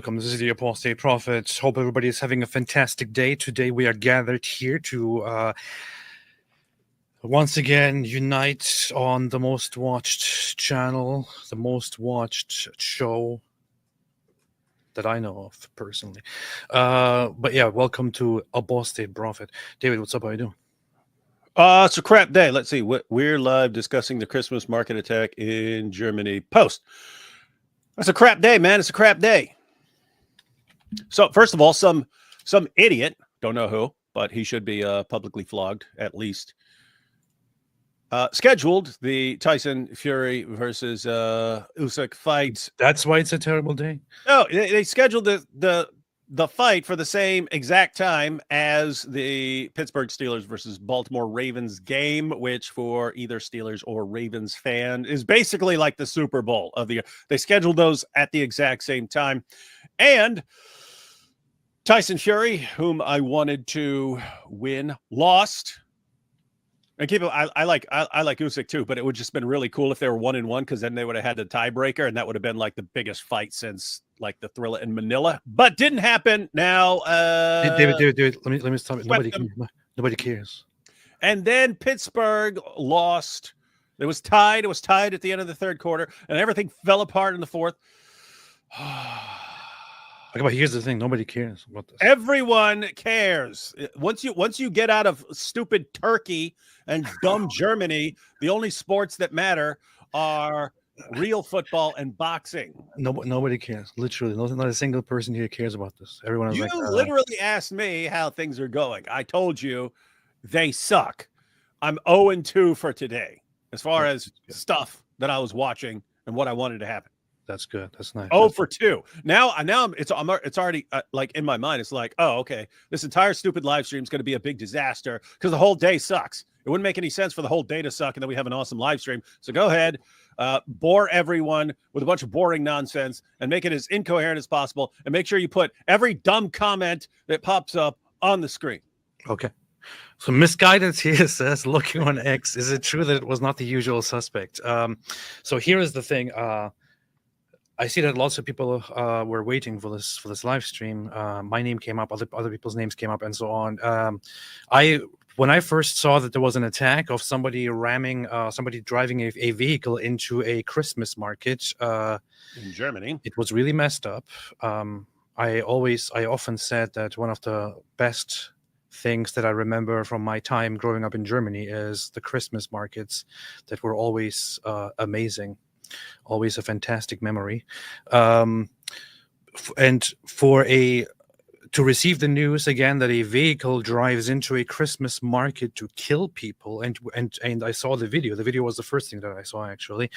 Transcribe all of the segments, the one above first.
welcome. This is the Apostate Prophet. Hope everybody is having a fantastic day. Today we are gathered here to once again unite on the most watched channel, the most watched show that I know of personally. But yeah, welcome to Apostate Prophet. David, what's up? How you doing? It's a crap day. Let's see. We're live discussing the Christmas market attack in Germany. Post. That's a crap day, man. It's a crap day. So first of all, some idiot, don't know who, but he should be publicly flogged at least. Scheduled the Tyson Fury versus Usyk fight. That's why it's a terrible day. No, they scheduled the fight for the same exact time as the Pittsburgh Steelers versus Baltimore Ravens game, which for either Steelers or Ravens fan is basically like the Super Bowl of the year. They scheduled those at the exact same time. And Tyson Fury, whom I wanted to win, lost. And keep it, I like Usyk too, but it would just been really cool if they were 1-1, because then they would have had the tiebreaker, and that would have been like the biggest fight since like the Thrilla in Manila. But didn't happen. Now, David, let me stop it. Nobody cares. And then Pittsburgh lost. It was tied. It was tied at the end of the third quarter, and everything fell apart in the fourth. Okay, but here's the thing: nobody cares about this. Everyone cares. Once you get out of stupid Turkey and dumb Germany, the only sports that matter are real football and boxing. Nobody cares. Literally, not a single person here cares about this. Everyone is like, literally asked me how things are going. I told you they suck. I'm 0-2 for today as far as stuff that I was watching and what I wanted to happen. That's good. That's nice. 0-2. Now it's already like in my mind. It's like, oh, okay. This entire stupid live stream is going to be a big disaster because the whole day sucks. It wouldn't make any sense for the whole day to suck, and then we have an awesome live stream. So go ahead, bore everyone with a bunch of boring nonsense and make it as incoherent as possible. And make sure you put every dumb comment that pops up on the screen. Okay. So Misguided here says, looking on X, is it true that it was not the usual suspect? So here is the thing. I see that lots of people were waiting for this live stream. My name came up, other people's names came up, and so on. When I first saw that there was an attack of somebody driving a vehicle into a Christmas market in Germany, it was really messed up. I often said that one of the best things that I remember from my time growing up in Germany is the Christmas markets that were always amazing. Always a fantastic memory. And to receive the news again that a vehicle drives into a Christmas market to kill people, and I saw the video. The video was the first thing that I saw, actually.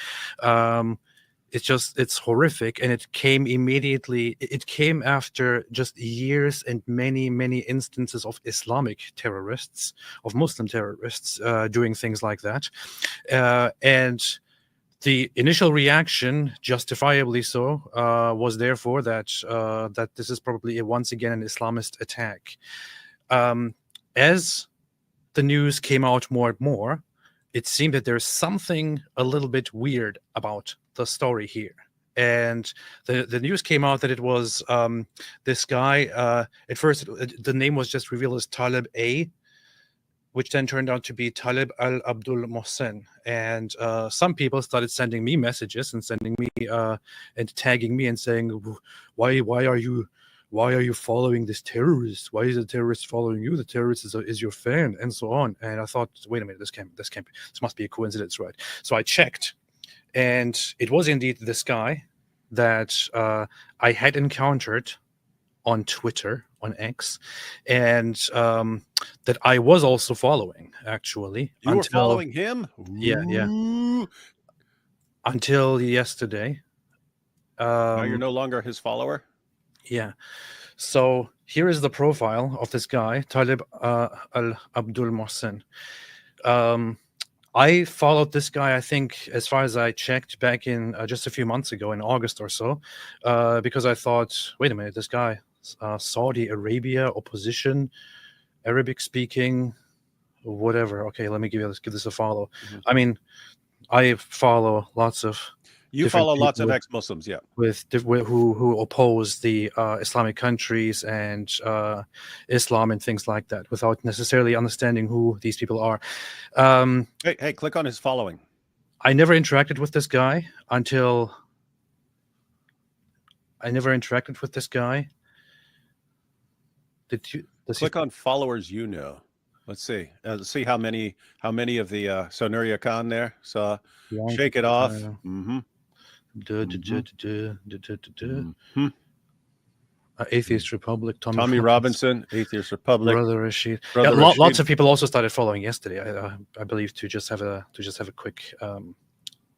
It's horrific, and it came immediately. It came after just years and many instances of Islamic terrorists, of Muslim terrorists doing things like that, and the initial reaction, justifiably so, was therefore that this is probably once again an Islamist attack. As the news came out more and more, it seemed that there's something a little bit weird about the story here. And the news came out that it was this guy. At first, the name was just revealed as Talib A, which then turned out to be Talib al-Abdul Mohsen. And some people started sending me messages and and tagging me and saying, why are you following this terrorist? Why is the terrorist following you? The terrorist is your fan, and so on. And I thought, wait a minute, this must be a coincidence, right? So I checked, and it was indeed this guy that I had encountered on Twitter, on X, and that I was also following, actually. You were following him? Yeah. Until yesterday. Now you're no longer his follower? Yeah. So here is the profile of this guy, Talib al-Abdul Mohsen. I followed this guy, I think, as far as I checked, back in just a few months ago, in August or so, because I thought, wait a minute, this guy, Saudi Arabia, opposition, Arabic speaking, whatever. Okay, let me give this a follow. Mm-hmm. I mean, I follow lots of You different follow lots of people ex-Muslims, yeah. who oppose the Islamic countries and Islam and things like that, without necessarily understanding who these people are. Hey, click on his following. I never interacted with this guy until Did you? Click on followers. Let's see. Let's see how many of the so Nuria Khan there. So shake it off. Atheist Republic. Tommy Robinson, Atheist Republic. Brother Rashid. Lots of people also started following yesterday. I believe to just have a quick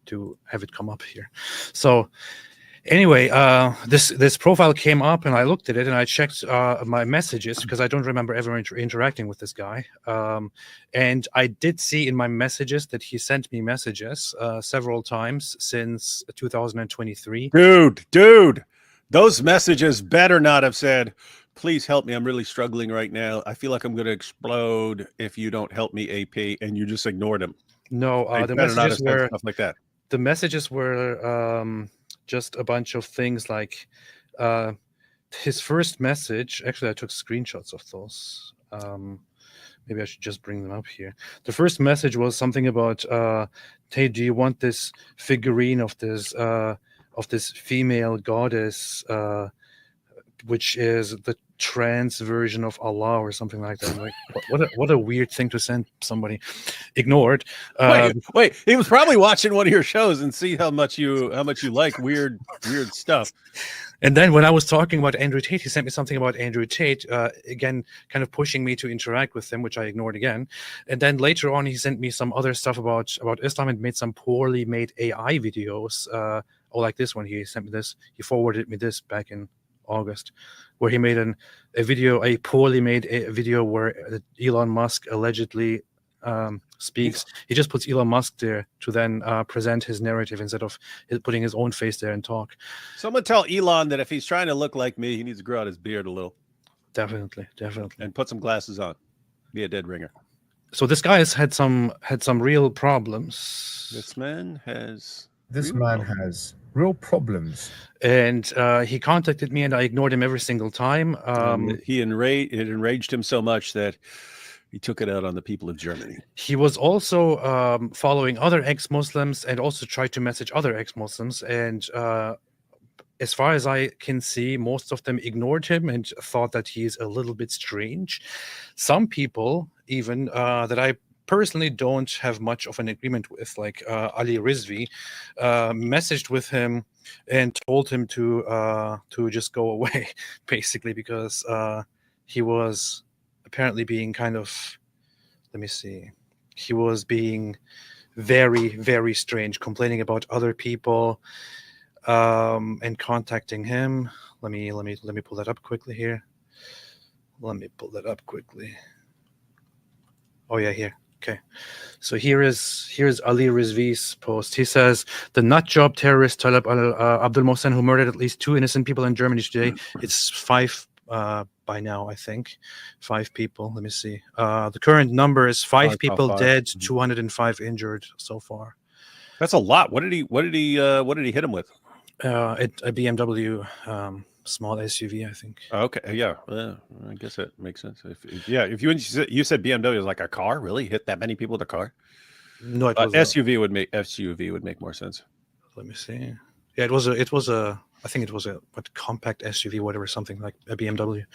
to have it come up here. So anyway, this profile came up and I looked at it and I checked my messages because I don't remember ever interacting with this guy. And I did see in my messages that he sent me messages several times since 2023. Dude, those messages better not have said, please help me. I'm really struggling right now. I feel like I'm going to explode if you don't help me, AP. And you just ignored him. No, the messages were stuff like that. The messages were just a bunch of things like his first message. Actually, I took screenshots of those. Maybe I should just bring them up here. The first message was something about, hey, do you want this figurine of this female goddess, which is the trans version of Allah or something like that? Like, what a weird thing to send somebody. Ignored. Wait, he was probably watching one of your shows and see how much you like weird stuff. And then when I was talking about Andrew Tate, he sent me something about Andrew Tate, again, kind of pushing me to interact with him, which I ignored again. And then later on, he sent me some other stuff about Islam and made some poorly made AI videos. Like this one, he sent me this. He forwarded me this back in August, where he made a poorly made video where Elon Musk allegedly speaks. He just puts Elon Musk there to then present his narrative instead of putting his own face there and talk. Someone tell Elon that if he's trying to look like me, he needs to grow out his beard a little. Definitely. And put some glasses on. Be a dead ringer. So this guy has had some real problems. This man has real problems. And he contacted me and I ignored him every single time. It enraged him so much that he took it out on the people of Germany. He was also following other ex-Muslims and also tried to message other ex-Muslims. And as far as I can see, most of them ignored him and thought that he's a little bit strange. Some people even that I personally don't have much of an agreement with, like Ali Rizvi, messaged with him and told him to just go away, basically, because he was apparently being kind of, he was being very, very strange, complaining about other people and contacting him. Let me pull that up quickly here. Oh yeah, here. Okay, so here's Ali Rizvi's post. He says, the nutjob terrorist Talib Abdul Mohsen, who murdered at least 2 innocent people in Germany today. It's 5 by now, I think. 5 people. Let me see. The current number is 5 people dead, 205 injured so far. That's a lot. What did he hit him with? A BMW small SUV, I think. Okay, yeah, I guess that makes sense. If you said BMW is like a car, really hit that many people with a car? No, it was SUV would make more sense. Let me see. Yeah, it was a I think it was a compact SUV, whatever, something like a BMW.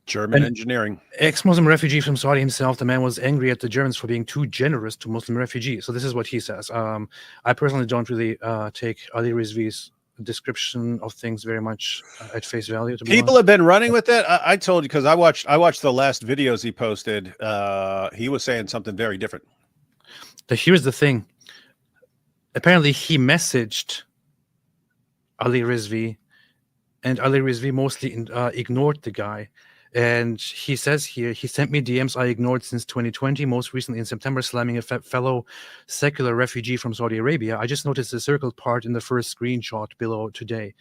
German engineering. Ex-Muslim refugee from Saudi himself, the man was angry at the Germans for being too generous to Muslim refugees. So this is what he says. I personally don't really take Ali Rizvi's description of things very much at face value. People have been running with it. I told you, because I watched the last videos he posted. He was saying something very different. Here's the thing. Apparently he messaged Ali Rizvi, and Ali Rizvi mostly ignored the guy. And he says here, he sent me DMs I ignored since 2020, most recently in September, slamming a fellow secular refugee from Saudi Arabia. I just noticed the circled part in the first screenshot below today.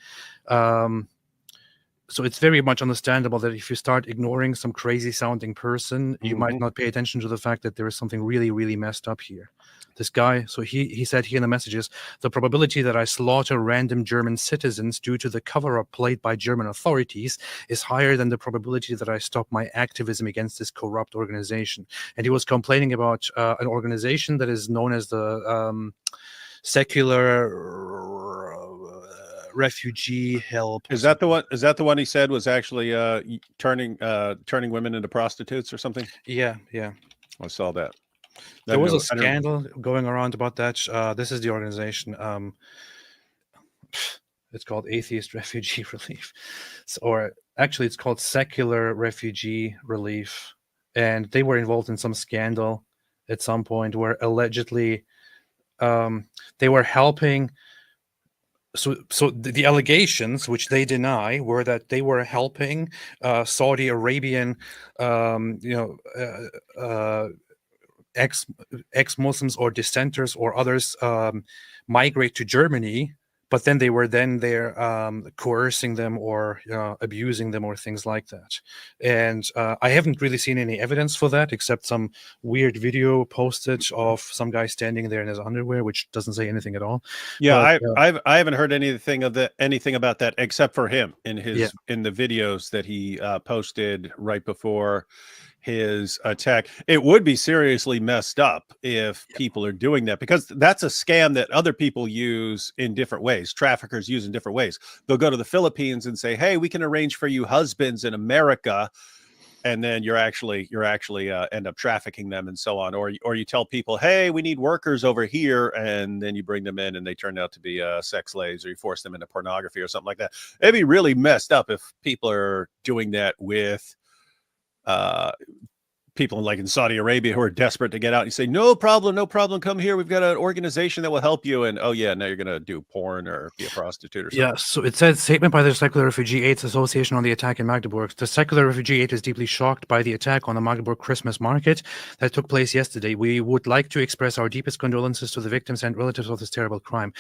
so it's very much understandable that if you start ignoring some crazy sounding person, you might Mhm. not pay attention to the fact that there is something really, really messed up here. This guy, so he said here in the messages, the probability that I slaughter random German citizens due to the cover-up played by German authorities is higher than the probability that I stop my activism against this corrupt organization. And he was complaining about an organization that is known as the Secular Refugee Help. Is that the one? Is that the one he said was actually turning women into prostitutes or something? Yeah, yeah. I saw that. There was a I don't- scandal going around about that. This is the organization. It's called Atheist Refugee Relief, or actually, it's called Secular Refugee Relief, and they were involved in some scandal at some point where allegedly they were helping. So the allegations, which they deny, were that they were helping Saudi Arabian, ex-Muslims or dissenters or others migrate to Germany, but then they were there coercing them or abusing them or things like that. And I haven't really seen any evidence for that except some weird video posted of some guy standing there in his underwear, which doesn't say anything at all. Yeah, But, I haven't heard anything about that except for him in his Yeah. in the videos that he posted right before his attack. It would be seriously messed up if people are doing that, because that's a scam that other people use in different ways. Traffickers use in different ways. They'll go to the Philippines and say, "Hey, we can arrange for you husbands in America," and then you're actually end up trafficking them and so on. Or you tell people, "Hey, we need workers over here," and then you bring them in and they turn out to be sex slaves, or you force them into pornography or something like that. It'd be really messed up if people are doing that with people like in Saudi Arabia who are desperate to get out. You say, no problem, come here. We've got an organization that will help you. And oh yeah, now you're going to do porn or be a prostitute or something. Yeah, so it says, statement by the Secular Refugee Aids Association on the attack in Magdeburg. The Secular Refugee Aid is deeply shocked by the attack on the Magdeburg Christmas market that took place yesterday. We would like to express our deepest condolences to the victims and relatives of this terrible crime.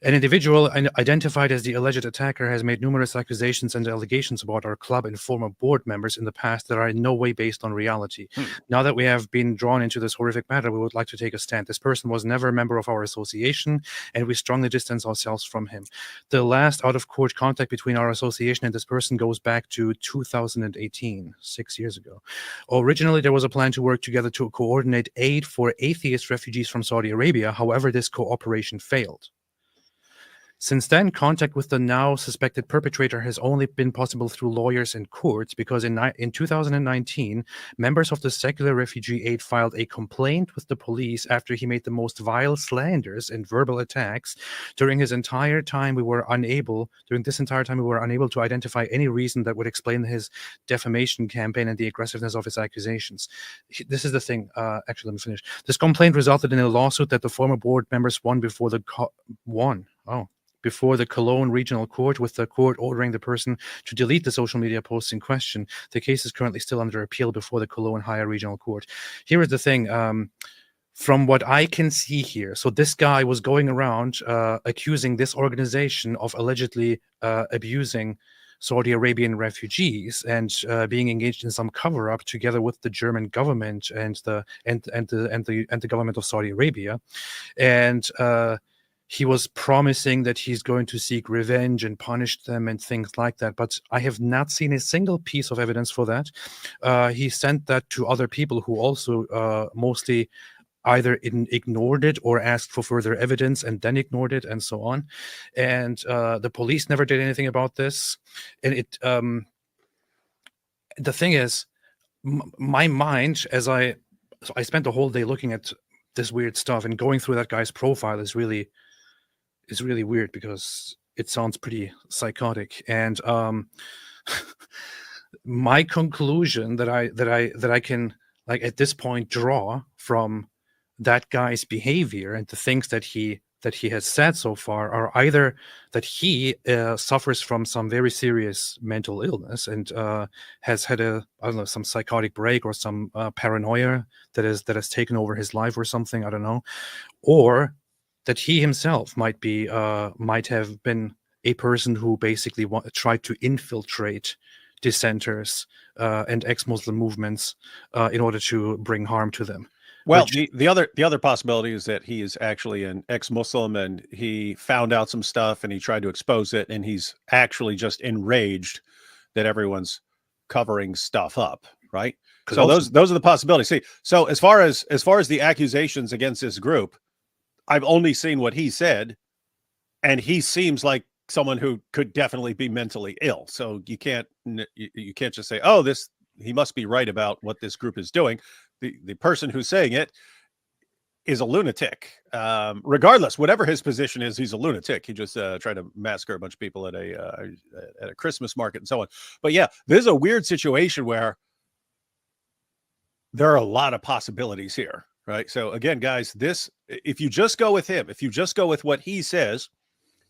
An individual identified as the alleged attacker has made numerous accusations and allegations about our club and former board members in the past that are in no way based on reality. Now that we have been drawn into this horrific matter, we would like to take a stand. This person was never a member of our association, and we strongly distance ourselves from him. The last out-of-court contact between our association and this person goes back to 2018, 6 years ago. Originally, there was a plan to work together to coordinate aid for atheist refugees from Saudi Arabia. However, this cooperation failed. Since then, contact with the now suspected perpetrator has only been possible through lawyers and courts, because in 2019, members of the Secular Refugee Aid filed a complaint with the police after he made the most vile slanders and verbal attacks. During this entire time, we were unable to identify any reason that would explain his defamation campaign and the aggressiveness of his accusations. This is the thing. Actually, let me finish. This complaint resulted in a lawsuit that the former board members won before the Cologne Regional Court, with the court ordering the person to delete the social media posts in question. The case is currently still under appeal before the Cologne Higher Regional Court. Here is the thing. From what I can see here, so this guy was going around accusing this organization of allegedly abusing Saudi Arabian refugees and being engaged in some cover-up together with the German government and the government of Saudi Arabia, and he was promising that he's going to seek revenge and punish them and things like that. But I have not seen a single piece of evidence for that. He sent that to other people who also mostly either ignored it or asked for further evidence and then ignored it, and so on. And the police never did anything about this. And the thing is, my mind, I spent the whole day looking at this weird stuff, and going through that guy's profile is really weird because it sounds pretty psychotic. And my conclusion that I can, like, at this point draw from that guy's behavior and the things that he has said so far are either that he suffers from some very serious mental illness and has had some psychotic break or some paranoia that has taken over his life or something, I don't know, or that he himself might have been a person who basically tried to infiltrate dissenters and ex-Muslim movements in order to bring harm to them. Well, Which- the other possibility is that he is actually an ex-Muslim and he found out some stuff and he tried to expose it, and he's actually just enraged that everyone's covering stuff up, right? So those are the possibilities. See, so as far as the accusations against this group, I've only seen what he said, and he seems like someone who could definitely be mentally ill. So you can't just say, oh, he must be right about what this group is doing. The person who's saying it is a lunatic. Regardless, whatever his position is, he's a lunatic. He just tried to massacre a bunch of people at a Christmas market and so on. But yeah, there's a weird situation where there are a lot of possibilities here, right? So again, guys, if you just go with him, if you just go with what he says,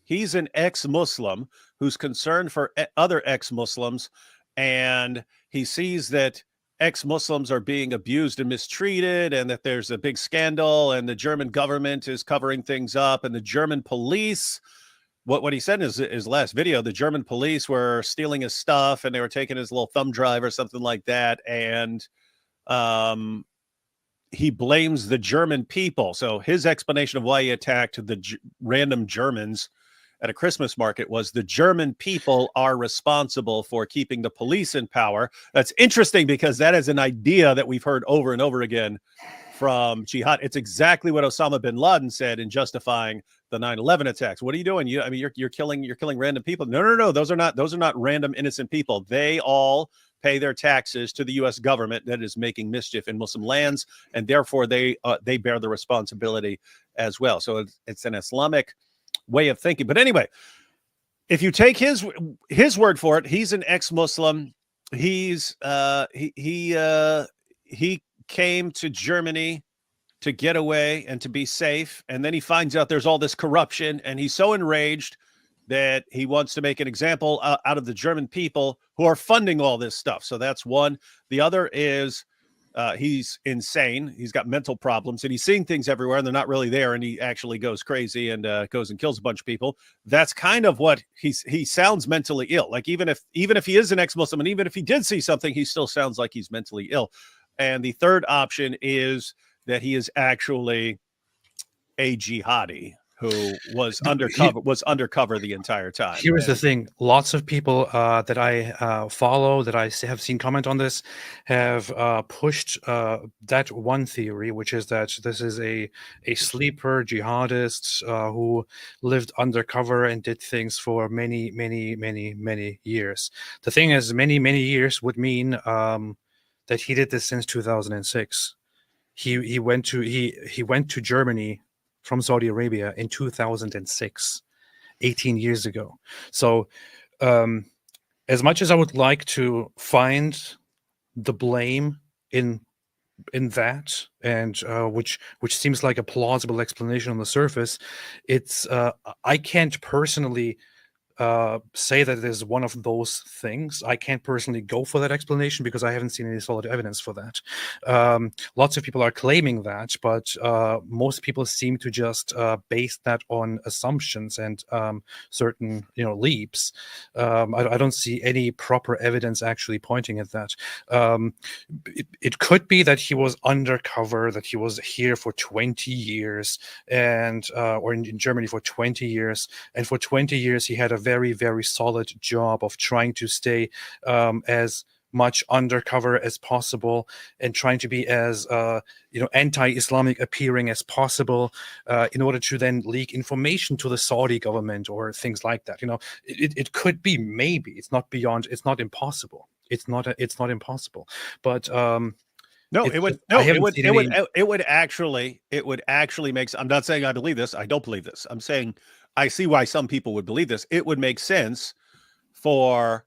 he's an ex-Muslim who's concerned for other ex-Muslims, and he sees that ex-Muslims are being abused and mistreated, and that there's a big scandal, and the German government is covering things up, and the German police, what he said in his last video, the German police were stealing his stuff, and they were taking his little thumb drive or something like that, and he blames the German people. So his explanation of why he attacked the random Germans at a Christmas market was the German people are responsible for keeping the police in power. That's interesting because that is an idea that we've heard over and over again from jihad. It's exactly what Osama bin Laden said in justifying the 9/11 attacks. What are you doing? You're killing random people. No. Those are not random innocent people. They all pay their taxes to the U.S. government that is making mischief in Muslim lands, and therefore they bear the responsibility as well. So it's an Islamic way of thinking. But anyway, if you take his word for it, he's an ex-Muslim. He came to Germany to get away and to be safe, and then he finds out there's all this corruption, and he's so enraged that he wants to make an example out of the German people who are funding all this stuff. So that's one. The other is he's insane. He's got mental problems, and he's seeing things everywhere, and they're not really there, and he actually goes crazy and goes and kills a bunch of people. That's kind of what he sounds mentally ill. Like even if he is an ex-Muslim, and even if he did see something, he still sounds like he's mentally ill. And the third option is that he is actually a jihadi who was undercover the entire time. Here is the thing. Lots of people that I follow, that I have seen comment on this, have pushed that one theory, which is that this is a sleeper jihadist who lived undercover and did things for many, many, many, many years. The thing is, many, many years would mean that he did this since 2006. He went to Germany from Saudi Arabia in 2006, 18 years ago. So as much as I would like to find the blame in that, and which seems like a plausible explanation on the surface, it's I can't personally say that it is one of those things. I can't personally go for that explanation because I haven't seen any solid evidence for that. Lots of people are claiming that, but most people seem to just base that on assumptions and certain leaps. I don't see any proper evidence actually pointing at that. It could be that he was undercover, that he was here for 20 years, and or in Germany for 20 years, and for 20 years he had a very, very solid job of trying to stay as much undercover as possible and trying to be as anti-Islamic appearing as possible in order to then leak information to the Saudi government or things like that. It could be, maybe it's not impossible. It's not impossible, but it would actually make. I'm not saying I believe this. I don't believe this. I'm saying I see why some people would believe this. It would make sense for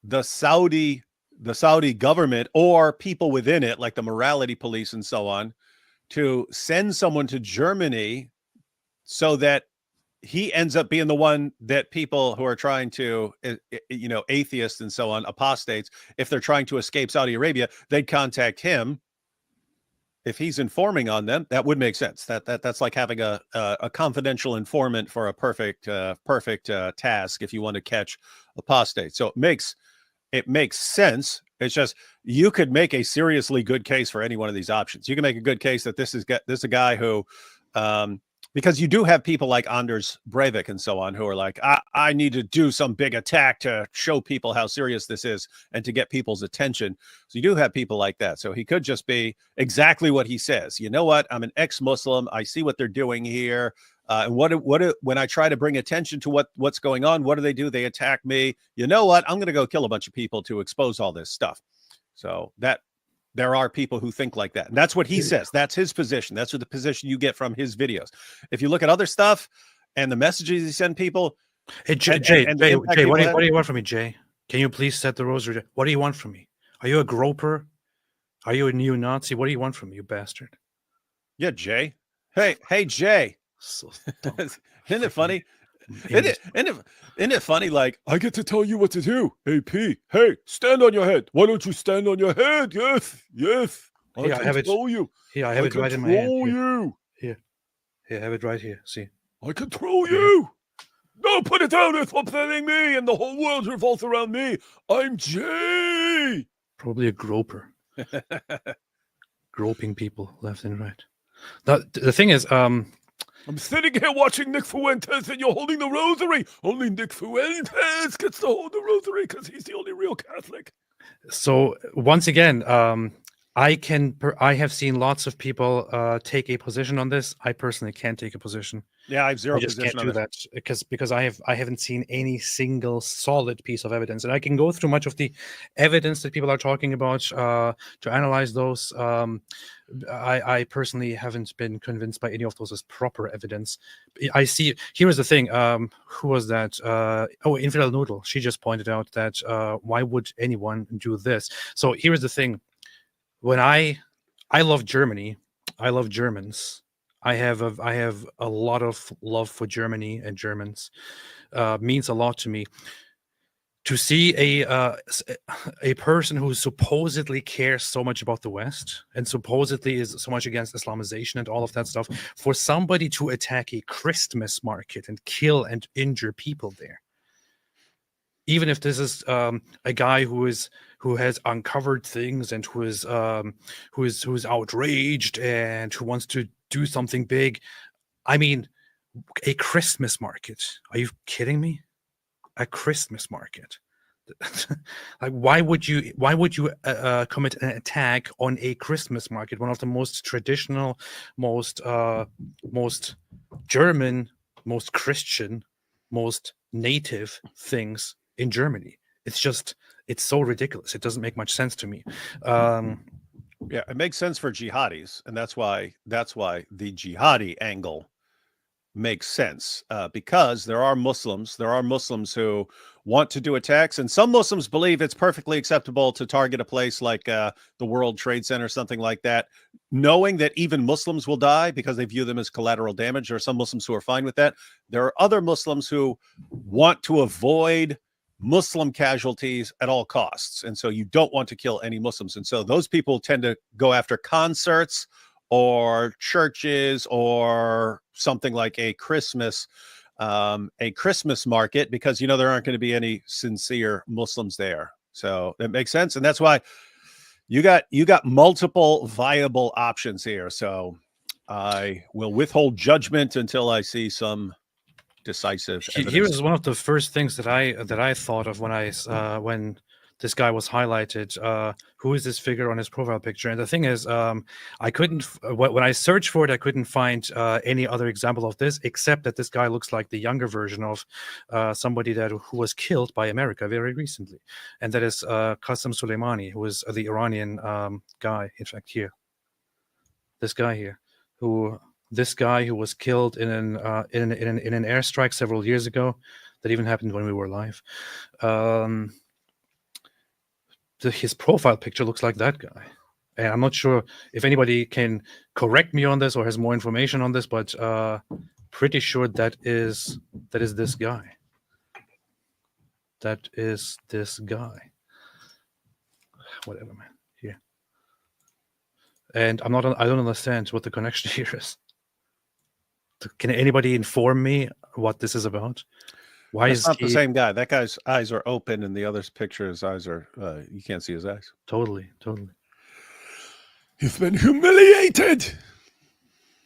the Saudi government or people within it, like the morality police and so on, to send someone to Germany so that he ends up being the one that people who are trying to, atheists and so on, apostates, if they're trying to escape Saudi Arabia, they'd contact him if he's informing on them, that would make sense. That's like having a confidential informant for a perfect task if you want to catch apostates. So it makes sense. It's just you could make a seriously good case for any one of these options. You can make a good case that this is a guy who, because you do have people like Anders Breivik and so on who are like, I need to do some big attack to show people how serious this is and to get people's attention. So you do have people like that. So he could just be exactly what he says. You know what? I'm an ex-Muslim. I see what they're doing here. And when I try to bring attention to what's going on, what do? They attack me. You know what? I'm going to go kill a bunch of people to expose all this stuff. So that there are people who think like that. And that's what he says. That's his position. That's what the position you get from his videos. If you look at other stuff and the messages he sent people. Hey, Jay, what do you want from me, Jay? Can you please set the rosary? What do you want from me? Are you a groper? Are you a neo-Nazi? What do you want from me, you bastard? Yeah, Jay. Hey, Jay. So Isn't it funny? Isn't it funny? Like, I get to tell you what to do. Hey, P. Hey, stand on your head. Why don't you stand on your head? Yes. I control you. Here, I have it right in my hand. You. Here, I have it right here. See. I control you. No, put it down. It's upsetting me, and the whole world revolves around me. I'm Jay. Probably a groper. Groping people left and right. Now, the thing is, I'm sitting here watching Nick Fuentes and you're holding the rosary. Only Nick Fuentes gets to hold the rosary because he's the only real Catholic. So once again, I have seen lots of people take a position on this. I personally can't take a position. Yeah, I have zero I just position can't do that because I haven't seen any single solid piece of evidence, and I can go through much of the evidence that people are talking about to analyze those. I personally haven't been convinced by any of those as proper evidence. I see. Here is the thing. Who was that? Infidel Noodle. She just pointed out that why would anyone do this? So here is the thing. When I love Germany, I love Germans. I have a lot of love for Germany and Germans. Means a lot to me. To see a person who supposedly cares so much about the West and supposedly is so much against Islamization and all of that stuff, for somebody to attack a Christmas market and kill and injure people there, even if this is a guy who has uncovered things and who is outraged and who wants to do something big. I mean, a Christmas market. Are you kidding me? A Christmas market. Like, why would you commit an attack on a Christmas market, one of the most traditional, most German, most Christian, most native things in Germany? It's so ridiculous. It doesn't make much sense to me. Yeah, it makes sense for jihadis, and that's why the jihadi angle makes sense, because there are Muslims who want to do attacks, and some Muslims believe it's perfectly acceptable to target a place like the World Trade Center, something like that, knowing that even Muslims will die because they view them as collateral damage. There are some Muslims who are fine with that. There are other Muslims who want to avoid Muslim casualties at all costs, and so you don't want to kill any Muslims, and so those people tend to go after concerts or churches or something like a Christmas market, because there aren't going to be any sincere Muslims there. So that makes sense, and that's why you got multiple viable options here. So I will withhold judgment until I see some decisive evidence. Here is one of the first things that I thought of when this guy was highlighted. Who is this figure on his profile picture? And the thing is, I couldn't, when I searched for it, I couldn't find any other example of this, except that this guy looks like the younger version of somebody who was killed by America very recently. And that is Qasem Soleimani, who was the Iranian guy. In fact, here, this guy here, who was killed in an airstrike several years ago. That even happened when we were alive. His profile picture looks like that guy, and I'm not sure if anybody can correct me on this or has more information on this, but pretty sure that is this guy. That is this guy. Whatever, man. Here. and I don't understand what the connection here is. Can anybody inform me what this is about? Why That's is not the he same guy. That guy's eyes are open, and the other's picture, his eyes are you can't see his eyes. totally? He's been humiliated.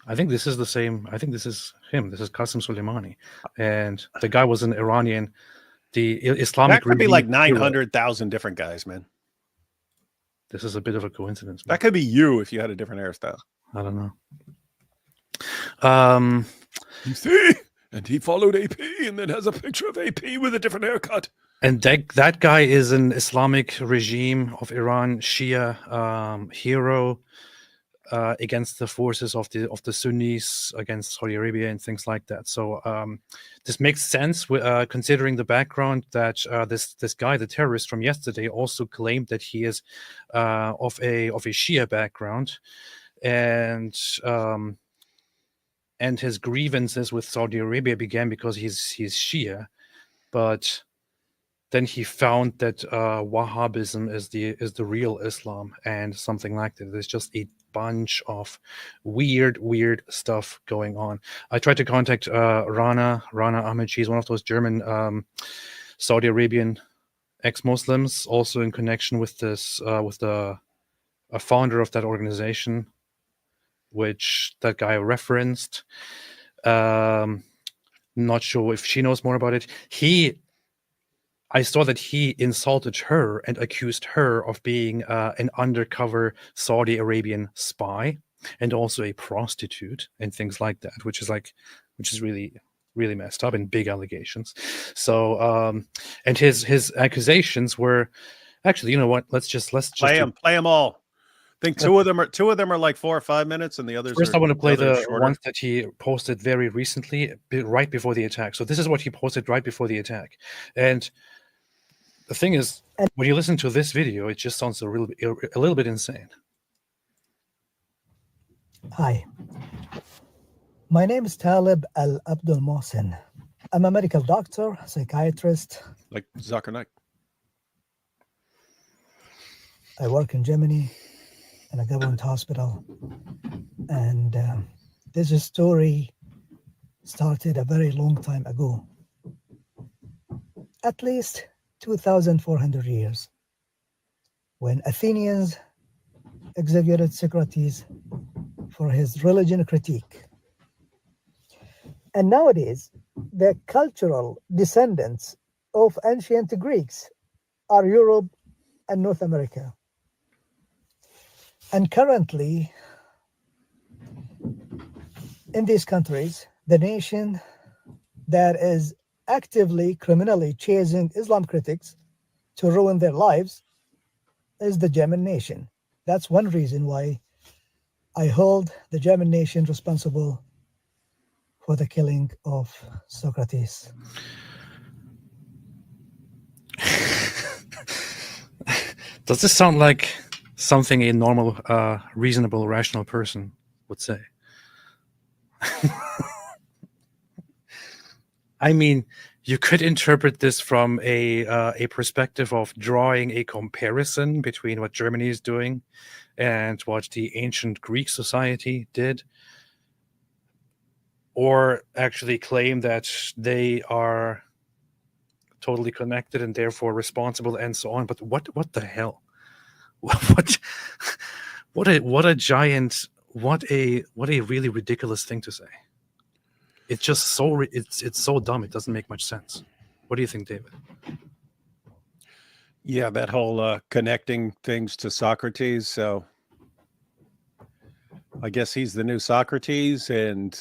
I think this is the same. I think this is him. This is Qasem Soleimani, and the guy was an Iranian, the Islamic. That could be like regime hero. 900,000 different guys, man. This is a bit of a coincidence. That could be you if you had a different hairstyle. I don't know. You see? And he followed AP and then has a picture of AP with a different haircut. And that guy is an Islamic regime of Iran, Shia hero against the forces of the Sunnis, against Saudi Arabia and things like that. So this makes sense considering the background that this guy, the terrorist from yesterday, also claimed that he is of a Shia background, and his grievances with Saudi Arabia began because he's Shia, but then he found that Wahhabism is the real Islam and something like that. There's just a bunch of weird stuff going on. I tried to contact Rana Ahmed. She's one of those German Saudi Arabian ex-Muslims, also in connection with this with a founder of that organization, which that guy referenced. Not sure if she knows more about it. I saw that he insulted her and accused her of being an undercover Saudi Arabian spy and also a prostitute and things like that, which is really messed up and big allegations. So and his accusations were actually, you know what? Let's just play them all. I think two of them are like 4 or 5 minutes, and the others. First, I want to play the shorter. ones that he posted very recently, right before the attack. So this is what he posted right before the attack, and the thing is, when you listen to this video, it just sounds a little bit insane. Hi, my name is Talib Al Abdul Mohsen. I'm a medical doctor, psychiatrist. Like Zakir Naik. I work in Germany in a government hospital, and this story started a very long time ago, at least 2,400 years, when Athenians executed Socrates for his religion critique. And nowadays, the cultural descendants of ancient Greeks are Europe and North America. And currently, in these countries, the nation that is actively, criminally chasing Islam critics to ruin their lives is the German nation. That's one reason why I hold the German nation responsible for the killing of Socrates. Does this sound like something a normal, reasonable, rational person would say? I mean, you could interpret this from a perspective of drawing a comparison between what Germany is doing and what the ancient Greek society did, or actually claim that they are totally connected and therefore responsible and so on. But what the hell? What a really ridiculous thing to say. It's just so it's so dumb. It doesn't make much sense. What do you think, David? Yeah, that whole connecting things to Socrates. So I guess he's the new Socrates, and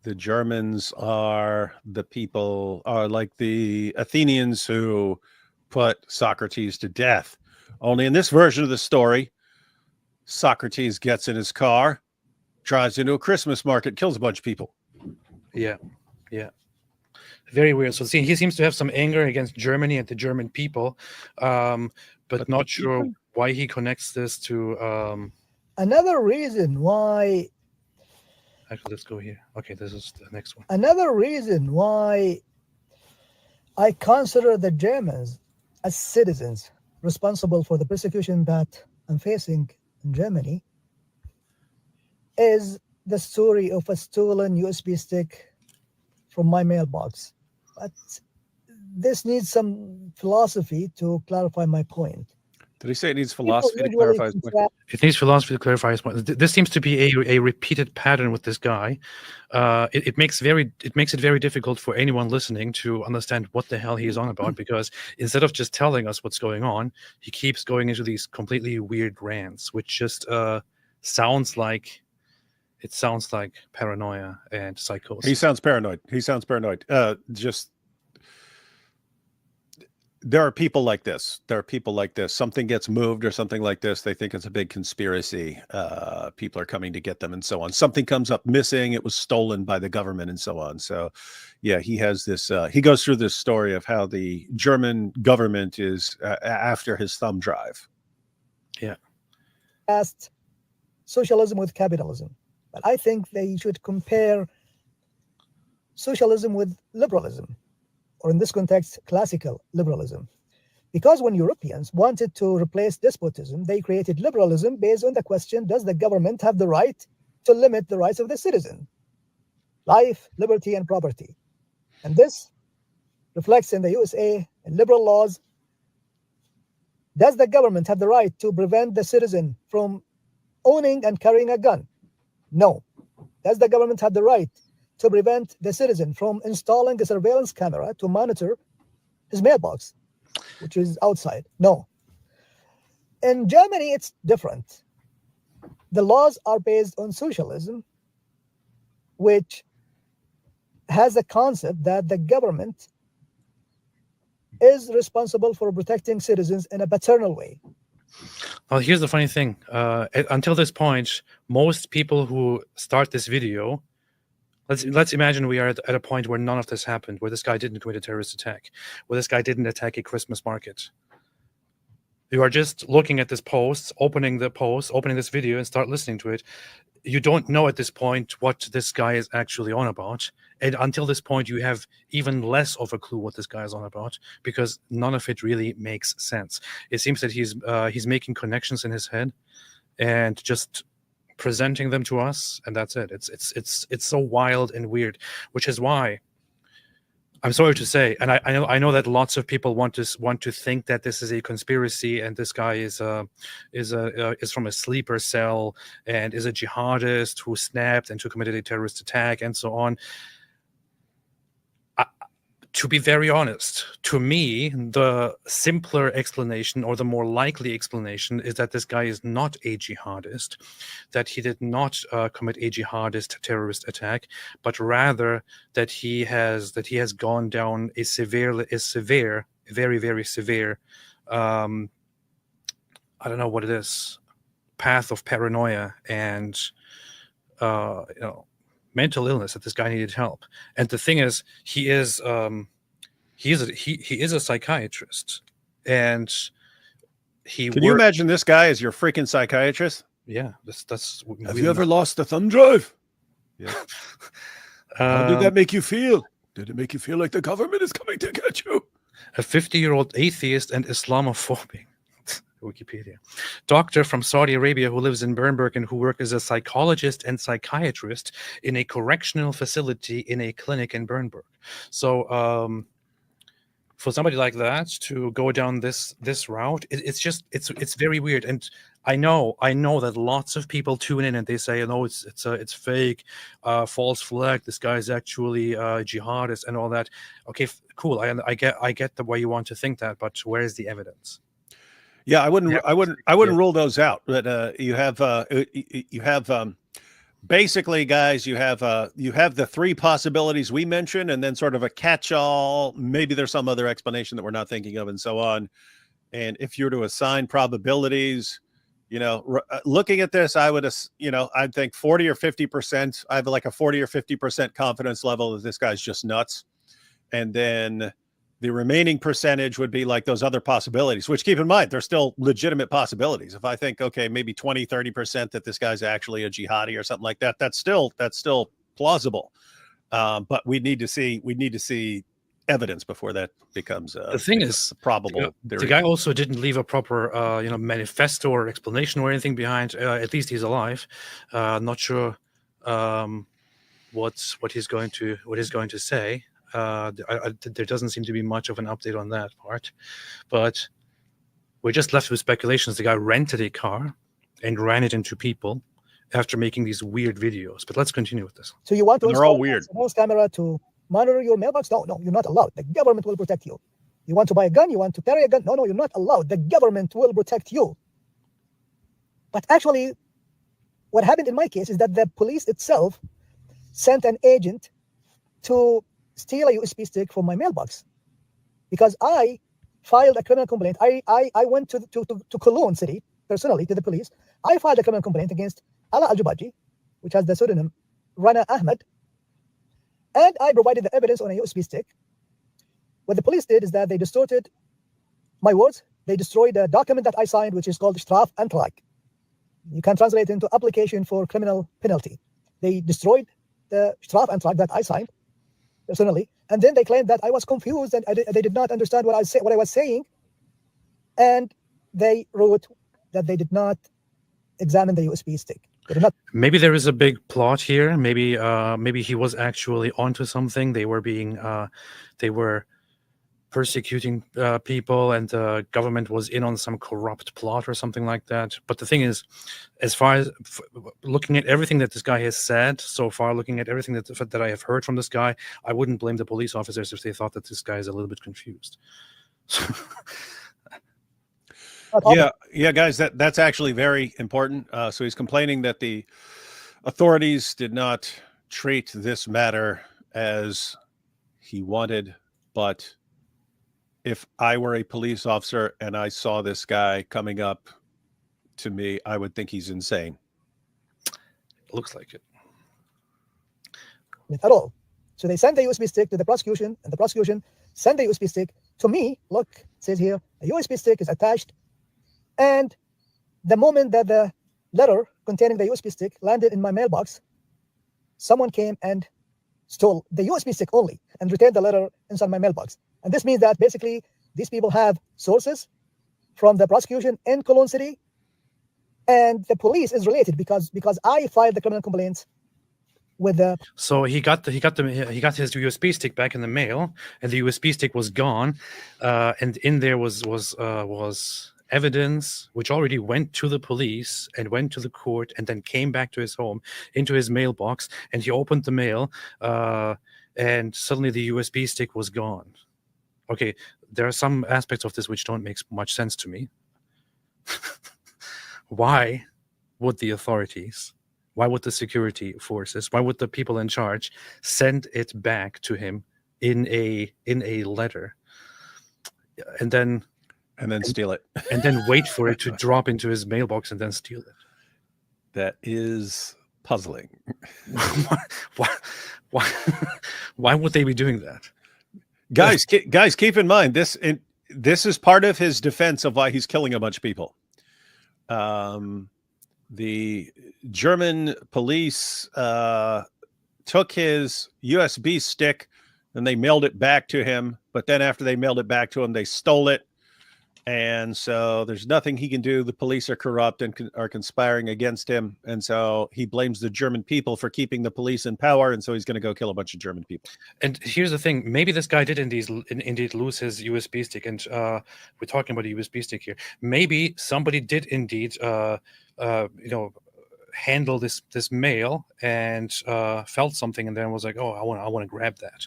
the Germans are the people, are like the Athenians who put Socrates to death. Only in this version of the story, Socrates gets in his car, drives into a Christmas market, kills a bunch of people. Yeah. Very weird. So see, he seems to have some anger against Germany and the German people, but not sure why he connects this to... Another reason why... Actually, let's go here. Okay, this is the next one. Another reason why I consider the Germans as citizens responsible for the persecution that I'm facing in Germany is the story of a stolen USB stick from my mailbox. But this needs some philosophy to clarify my point. Did he say it needs People philosophy to usually clarify his point? contrast- It needs philosophy to clarify his point. This seems to be a repeated pattern with this guy. It makes it very difficult for anyone listening to understand what the hell he's on about, because instead of just telling us what's going on, he keeps going into these completely weird rants, which just sounds like paranoia and psychosis. He sounds paranoid. Just there are people like this. Something gets moved or something like this. They think it's a big conspiracy. People are coming to get them and so on. Something comes up missing. It was stolen by the government and so on. So, yeah, he has this. He goes through this story of how the German government is after his thumb drive. Yeah. Socialism with capitalism. But I think they should compare socialism with liberalism, or in this context, classical liberalism. Because when Europeans wanted to replace despotism, they created liberalism based on the question, does the government have the right to limit the rights of the citizen? Life, liberty, and property. And this reflects in the USA and liberal laws. Does the government have the right to prevent the citizen from owning and carrying a gun? No. Does the government have the right to prevent the citizen from installing a surveillance camera to monitor his mailbox, which is outside? No. In Germany, it's different. The laws are based on socialism, which has a concept that the government is responsible for protecting citizens in a paternal way. Well, here's the funny thing. Until this point, most people who start this video, let's imagine we are at a point where none of this happened, where this guy didn't commit a terrorist attack, where this guy didn't attack a Christmas market. You are just looking at this post, opening this video, and start listening to it. You don't know at this point what this guy is actually on about. And until this point, you have even less of a clue what this guy is on about, because none of it really makes sense. It seems that he's making connections in his head and just presenting them to us, and that's it. It's so wild and weird, which is why I'm sorry to say, and I know that lots of people want to think that this is a conspiracy, and this guy is from a sleeper cell and is a jihadist who snapped and who committed a terrorist attack and so on. To be very honest, to me, the simpler explanation, or the more likely explanation, is that this guy is not a jihadist, that he did not commit a jihadist terrorist attack, but rather that he has gone down a very, very severe, I don't know what it is, path of paranoia and mental illness, that this guy needed help. And the thing is, he is a psychiatrist, and Can you imagine this guy as your freaking psychiatrist? Yeah, that's. Have you ever lost a thumb drive? Yeah. How did that make you feel? Did it make you feel like the government is coming to get you? A 50-year-old atheist and Islamophobic. Wikipedia. Doctor from Saudi Arabia who lives in Bernburg and who works as a psychologist and psychiatrist in a correctional facility in a clinic in Bernburg. So for somebody like that to go down this route, it's very weird. And I know that lots of people tune in and they say, no, it's fake, false flag. This guy's actually a jihadist and all that. Okay, cool. I get the way you want to think that, but where is the evidence? Yeah, I wouldn't rule those out. But you have basically, guys, you have the three possibilities we mentioned, and then sort of a catch-all. Maybe there's some other explanation that we're not thinking of, and so on. And if you were to assign probabilities, looking at this, I would, I'd think 40 or 50%. I have like a 40 or 50% confidence level that this guy's just nuts, and then the remaining percentage would be like those other possibilities, which, keep in mind, they're still legitimate possibilities. If I think, okay, maybe 20, 30% that this guy's actually a jihadi or something like that, that's still plausible. But we need to see evidence before that becomes The thing is, probable. the guy also didn't leave a proper, manifesto or explanation or anything behind. At least he's alive. Not sure what he's going to say. There doesn't seem to be much of an update on that part, but we're just left with speculations. The guy rented a car and ran it into people after making these weird videos. But let's continue with this. So you want to They're all install weird. a surveillance camera to monitor your mailbox? No, you're not allowed. The government will protect you. You want to buy a gun? You want to carry a gun? No, you're not allowed. The government will protect you. But actually, what happened in my case is that the police itself sent an agent to steal a USB stick from my mailbox because I filed a criminal complaint. I went to Cologne City personally to the police. I filed a criminal complaint against Ala Al-Jubaji, which has the pseudonym Rana Ahmed, and I provided the evidence on a USB stick. What the police did is that they distorted my words. They destroyed a document that I signed, which is called Strafantrag. You can translate it into application for criminal penalty. They destroyed the Strafantrag that I signed personally, and then they claimed that I was confused and they did not understand what I was saying, and they wrote that they did not examine the USB stick. They did not. Maybe there is a big plot here. Maybe he was actually onto something. They were persecuting people, and the government was in on some corrupt plot or something like that. But the thing is, as far as looking at everything that this guy has said so far, looking at everything that I have heard from this guy, I wouldn't blame the police officers if they thought that this guy is a little bit confused. Yeah, guys, that's actually very important. So he's complaining that the authorities did not treat this matter as he wanted, but if I were a police officer and I saw this guy coming up to me, I would think he's insane. Looks like it. At all. So they sent the USB stick to the prosecution, and the prosecution sent the USB stick to me. Look, it says here, a USB stick is attached. And the moment that the letter containing the USB stick landed in my mailbox, someone came and stole the USB stick only and returned the letter inside my mailbox. And this means that basically these people have sources from the prosecution in Cologne City, and the police is related because I filed the criminal complaints with the. So he got his USB stick back in the mail, and the USB stick was gone, and in there was evidence which already went to the police and went to the court and then came back to his home into his mailbox, and he opened the mail, and suddenly the USB stick was gone. Okay, there are some aspects of this which don't make much sense to me. Why would the authorities, why would the security forces, why would the people in charge send it back to him in a letter, and then steal it, and then wait for it to drop into his mailbox and then steal it? That is puzzling. Why would they be doing that? Guys, keep in mind this is part of his defense of why he's killing a bunch of people. The German police took his USB stick and they mailed it back to him. But then after they mailed it back to him, they stole it. And so there's nothing he can do. The police are corrupt and are conspiring against him. And so he blames the German people for keeping the police in power. And so he's going to go kill a bunch of German people. And here's the thing. Maybe this guy did indeed lose his USB stick. And we're talking about a USB stick here. Maybe somebody did indeed, handle this mail and felt something and then was like, oh, I want to grab that.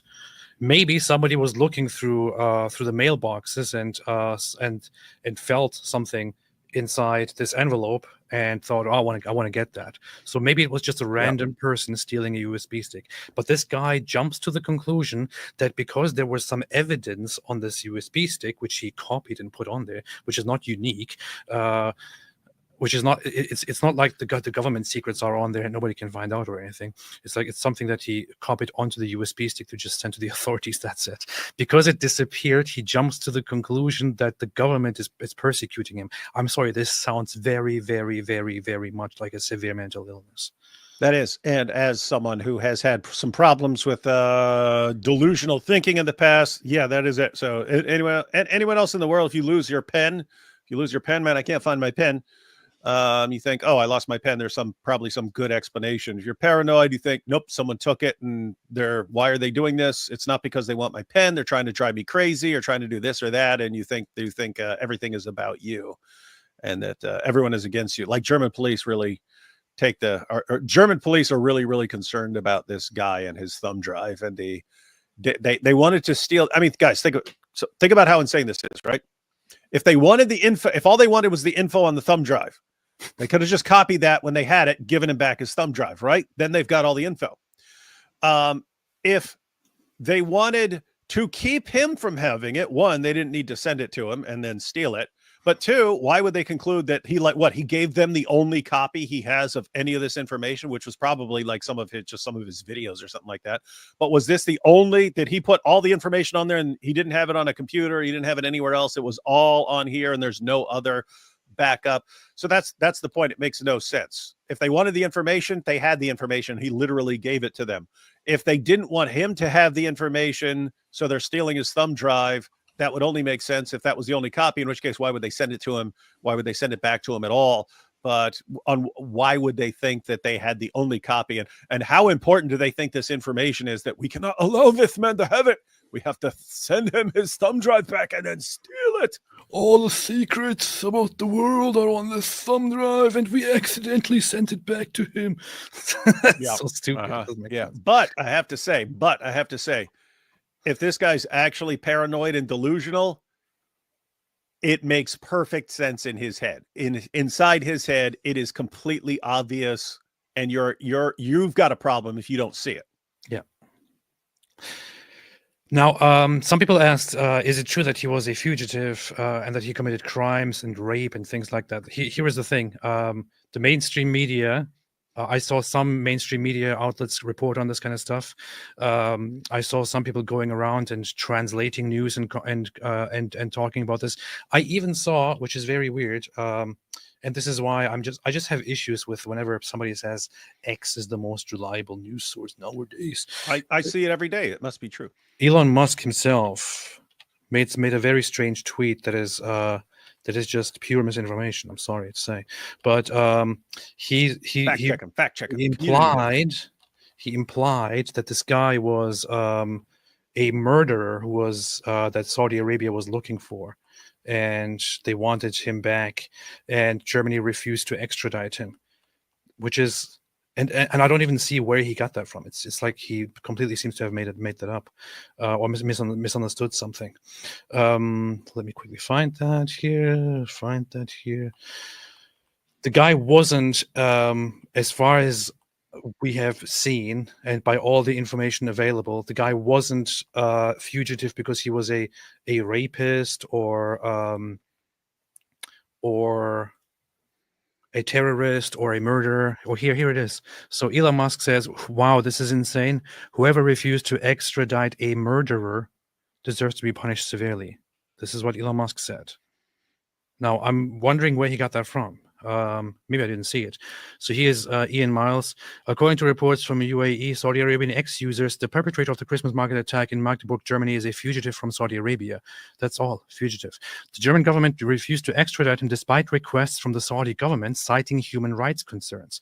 Maybe somebody was looking through the mailboxes and felt something inside this envelope and thought, oh, I want to get that. So maybe it was just a random person stealing a USB stick. But this guy jumps to the conclusion that because there was some evidence on this USB stick, which he copied and put on there, which is not unique, which is not, it's not like the government secrets are on there and nobody can find out or anything. It's like it's something that he copied onto the USB stick to just send to the authorities. That's it. Because it disappeared, he jumps to the conclusion that the government is persecuting him. I'm sorry, this sounds very, very, very, very much like a severe mental illness. That is, and as someone who has had some problems with delusional thinking in the past, yeah, that is it. So anyone else in the world, if you lose your pen, man, I can't find my pen. You think, oh, I lost my pen. There's probably some good explanation. If you're paranoid, you think, nope, someone took it, and why are they doing this? It's not because they want my pen. They're trying to drive me crazy or trying to do this or that, and you think everything is about you, and that everyone is against you. Like German police really. German police are really, really concerned about this guy and his thumb drive, and they wanted to steal. I mean, guys, think about how insane this is, right? If they wanted the info, if all they wanted was the info on the thumb drive, they could have just copied that when they had it, given him back his thumb drive, right? Then they've got all the info. If they wanted to keep him from having it, one, they didn't need to send it to him and then steal it. But two, why would they conclude that he gave them the only copy he has of any of this information, which was probably like some of his videos or something like that. But was this did he put all the information on there and he didn't have it on a computer? He didn't have it anywhere else. It was all on here and there's no other backup. So that's the point. It makes no sense. If they wanted the information, they had the information. He literally gave it to them. If they didn't want him to have the information, so they're stealing his thumb drive, that would only make sense if that was the only copy, in which case, why would they send it to him? Why would they send it back to him at all? But why would they think that they had the only copy? And how important do they think this information is that we cannot allow this man to have it? We have to send him his thumb drive back and then steal it. All the secrets about the world are on this thumb drive, and we accidentally sent it back to him. Yeah. So stupid. Doesn't make sense. But I have to say, if this guy's actually paranoid and delusional, it makes perfect sense in his head. Inside his head, it is completely obvious, and you've got a problem if you don't see it. Yeah. Now, some people asked, is it true that he was a fugitive and that he committed crimes and rape and things like that? Here is the thing. The mainstream media, I saw some mainstream media outlets report on this kind of stuff. I saw some people going around and translating news and talking about this. I even saw, which is very weird, and this is why I just have issues with whenever somebody says X is the most reliable news source nowadays. I see it every day. It must be true. Elon Musk himself made a very strange tweet that is just pure misinformation. I'm sorry to say, but he fact check him. He implied that this guy was a murderer who was that Saudi Arabia was looking for, and they wanted him back, and Germany refused to extradite him, which is. And I don't even see where he got that from. It's like he completely seems to have made that up, or misunderstood something. Let me quickly find that here. The guy wasn't, as far as we have seen, and by all the information available, the guy wasn't fugitive because he was a rapist or a terrorist or a murderer. Or here it is. So Elon Musk says, wow, this is insane. Whoever refused to extradite a murderer deserves to be punished severely. This is what Elon Musk said. Now, I'm wondering where he got that from. Maybe I didn't see it. So here's Ian Miles. According to reports from UAE, Saudi Arabian ex-users, the perpetrator of the Christmas market attack in Magdeburg, Germany, is a fugitive from Saudi Arabia. That's all, fugitive. The German government refused to extradite him despite requests from the Saudi government, citing human rights concerns.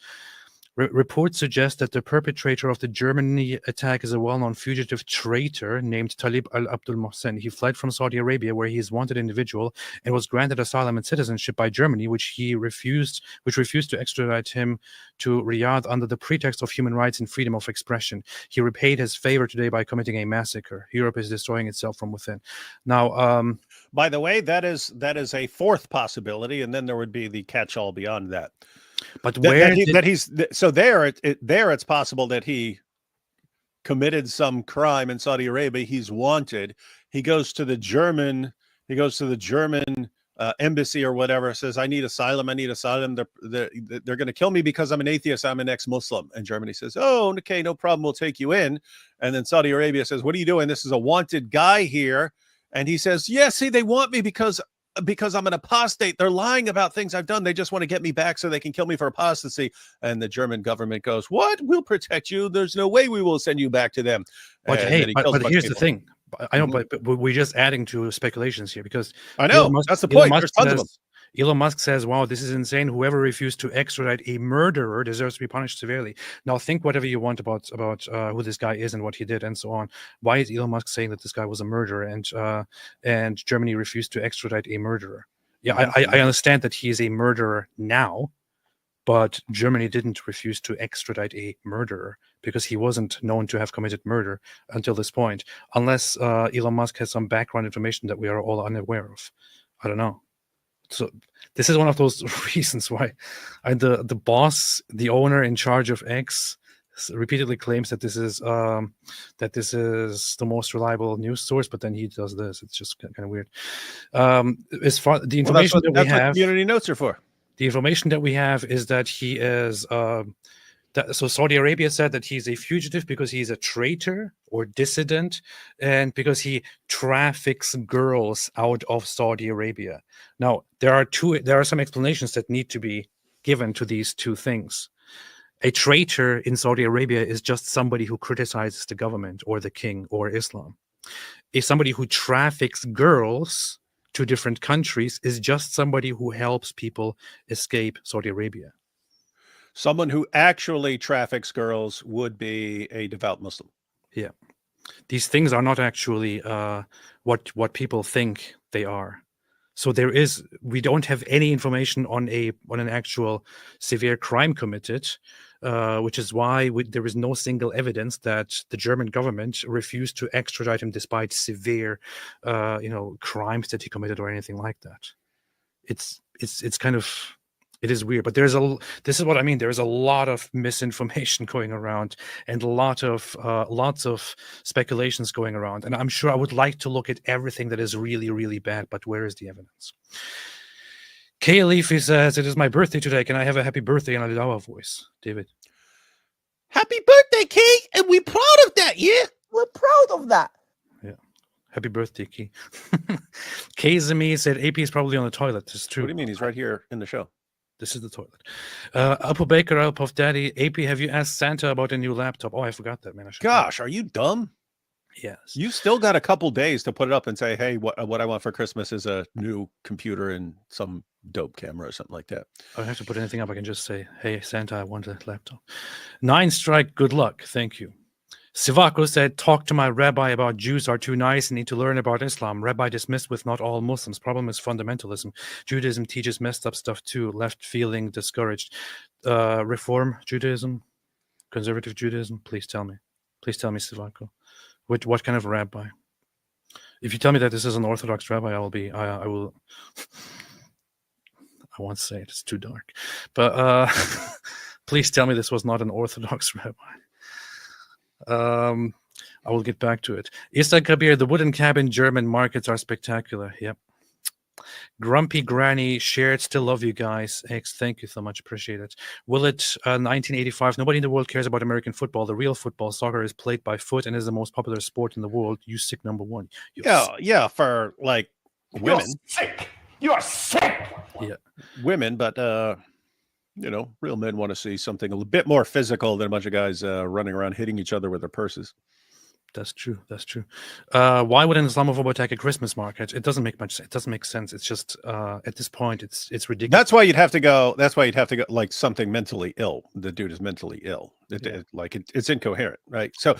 Reports suggest that the perpetrator of the Germany attack is a well-known fugitive traitor named Talib al-Abdul Mohsen. He fled from Saudi Arabia, where he is a wanted individual, and was granted asylum and citizenship by Germany, which refused to extradite him to Riyadh under the pretext of human rights and freedom of expression. He repaid his favor today by committing a massacre. Europe is destroying itself from within. Now, by the way, that is a fourth possibility, and then there would be the catch-all beyond that. But where it's possible that he committed some crime in Saudi Arabia. He's wanted. He goes to the German embassy or whatever, says, I need asylum. They're going to kill me because I'm an atheist. I'm an ex-Muslim. And Germany says, oh, okay, no problem. We'll take you in. And then Saudi Arabia says, what are you doing? This is a wanted guy here. And he says, yeah, see, they want me because because I'm an apostate. They're lying about things I've done. They just want to get me back so they can kill me for apostasy. And the German government goes, what? We'll protect you. There's no way we will send you back to them. But And hey, then he kills a but bunch here's of the people. thing. I know, Mhm. but we're just adding to speculations here because I know. Elon Musk- That's the Elon point. Musk There's tons of them. says- Elon Musk says, wow, this is insane. Whoever refused to extradite a murderer deserves to be punished severely. Now, think whatever you want about who this guy is and what he did and so on. Why is Elon Musk saying that this guy was a murderer and Germany refused to extradite a murderer? Yeah, I understand that he is a murderer now, but Germany didn't refuse to extradite a murderer because he wasn't known to have committed murder until this point, unless Elon Musk has some background information that we are all unaware of. I don't know. So this is one of those reasons why the boss, the owner in charge of X, repeatedly claims that this is the most reliable news source, but then he does this. It's just kind of weird. As far the information Well, that's what community notes are for. the information that we have is that he is so Saudi Arabia said that he's a fugitive because he's a traitor or dissident and because he traffics girls out of Saudi Arabia. Now, there are some explanations that need to be given to these two things. A traitor in Saudi Arabia is just somebody who criticizes the government or the king or Islam. If somebody who traffics girls to different countries is just somebody who helps people escape Saudi Arabia. Someone who actually traffics girls would be a devout Muslim. Yeah, these things are not actually what people think they are. So we don't have any information on an actual severe crime committed, which is why there is no single evidence that the German government refused to extradite him despite severe, crimes that he committed or anything like that. It's kind of. It is weird, but this is what I mean. There's a lot of misinformation going around and lots of speculations going around. And I'm sure I would like to look at everything that is really, really bad, but where is the evidence? Kay Leafy says, it is my birthday today. Can I have a happy birthday in a Lidawa voice? David. Happy birthday, Kay. And we're proud of that, yeah? We're proud of that. Happy birthday, Kay. Kazemi said, AP is probably on the toilet. This is true. What do you mean? He's right here in the show. This is the toilet. Apple Baker, Al Puff Daddy. AP, have you asked Santa about a new laptop? Oh, I forgot that, man. Gosh, are you dumb? Yes. You still got a couple days to put it up and say, hey, what I want for Christmas is a new computer and some dope camera or something like that. I don't have to put anything up. I can just say, hey, Santa, I want a laptop. 9 Strike, good luck. Thank you. Sivako said, talk to my rabbi about Jews are too nice and need to learn about Islam. Rabbi dismissed with not all Muslims. Problem is fundamentalism. Judaism teaches messed up stuff too. Left feeling discouraged. Reform Judaism? Conservative Judaism? Please tell me. Please tell me, Sivako. What kind of rabbi? If you tell me that this is an Orthodox rabbi, I will I won't say it. It's too dark. But please tell me this was not an Orthodox rabbi. I will get back to it. Issa Kabir, the wooden cabin German markets are spectacular. Yep. Grumpy Granny shared, still love you guys. X, thank you so much. Appreciate it. Will it 1985? Nobody in the world cares about American football. The real football, soccer, is played by foot and is the most popular sport in the world. You sick number one. Yeah, for like women. You're sick. You're sick. Yeah. Women, but real men want to see something a bit more physical than a bunch of guys running around hitting each other with their purses. That's true. That's true. Why would an Islamophobe attack a Christmas market? It doesn't make much sense. It doesn't make sense. It's just at this point, it's ridiculous. That's why you'd have to go. That's why you'd have to go like something mentally ill. The dude is mentally ill. It's incoherent, right? So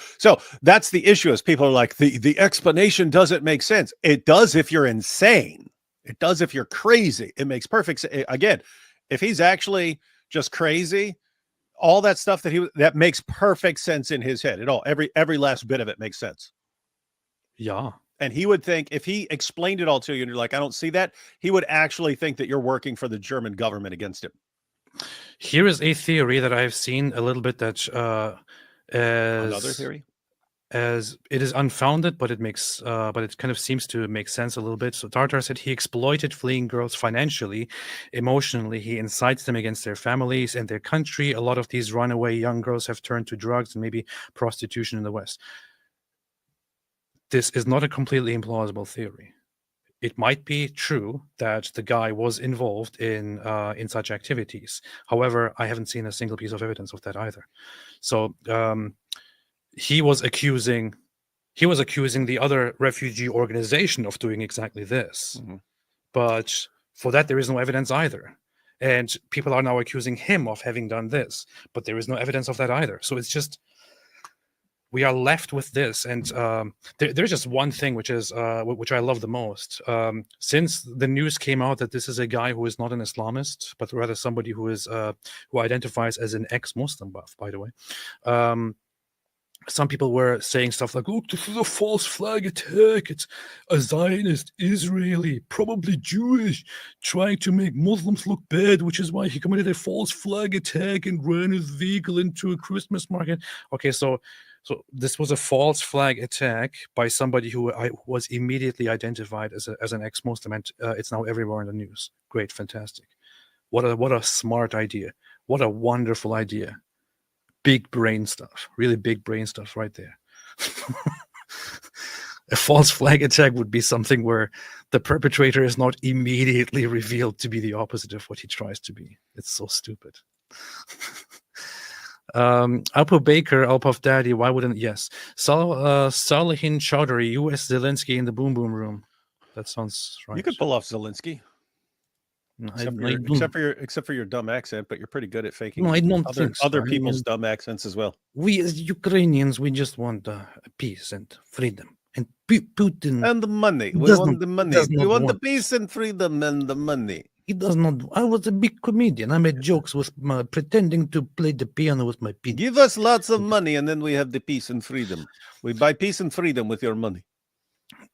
that's the issue. Is people are like the explanation doesn't make sense. It does if you're insane. It does if you're crazy. It makes perfect sense. Again, if he's actually just crazy. All that stuff that makes perfect sense in his head at all. Every last bit of it makes sense. Yeah. And he would think if he explained it all to you and you're like, I don't see that, he would actually think that you're working for the German government against him. Here is a theory that I've seen a little bit that Another theory? As it is unfounded, but it kind of seems to make sense a little bit. So Tartar said he exploited fleeing girls financially, emotionally. He incites them against their families and their country. A lot of these runaway young girls have turned to drugs and maybe prostitution in the West. This is not a completely implausible theory. it might be true that the guy was involved in such activities. However, I haven't seen a single piece of evidence of that either. So he was accusing the other refugee organization of doing exactly this. But for that, there is no evidence either. And people are now accusing him of having done this, but there is no evidence of that either. So it's just, we are left with this. And there's just one thing which I love the most. Since the news came out that this is a guy who is not an Islamist, but rather somebody who is who identifies as an ex-Muslim, by the way. Some people were saying stuff like, look, this is a false flag attack. It's a Zionist Israeli, probably Jewish, trying to make Muslims look bad, which is why he committed a false flag attack and ran his vehicle into a Christmas market. Okay, so this was a false flag attack by somebody who was immediately identified as an ex-Muslim, and it's now everywhere in the news. Great, fantastic. What a smart idea. What a wonderful idea. Big brain stuff, really big brain stuff right there. A false flag attack would be something where the perpetrator is not immediately revealed to be the opposite of what he tries to be. It's so stupid. Apu Baker, Alpuff Daddy, why wouldn't, yes. Salihin Chowdhury, U.S. Zelensky in the Boom Boom Room. That sounds right. You could pull off Zelensky. Except for your dumb accent, but you're pretty good at faking other people's dumb accents as well. We as Ukrainians, we just want peace and freedom, and Putin and the money. We want the money. We want the peace and freedom and the money. He does not. I was a big comedian. I made jokes with pretending to play the piano with my penis. Give us lots of money, and then we have the peace and freedom. We buy peace and freedom with your money.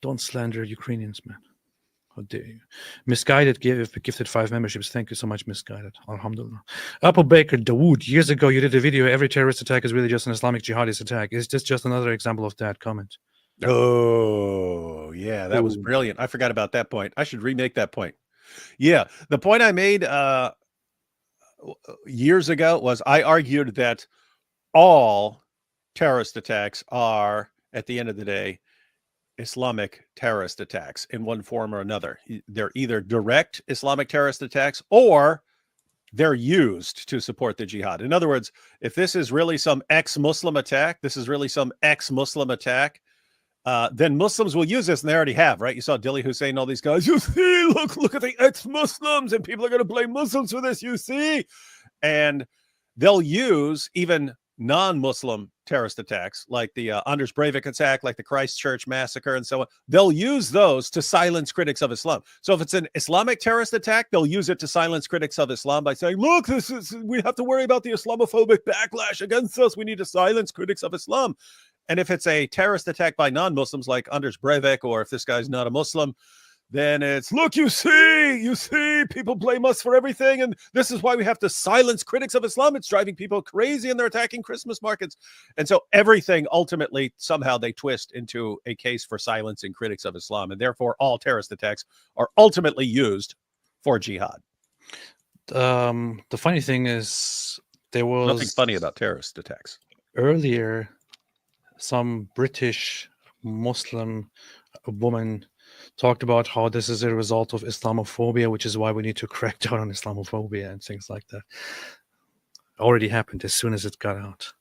Don't slander Ukrainians, man. How dare you? Misguided gifted 5 memberships. Thank you so much, Misguided. Alhamdulillah. Apple Baker Dawood. Years ago, you did a video. Every terrorist attack is really just an Islamic jihadist attack. Is this just another example of that comment? Oh, yeah. That was brilliant. I forgot about that point. I should remake that point. Yeah. The point I made years ago was I argued that all terrorist attacks are, at the end of the day, Islamic terrorist attacks in one form or another. They're either direct Islamic terrorist attacks or they're used to support the jihad. In other words, if this is really some ex-Muslim attack, then Muslims will use this, and they already have, right? You saw Dilly Hussein, all these guys, you see, look at the ex-Muslims, and people are going to blame Muslims for this, you see. And they'll use even non-Muslim terrorist attacks, like the Anders Breivik attack, like the Christchurch massacre, and so on. They'll use those to silence critics of Islam. So if it's an Islamic terrorist attack, they'll use it to silence critics of Islam by saying, look, we have to worry about the Islamophobic backlash against us. We need to silence critics of Islam. And if it's a terrorist attack by non-Muslims, like Anders Breivik, or if this guy's not a Muslim, then it's, look, you see, people blame us for everything, and this is why we have to silence critics of Islam. It's driving people crazy, and they're attacking Christmas markets. And so everything, ultimately, somehow they twist into a case for silencing critics of Islam, and therefore all terrorist attacks are ultimately used for jihad. The funny thing is, there was nothing funny about terrorist attacks. Earlier, some British Muslim woman talked about how this is a result of Islamophobia, which is why we need to crack down on Islamophobia and things like that. Already happened as soon as it got out.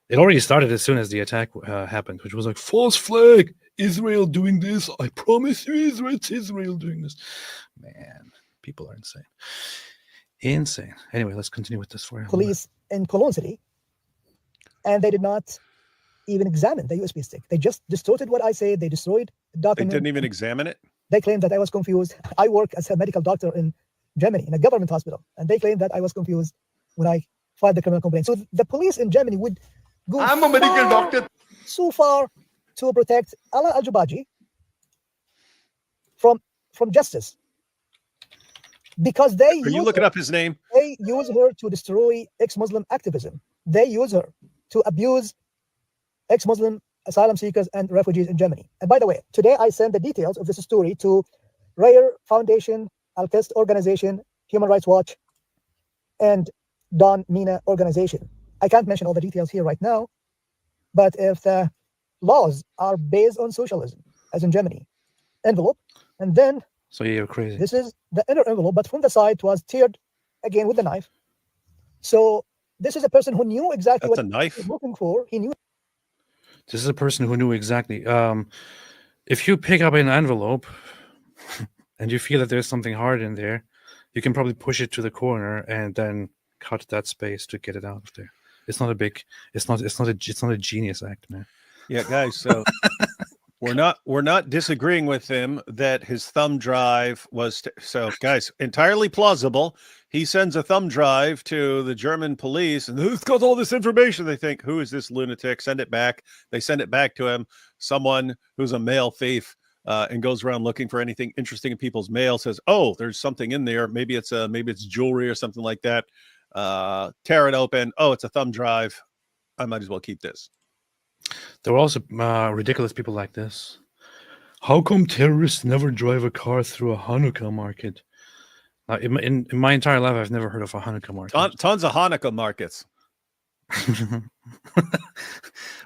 It already started as soon as the attack happened, which was like, false flag, Israel doing this. I promise you, it's Israel doing this. Man, people are insane. Insane. Anyway, let's continue with this for you. Police in Cologne City, and they did not even examine the USB stick. They just distorted what I said. They destroyed the document. They didn't even examine it? They claimed that I was confused. I work as a medical doctor in Germany, in a government hospital, and they claimed that I was confused when I filed the criminal complaint. So the police in Germany would go I'm a medical doctor. So far to protect Ala Al-Jubaji from justice. Because they Are you looking up his name? They use her to destroy ex-Muslim activism. They use her to abuse ex-Muslim asylum seekers and refugees in Germany. And by the way, today I sent the details of this story to Rare Foundation, Al-Qist Organization, Human Rights Watch, and Don Mina Organization. I can't mention all the details here right now, but if the laws are based on socialism, as in Germany, envelope, and then So you're crazy. this is the inner envelope, but from the side it was teared again with the knife. So this is a person who knew exactly That's a what he knife. was looking for. He knew This is a person who knew exactly. If you pick up an envelope and you feel that there's something hard in there, you can probably push it to the corner and then cut that space to get it out of there. It's not a big. It's not a genius act, man. Yeah, guys. So we're not disagreeing with him that his thumb drive was so guys, entirely plausible. He sends a thumb drive to the German police and who's got all this information. They think, who is this lunatic? Send it back. They send it back to him. Someone who's a mail thief and goes around looking for anything interesting in people's mail, says, oh, there's something in there. Maybe it's jewelry or something like that. Tear it open. Oh, it's a thumb drive. I might as well keep this. There were also ridiculous people like this. How come terrorists never drive a car through a Hanukkah market? In my entire life, I've never heard of a Hanukkah market. Tons of Hanukkah markets.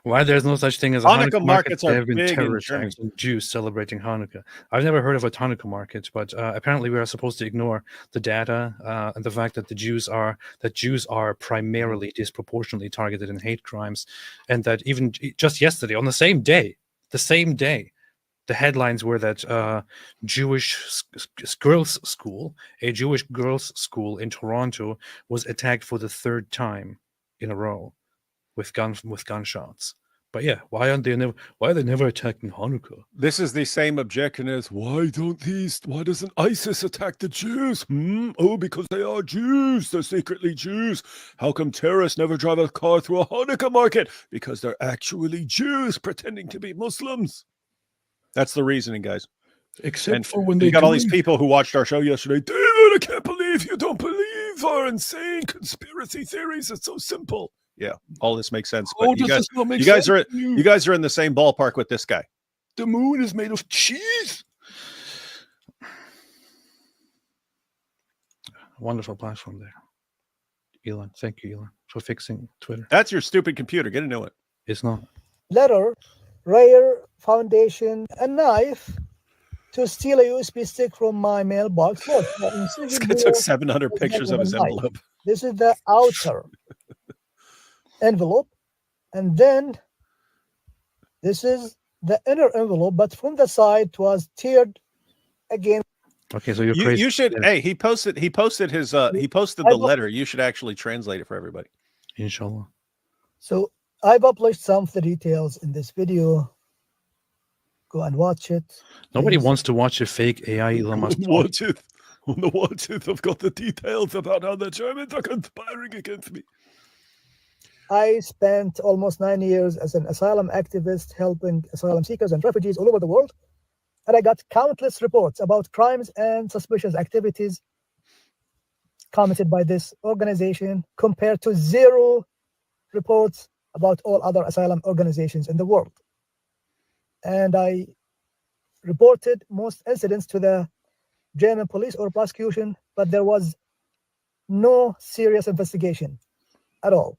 Why there's no such thing as a Hanukkah Hanukkah market? markets There are have been big in terrorist Germany. acts and Jews celebrating Hanukkah. I've never heard of a Hanukkah market, but apparently we are supposed to ignore the data and the fact that Jews are primarily disproportionately targeted in hate crimes, and that even just yesterday, on the same day, the headlines were that Jewish girls' school, a Jewish girls' school in Toronto, was attacked for the third time in a row with gunshots. But yeah, why are they never attacking Hanukkah? This is the same objection as why doesn't ISIS attack the Jews? Oh, because they are Jews. They're secretly Jews. How come terrorists never drive a car through a Hanukkah market? Because they're actually Jews pretending to be Muslims. That's the reasoning, guys. Except for when you got all these people who watched our show yesterday. David, I can't believe you don't believe our insane conspiracy theories. It's so simple. Yeah, all this makes sense. But you guys are in the same ballpark with this guy. The moon is made of cheese. Wonderful platform there, Elon. Thank you, Elon, for fixing Twitter. That's your stupid computer. Get into it. It's not. letter, rare foundation, a knife to steal a USB stick from my mailbox. Look, the This incision guy here took 700 is pictures like of his a knife. envelope. This is the outer envelope, and then this is the inner envelope, but from the side it was tiered again. Okay, so you're crazy. You should. Yeah. Hey, he posted the letter. You should actually translate it for everybody. Inshallah. So I published some of the details in this video. Go and watch it. Nobody please. wants to watch a fake AI Elon Musk. Watch it. On the watch it. I've got the details about how the Germans are conspiring against me. I spent almost 9 years as an asylum activist helping asylum seekers and refugees all over the world. And I got countless reports about crimes and suspicious activities committed by this organization compared to 0 reports about all other asylum organizations in the world. And I reported most incidents to the German police or prosecution, but there was no serious investigation at all.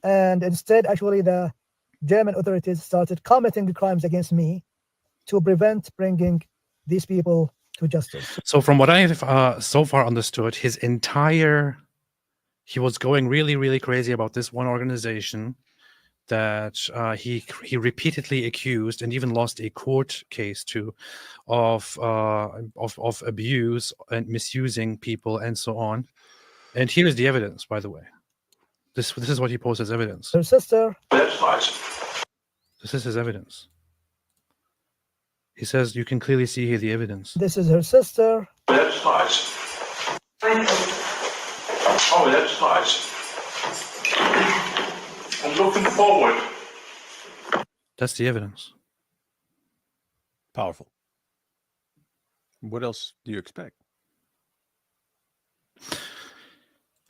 And instead, actually, the German authorities started committing crimes against me to prevent bringing these people to justice. So from what I've so far understood, he was going really, really crazy about this one organization that he repeatedly accused and even lost a court case to of abuse and misusing people and so on. And here's the evidence, by the way. This is what he posed as evidence. Her sister, That's nice. This is his evidence. He says you can clearly see here the evidence. this is her sister, That's nice. Oh, that's nice. I'm looking forward. That's the evidence. Powerful. What else do you expect?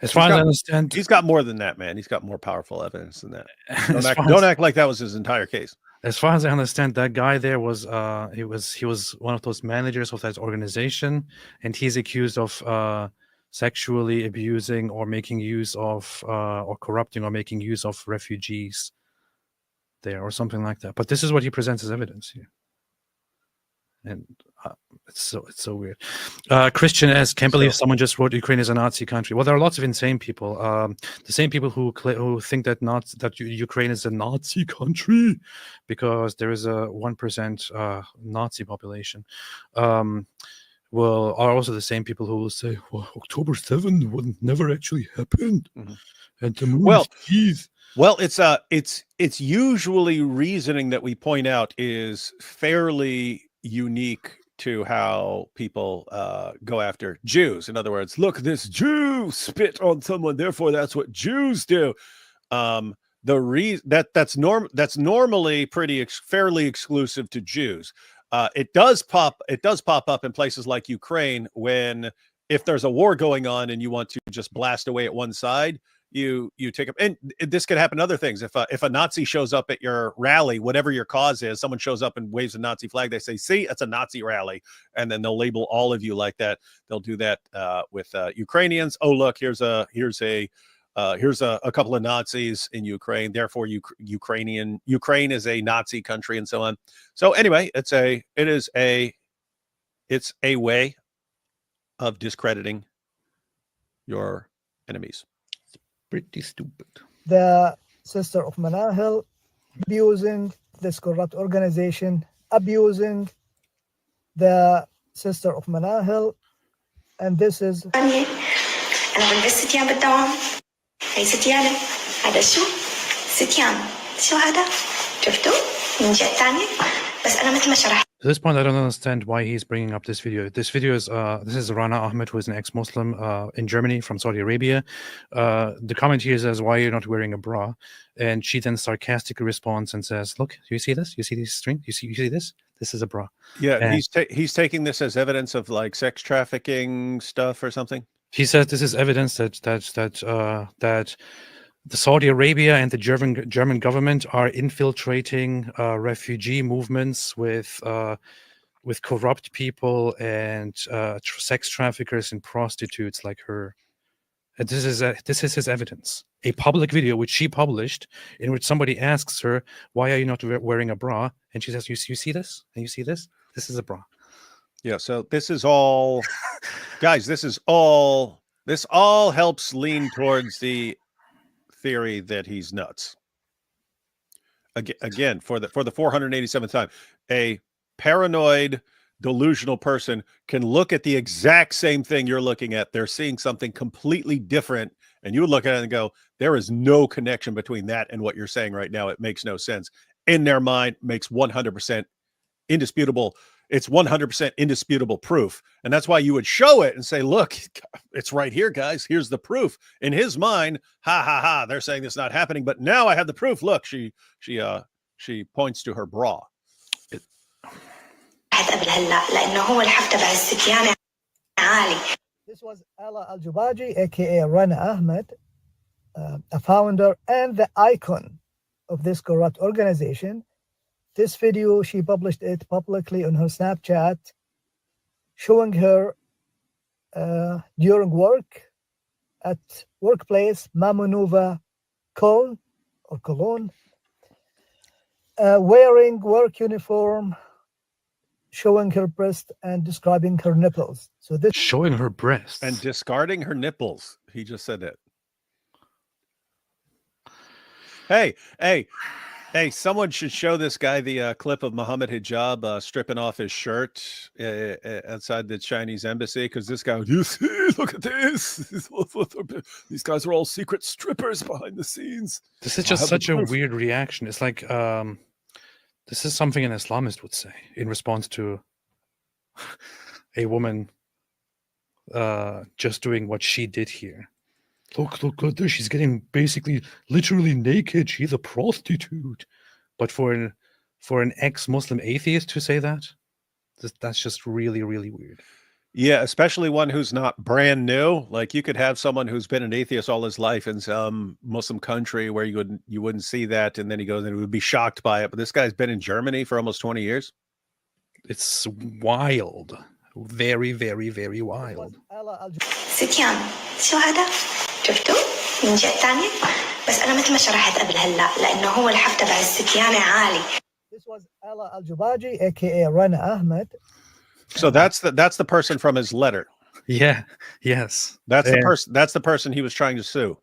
As far as I got- understand, He's got more than that, man. He's got more powerful evidence than that. as far Don't as- act like that was his entire case. As far as I understand, that guy there was he was one of those managers of that organization, and he's accused of sexually abusing or making use of or corrupting or making use of refugees there or something like that. But this is what he presents as evidence here. and it's so weird. Christian S. Can't believe someone just wrote Ukraine is a Nazi country. Well, there are lots of insane people. The same people who think that Ukraine is a Nazi country because there is a 1% Nazi population. Well, are also the same people who will say, well, October 7th would never actually happened. And the moon is well, it's usually reasoning that we point out is fairly unique to how people go after Jews. In other words, look, this Jew spit on someone, therefore that's what Jews do. That's normally fairly exclusive to Jews. It does pop up in places like Ukraine if there's a war going on and you want to just blast away at one side, you take up, and this could happen other things. If a Nazi shows up at your rally, whatever your cause is, someone shows up and waves a Nazi flag, they say, see, it's a Nazi rally, and then they'll label all of you like that. They'll do that with Ukrainians. Oh, look, here's a couple of Nazis in Ukraine, therefore Ukraine is a Nazi country, and so on. So anyway, it's a way of discrediting your enemies. pretty stupid. The sister of Manahil abusing this corrupt organization, abusing the sister of Manahil, and this is أنا بلبس ستيان بالدوام. هي ستيانة. هذا شو؟ ستيان. شو هذا؟ شفتوا؟ من جهة ثانية. بس أنا مثل ما شرحت. At this point, I don't understand why he's bringing up this video. This video is this is Rana Ahmed, who is an ex-Muslim in Germany from Saudi Arabia. The comment here says, "Why are you not wearing a bra?" And she then sarcastically responds and says, "Look, do you see this? You see this string? You see this? This is a bra." Yeah, and he's taking this as evidence of like sex trafficking stuff or something. He says this is evidence that the Saudi Arabia and the German government are infiltrating refugee movements with corrupt people and sex traffickers and prostitutes like her. And this is his evidence. A public video which she published, in which somebody asks her, "Why are you not wearing a bra?" And she says, "You see this? And you see this? This is a bra." Yeah. So this is all, guys. This all helps lean towards the theory that he's nuts. Again, for the 487th time, a paranoid, delusional person can look at the exact same thing you're looking at. They're seeing something completely different, and you would look at it and go, there is no connection between that and what you're saying right now. It makes no sense. In their mind, makes 100% indisputable. It's 100% indisputable proof. And that's why you would show it and say, look, it's right here, guys. Here's the proof. In his mind, ha, ha, ha, they're saying this is not happening. But now I have the proof. Look, she points to her bra. this was Ala Al-Jubaji, aka Rana Ahmed, a founder and the icon of this corrupt organization. This video, she published it publicly on her Snapchat, showing her during work at workplace Mamonova Cologne, wearing work uniform, showing her breast and describing her nipples. So this showing her breasts and discarding her nipples. He just said it. Hey, someone should show this guy the clip of Mohammed Hijab stripping off his shirt outside the Chinese embassy, because this guy, you see, look at this. These guys are all secret strippers behind the scenes. This is just such a weird reaction. It's like this is something an Islamist would say in response to a woman just doing what she did here. Look at this. She's getting basically literally naked. She's a prostitute. But for an ex-Muslim atheist to say that's just really, really weird. Yeah, especially one who's not brand new. Like, you could have someone who's been an atheist all his life in some Muslim country where you wouldn't see that, and then he goes and would be shocked by it. But this guy's been in Germany for almost 20 years. It's wild. Very, very, very wild. ستيان شو هذا؟ شفتوا؟ من جهة ثانية. بس أنا مثل ما شرحت قبل هلا لأنه هو الحف تبع الستيانة عالي. This was Ala Al-Jubaji, aka Rana Ahmed. So that's the person from his letter. Yeah. Yes. That's the And- person. That's the person he was trying to sue.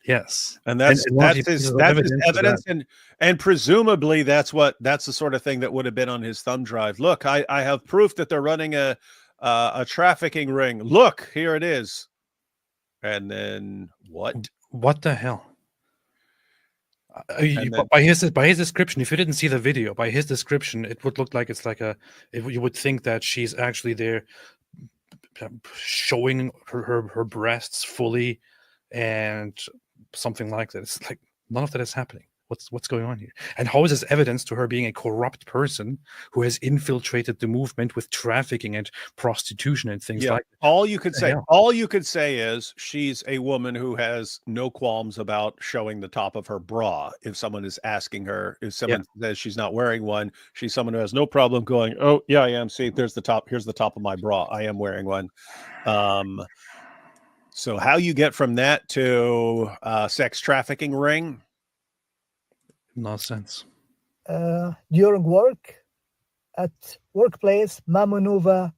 Yes. And that's one of that's the his pieces of that's his evidence is evidence, and presumably that's the sort of thing that would have been on his thumb drive. Look, I have proof that they're running a trafficking ring. Look, here it is. And then what? What the hell? And then- By his description, if you didn't see the video, by his description, it would look like it's like you would think that she's actually there showing her breasts fully and something like that. It's like none of that is happening. What's going on here? And how is this evidence to her being a corrupt person who has infiltrated the movement with trafficking and prostitution and things like that? All you could the say, hell? all you could say is she's a woman who has no qualms about showing the top of her bra. If someone is asking her, if someone says she's not wearing one, she's someone who has no problem going, "Oh yeah, I am. See, there's the top. Here's the top of my bra. I am wearing one." So how you get from that to sex trafficking ring? Nonsense. During work at workplace Mamonova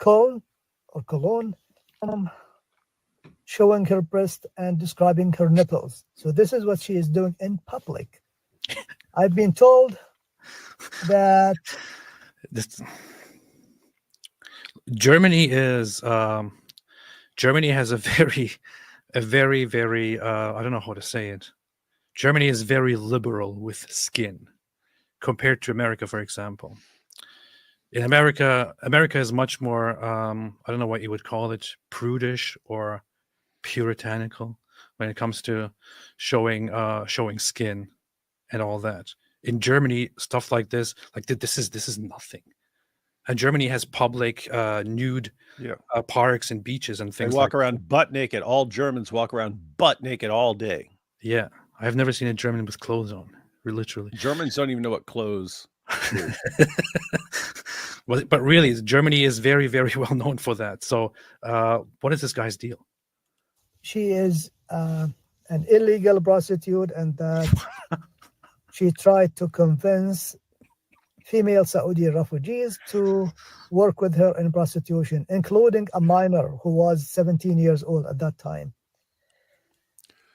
Cologne, showing her breast and describing her nipples. So this is what she is doing in public. I've been told that Germany has a very I don't know how to say it. Germany is very liberal with skin compared to America, for example. In America is much more I don't know what you would call it, prudish or puritanical when it comes to showing skin and all that. In Germany, stuff like this is nothing. And Germany has public nude parks and beaches and They things. walk around butt naked. All Germans walk around butt naked all day. Yeah, I've never seen a German with clothes on. Literally. Germans don't even know what clothes. Well, but really, Germany is very, very well known for that. So, what is this guy's deal? she is an illegal prostitute and that she tried to convince female Saudi refugees to work with her in prostitution, including a minor who was 17 years old at that time.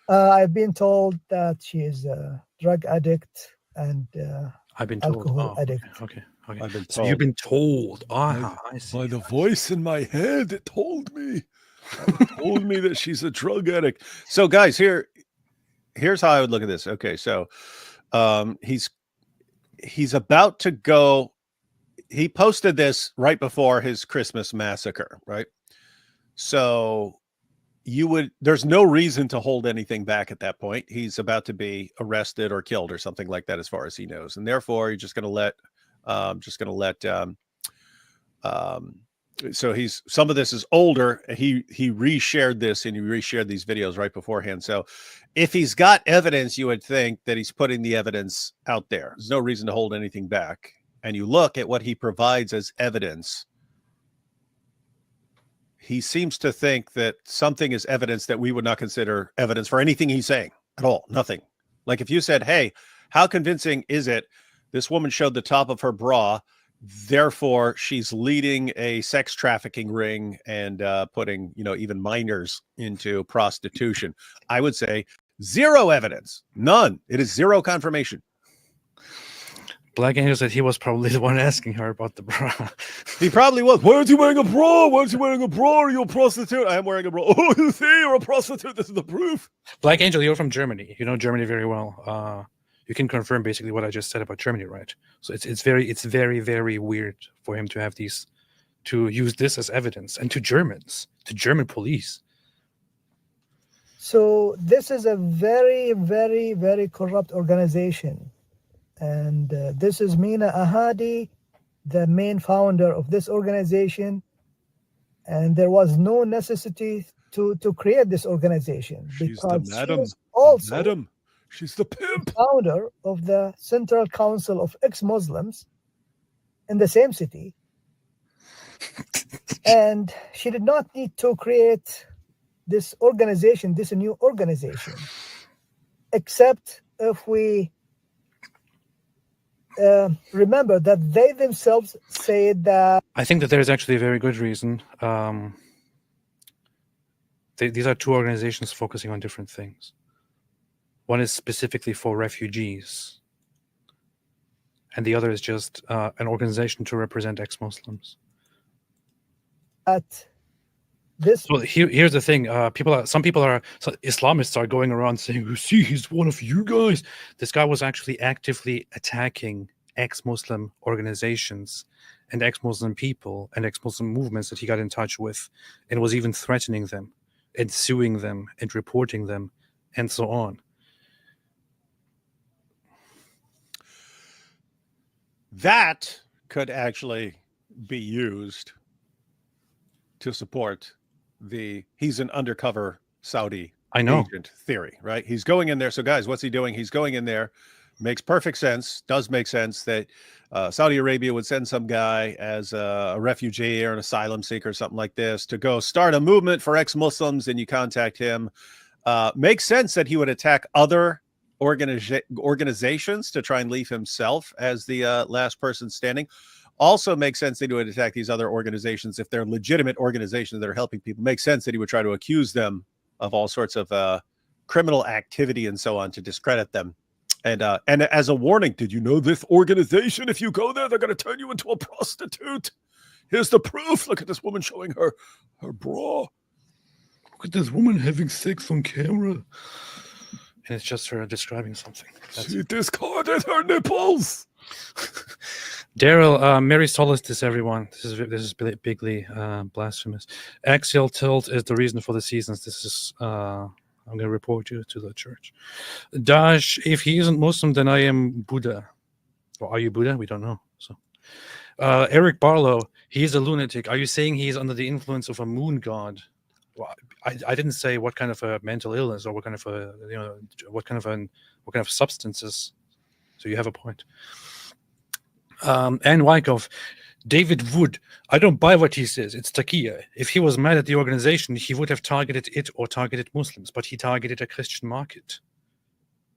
I've been told that she is a drug addict and I've been told. alcohol addict. Okay. I've been So you've been told. I see. By the voice in my head, it told me. It told me that she's a drug addict. So, guys, here's how I would look at this. Okay, so he's about to go. He posted this right before his Christmas massacre, right? So there's no reason to hold anything back at that point. He's about to be arrested or killed or something like that, as far as he knows, and therefore you're just going to let. So some of this is older. He reshared this and he reshared these videos right beforehand. So if he's got evidence, you would think that he's putting the evidence out there. There's no reason to hold anything back. And you look at what he provides as evidence. He seems to think that something is evidence that we would not consider evidence for anything he's saying at all. Nothing. Like if you said, hey, how convincing is it? This woman showed the top of her bra. Therefore, she's leading a sex trafficking ring and putting, even minors into prostitution. I would say zero evidence, none. It is zero confirmation. Black Angel said he was probably the one asking her about the bra. He probably was. Why aren't you wearing a bra? Why aren't you wearing a bra? Are you a prostitute? I am wearing a bra. Oh, you see, you're a prostitute. This is the proof. Black Angel, you're from Germany. You know Germany very well. You can confirm basically what I just said about Germany, right? So it's very, very weird for him to use this as evidence, and to German police. So this is a very, very, very corrupt organization. And this is Mina Ahadi, the main founder of this organization. And there was no necessity to create this organization because she is also she's the pimp. Founder of the Central Council of Ex-Muslims in the same city. And she did not need to create this new organization, except if we remember that they themselves said that I think that there's actually a very good reason. These are two organizations focusing on different things. One is specifically for refugees, and the other is just an organization to represent ex-Muslims. this Well, here's the thing: some Islamists are going around saying, "See, he's one of you guys." This guy was actually actively attacking ex-Muslim organizations and ex-Muslim people and ex-Muslim movements that he got in touch with, and was even threatening them and suing them and reporting them and so on. That could actually be used to support he's an undercover Saudi I know. agent theory, right? He's going in there. So guys, what's he doing? He's going in there. Makes perfect sense. Does make sense that Saudi Arabia would send some guy as a refugee or an asylum seeker or something like this to go start a movement for ex-Muslims, and you contact him. Makes sense that he would attack other organizations to try and leave himself as the last person standing. Also makes sense that he would attack these other organizations if they're legitimate organizations that are helping people. Makes sense that he would try to accuse them of all sorts of criminal activity and so on to discredit them. And as a warning, did you know this organization, if you go there, they're going to turn you into a prostitute? Here's the proof. Look at this woman showing her bra. Look at this woman having sex on camera. And it's just her describing something. She discarded her nipples. Daryl, Mary Solis, everyone. This is bigly blasphemous. Axial tilt is the reason for the seasons. This is I'm going to report you to the church. Dash, if he isn't Muslim, then I am Buddha. Or are you Buddha? We don't know. So, Eric Barlow, he's a lunatic. Are you saying he's under the influence of a moon god? Well, I didn't say what kind of a mental illness or what kind of substances. So you have a point. Anne Wyckoff, David Wood, I don't buy what he says. It's Taqiyya. If he was mad at the organization, he would have targeted it or targeted Muslims, but he targeted a Christian market.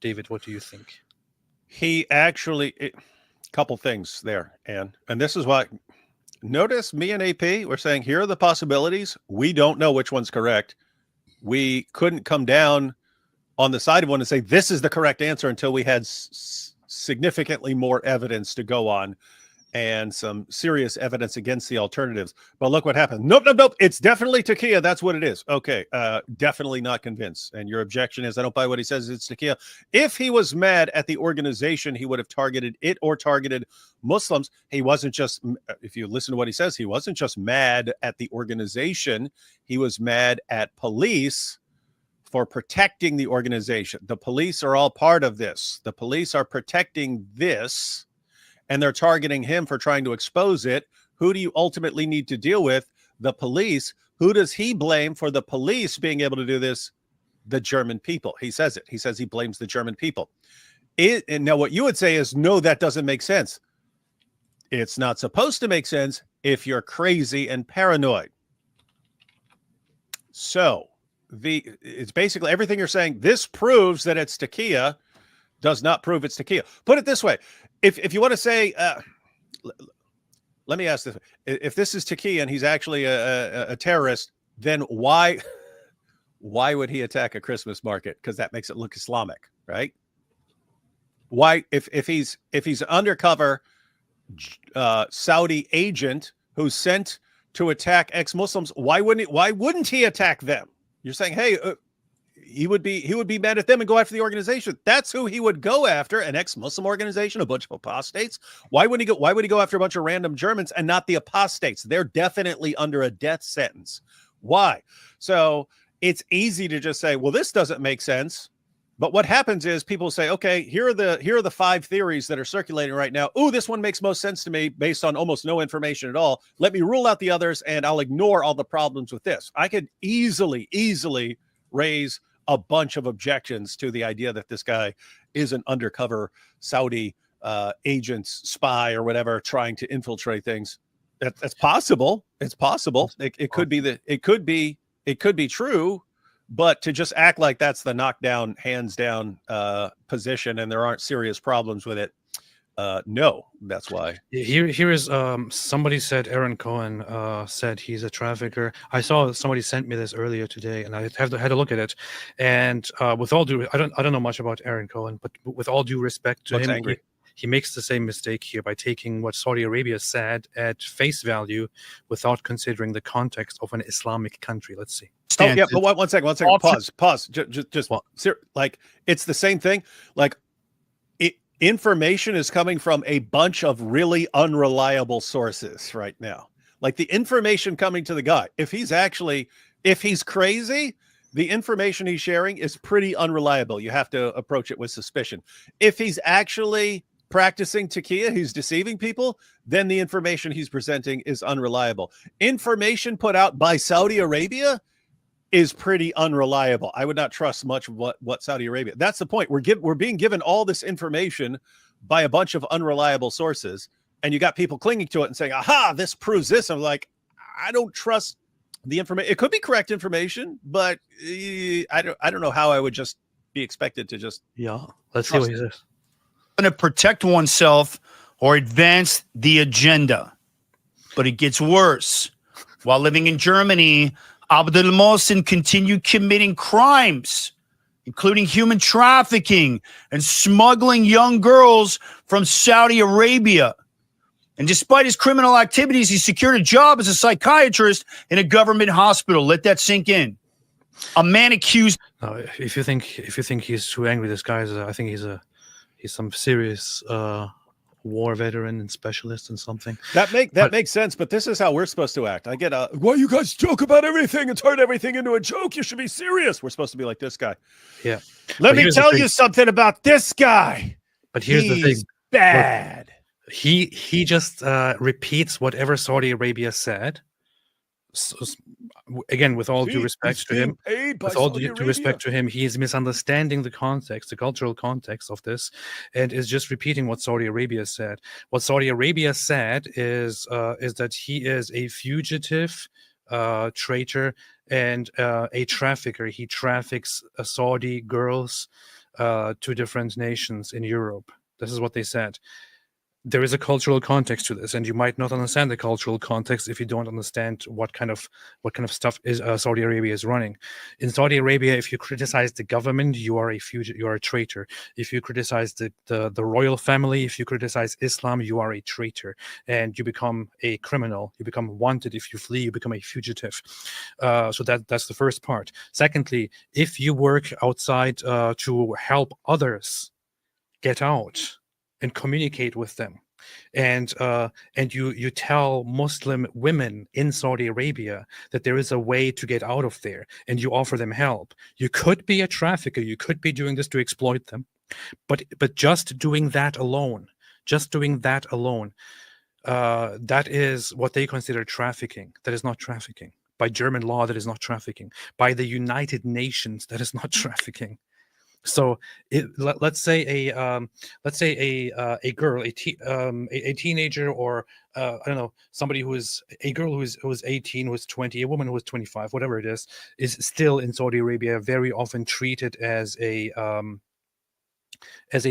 David, what do you think? He actually, couple things there, Anne. And this is why, notice me and AP, we're saying, here are the possibilities. We don't know which one's correct. We couldn't come down on the side of one and say, this is the correct answer until we had significantly more evidence to go on and some serious evidence against the alternatives. But look what happened. Nope. It's definitely Taqiyya. That's what it is. Okay. Definitely not convinced. And your objection is, I don't buy what he says. It's Taqiyya. If he was mad at the organization, he would have targeted it or targeted Muslims. He wasn't just, if you listen to what he says, he wasn't just mad at the organization. He was mad at police for protecting the organization. The police are all part of this. The police are protecting this, and they're targeting him for trying to expose it. Who do you ultimately need to deal with? The police. Who does he blame for the police being able to do this? The German people. He says it. He says he blames the German people. And now what you would say is, no, that doesn't make sense. It's not supposed to make sense if you're crazy and paranoid. So it's basically everything you're saying. This proves that it's Taqiyya, does not prove it's Taqiyya. Put it this way. If you want to say, let me ask this. If this is Taqiyya and he's actually a terrorist, then why would he attack a Christmas market? Because that makes it look Islamic, right? Why, if he's an undercover Saudi agent who's sent to attack ex-Muslims, why wouldn't he attack them? You're saying, hey, he would be mad at them and go after the organization. That's who he would go after, an ex-Muslim organization, a bunch of apostates. Why would he go after a bunch of random Germans and not the apostates? They're definitely under a death sentence. Why? So it's easy to just say, well, this doesn't make sense. But what happens is people say, okay, here are the 5 theories that are circulating right now. Ooh, this one makes most sense to me based on almost no information at all. Let me rule out the others and I'll ignore all the problems with this. I could easily raise a bunch of objections to the idea that this guy is an undercover Saudi agent, spy, or whatever, trying to infiltrate things. That's possible. It's possible. It could be true. But to just act like that's the knockdown, hands down position, and there aren't serious problems with it, No, that's why. Here is somebody said Aaron Cohen said he's a trafficker. I saw somebody sent me this earlier today, and I had to look at it. And with all due, I don't know much about Aaron Cohen, but with all due respect to Looks him, angry. he makes the same mistake here by taking what Saudi Arabia said at face value without considering the context of an Islamic country. Let's see. Oh, yeah, but one second. Pause. Just What? like it's the same thing. Like information is coming from a bunch of really unreliable sources right now. Like the information coming to the guy, if he's crazy, the information he's sharing is pretty unreliable. You have to approach it with suspicion. If he's actually practicing taqiyya, he's deceiving people, then the information he's presenting is unreliable. Information put out by Saudi Arabia is pretty unreliable. I would not trust much of what Saudi Arabia. That's the point. We're being given all this information by a bunch of unreliable sources, and you got people clinging to it and saying, "Aha, this proves this." I'm like, I don't trust the information. It could be correct information, but I don't know how I would just be expected to just. Yeah, let's see what he says. Going to protect oneself or advance the agenda. But it gets worse. While living in Germany, Abdul Mohsen continued committing crimes, including human trafficking and smuggling young girls from Saudi Arabia. And despite his criminal activities, he secured a job as a psychiatrist in a government hospital. Let that sink in. A man accused. No, if you think he's too angry, this guy is. I think he's some serious war veteran and specialist and something. That makes sense, but this is how we're supposed to act. I get why you guys joke about everything and turn everything into a joke. You should be serious. We're supposed to be like this guy. Yeah. Let me tell you something about this guy. But here's the thing. Bad. He just repeats whatever Saudi Arabia said. So, again, with all due respect to him, he is misunderstanding the context, the cultural context of this, and is just repeating what Saudi Arabia said. What Saudi Arabia said is that he is a fugitive, traitor, and a trafficker. He traffics Saudi girls to different nations in Europe. This is what they said. There is a cultural context to this, and you might not understand the cultural context if you don't understand what kind of stuff is Saudi Arabia is running. In Saudi Arabia, if you criticize the government, you are a fugitive, you are a traitor. If you criticize the royal family, if you criticize Islam, you are a traitor, and you become a criminal. You become wanted. If you flee, you become a fugitive. So that's the first part. Secondly, if you work outside to help others get out and communicate with them, and you tell Muslim women in Saudi Arabia that there is a way to get out of there, and you offer them help. You could be a trafficker. You could be doing this to exploit them, but just doing that alone, that is what they consider trafficking. That is not trafficking. By German law, that is not trafficking. By the United Nations, that is not trafficking. So let's say a girl, a teenager, or I don't know, somebody who is a girl who is 18, who is 20, a woman who is 25, whatever it is still in Saudi Arabia very often treated as a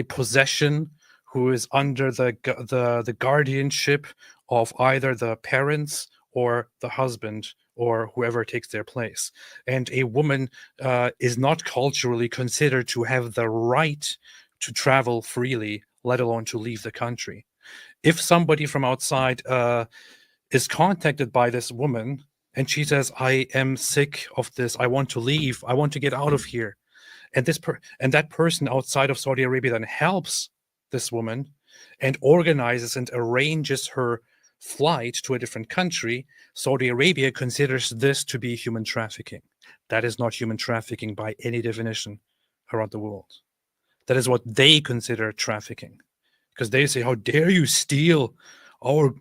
possession who is under the guardianship of either the parents or the husband or whoever takes their place. And a woman is not culturally considered to have the right to travel freely, let alone to leave the country. If somebody from outside is contacted by this woman and she says, "I am sick of this, I want to leave, I want to get out of here," and that person outside of Saudi Arabia then helps this woman and organizes and arranges her flight to a different country, Saudi Arabia considers this to be human trafficking. That is not human trafficking by any definition around the world. That is what they consider trafficking, because they say, "How dare you steal our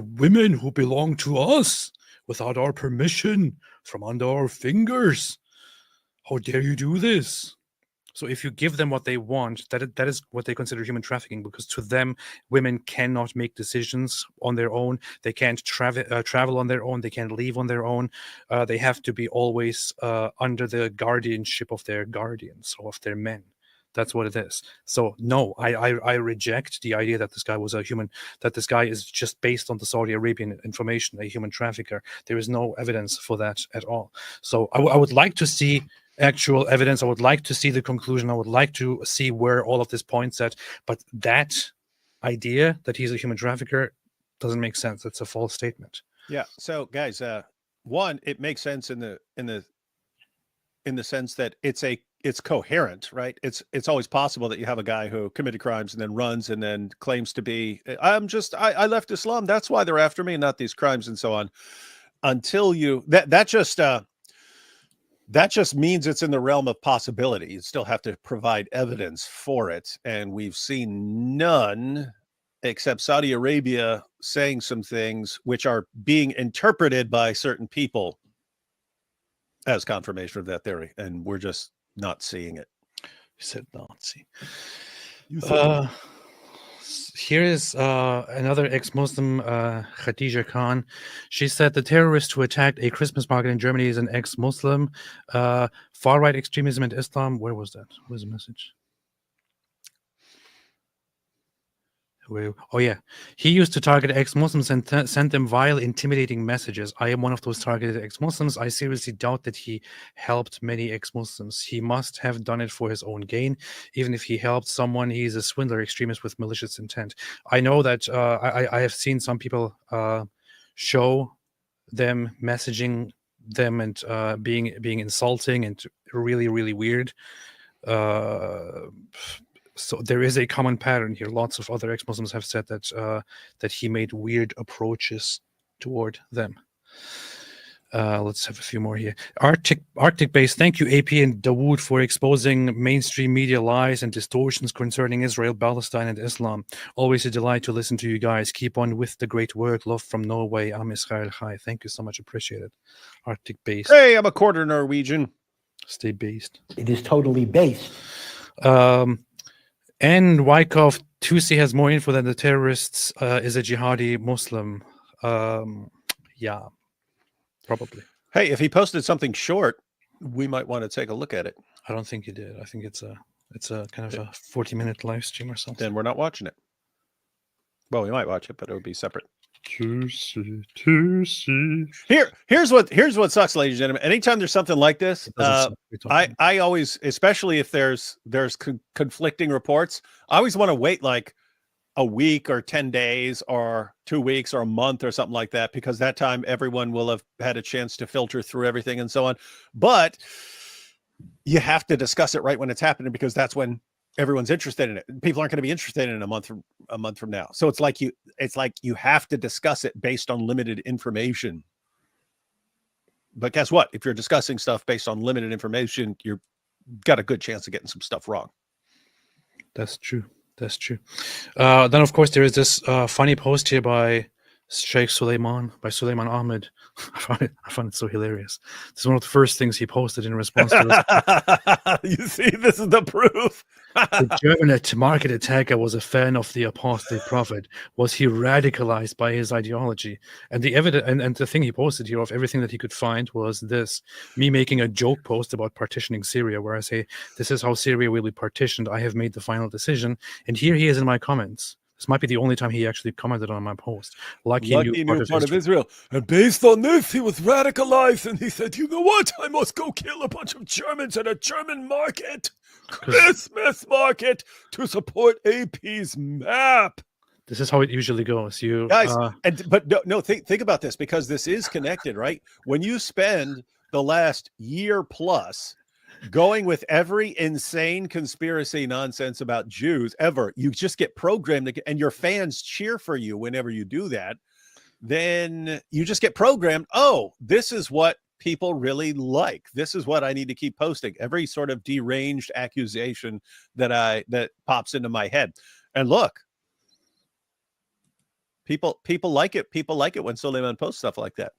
women who belong to us without our permission from under our fingers? How dare you do this?" So if you give them what they want, that is what they consider human trafficking, because to them, women cannot make decisions on their own. They can't travel on their own. They can't leave on their own. They have to be always under the guardianship of their guardians or of their men. That's what it is. So no, I reject the idea that this guy was a human, that this guy is just based on the Saudi Arabian information, a human trafficker. There is no evidence for that at all. So I would like to see actual evidence. I would like to see the conclusion. I would like to see where all of this points at. But that idea that he's a human trafficker doesn't make sense. It's a false statement. Yeah. So guys, one, it makes sense in the sense that it's coherent, right? It's always possible that you have a guy who committed crimes and then runs and then claims to be, I left Islam. That's why they're after me, not these crimes and so on. Until you, that just means it's in the realm of possibility. You still have to provide evidence for it. And we've seen none except Saudi Arabia saying some things which are being interpreted by certain people as confirmation of that theory. And we're just not seeing it. You said Nazi. You said Here is another ex-Muslim, Khadija Khan. She said the terrorist who attacked a Christmas market in Germany is an ex-Muslim. Far-right extremism and Islam. Where was that? Where's the message? Oh yeah, he used to target ex-Muslims and send them vile, intimidating messages. I am one of those targeted ex-Muslims. I seriously doubt that he helped many ex-Muslims. He must have done it for his own gain. Even if he helped someone, he is a swindler, extremist with malicious intent. I know that I have seen some people show them messaging them and being insulting and really, really weird. So there is a common pattern here. Lots of other ex-Muslims have said that that he made weird approaches toward them. Let's have a few more here. Arctic Base, thank you, AP and Dawood, for exposing mainstream media lies and distortions concerning Israel, Palestine, and Islam. Always a delight to listen to you guys. Keep on with the great work. Love from Norway. Am Israel Chai. Thank you so much. Appreciate it. Arctic Base. Hey, I'm a quarter Norwegian. Stay based. It is totally based. And Wyckoff, Tusi has more info than the terrorists, is a jihadi Muslim. Yeah, probably. Hey, if he posted something short, we might want to take a look at it. I don't think he did. I think it's a kind of a 40-minute live stream or something. Then we're not watching it. Well, we might watch it, but it would be separate. Tusi. Here's what sucks, ladies and gentlemen. Anytime there's something like this, I always, especially if there's conflicting reports, I always want to wait like a week or 10 days or 2 weeks or a month or something like that, because that time everyone will have had a chance to filter through everything and so on. But you have to discuss it right when it's happening, because that's when everyone's interested in it. People aren't going to be interested in it a month from now. So it's like you have to discuss it based on limited information. But guess what? If you're discussing stuff based on limited information, you've got a good chance of getting some stuff wrong. That's true. That's true. Then, of course, there is this funny post here by Sheikh Suleiman, by Suleiman Ahmed. I find it so hilarious. This is one of the first things he posted in response to this. You see, this is the proof. The German market attacker was a fan of the apostate prophet. Was he radicalized by his ideology? And the evidence and the thing he posted here of everything that he could find was this: me making a joke post about partitioning Syria, where I say, this is how Syria will be partitioned. I have made the final decision. And here he is in my comments. This might be the only time he actually commented on my post. Like he knew part of Israel. And based on this, he was radicalized, and he said, you know what? I must go kill a bunch of Germans at a German market, Christmas market, to support AP's map. This is how it usually goes. You guys, think about this, because this is connected, right? When you spend the last year plus going with every insane conspiracy nonsense about Jews ever, you just get programmed, and your fans cheer for you whenever you do that. Then you just get programmed. Oh, this is what people really like. This is what I need to keep posting. Every sort of deranged accusation that pops into my head. And look, people like it. People like it when Suleiman posts stuff like that.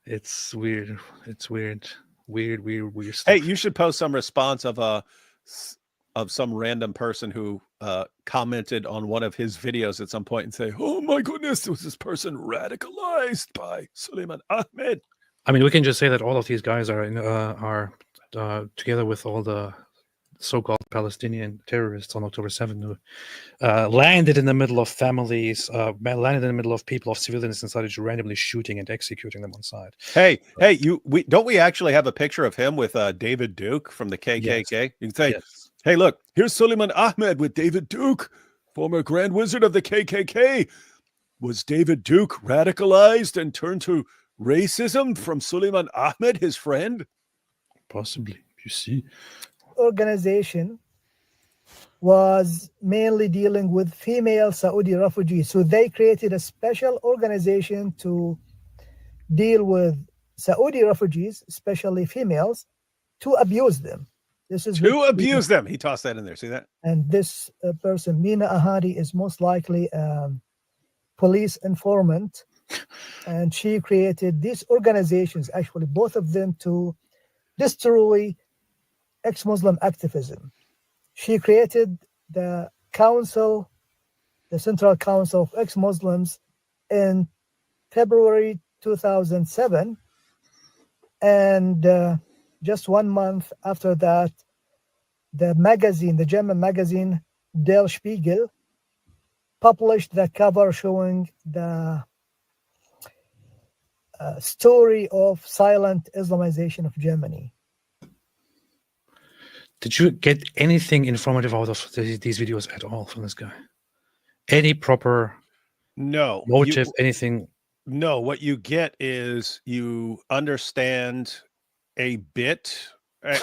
It's weird. It's weird. Weird stuff. Hey, you should post some response of some random person who commented on one of his videos at some point and say, oh my goodness, was this person radicalized by Suleiman Ahmed? I mean, we can just say that all of these guys are together with all the so-called Palestinian terrorists on October 7th who landed in the middle of families, landed in the middle of people, of civilians, and started randomly shooting and executing them on sight. Hey, don't we actually have a picture of him with David Duke from the KKK? Yes. You can say, Yes. hey, look, Here's Suleiman Ahmed with David Duke, former Grand Wizard of the KKK. Was David Duke radicalized and turned to racism from Suleiman Ahmed, his friend? Possibly. You see. Organization was mainly dealing with female Saudi refugees. So they created a special organization to deal with Saudi refugees, especially females, to abuse them. This is to abuse them. He tossed that in there. See that? And this person, Mina Ahadi, is most likely police informant, and she created these organizations, actually both of them, to destroy ex-Muslim activism. She created the council, the Central Council of Ex-Muslims, in February 2007, and just 1 month after that, the magazine, the German magazine Der Spiegel, published the cover showing the story of silent Islamization of Germany. Did you get anything informative out of these videos at all from this guy? Any proper No. motive, anything? No, what you get is you understand a bit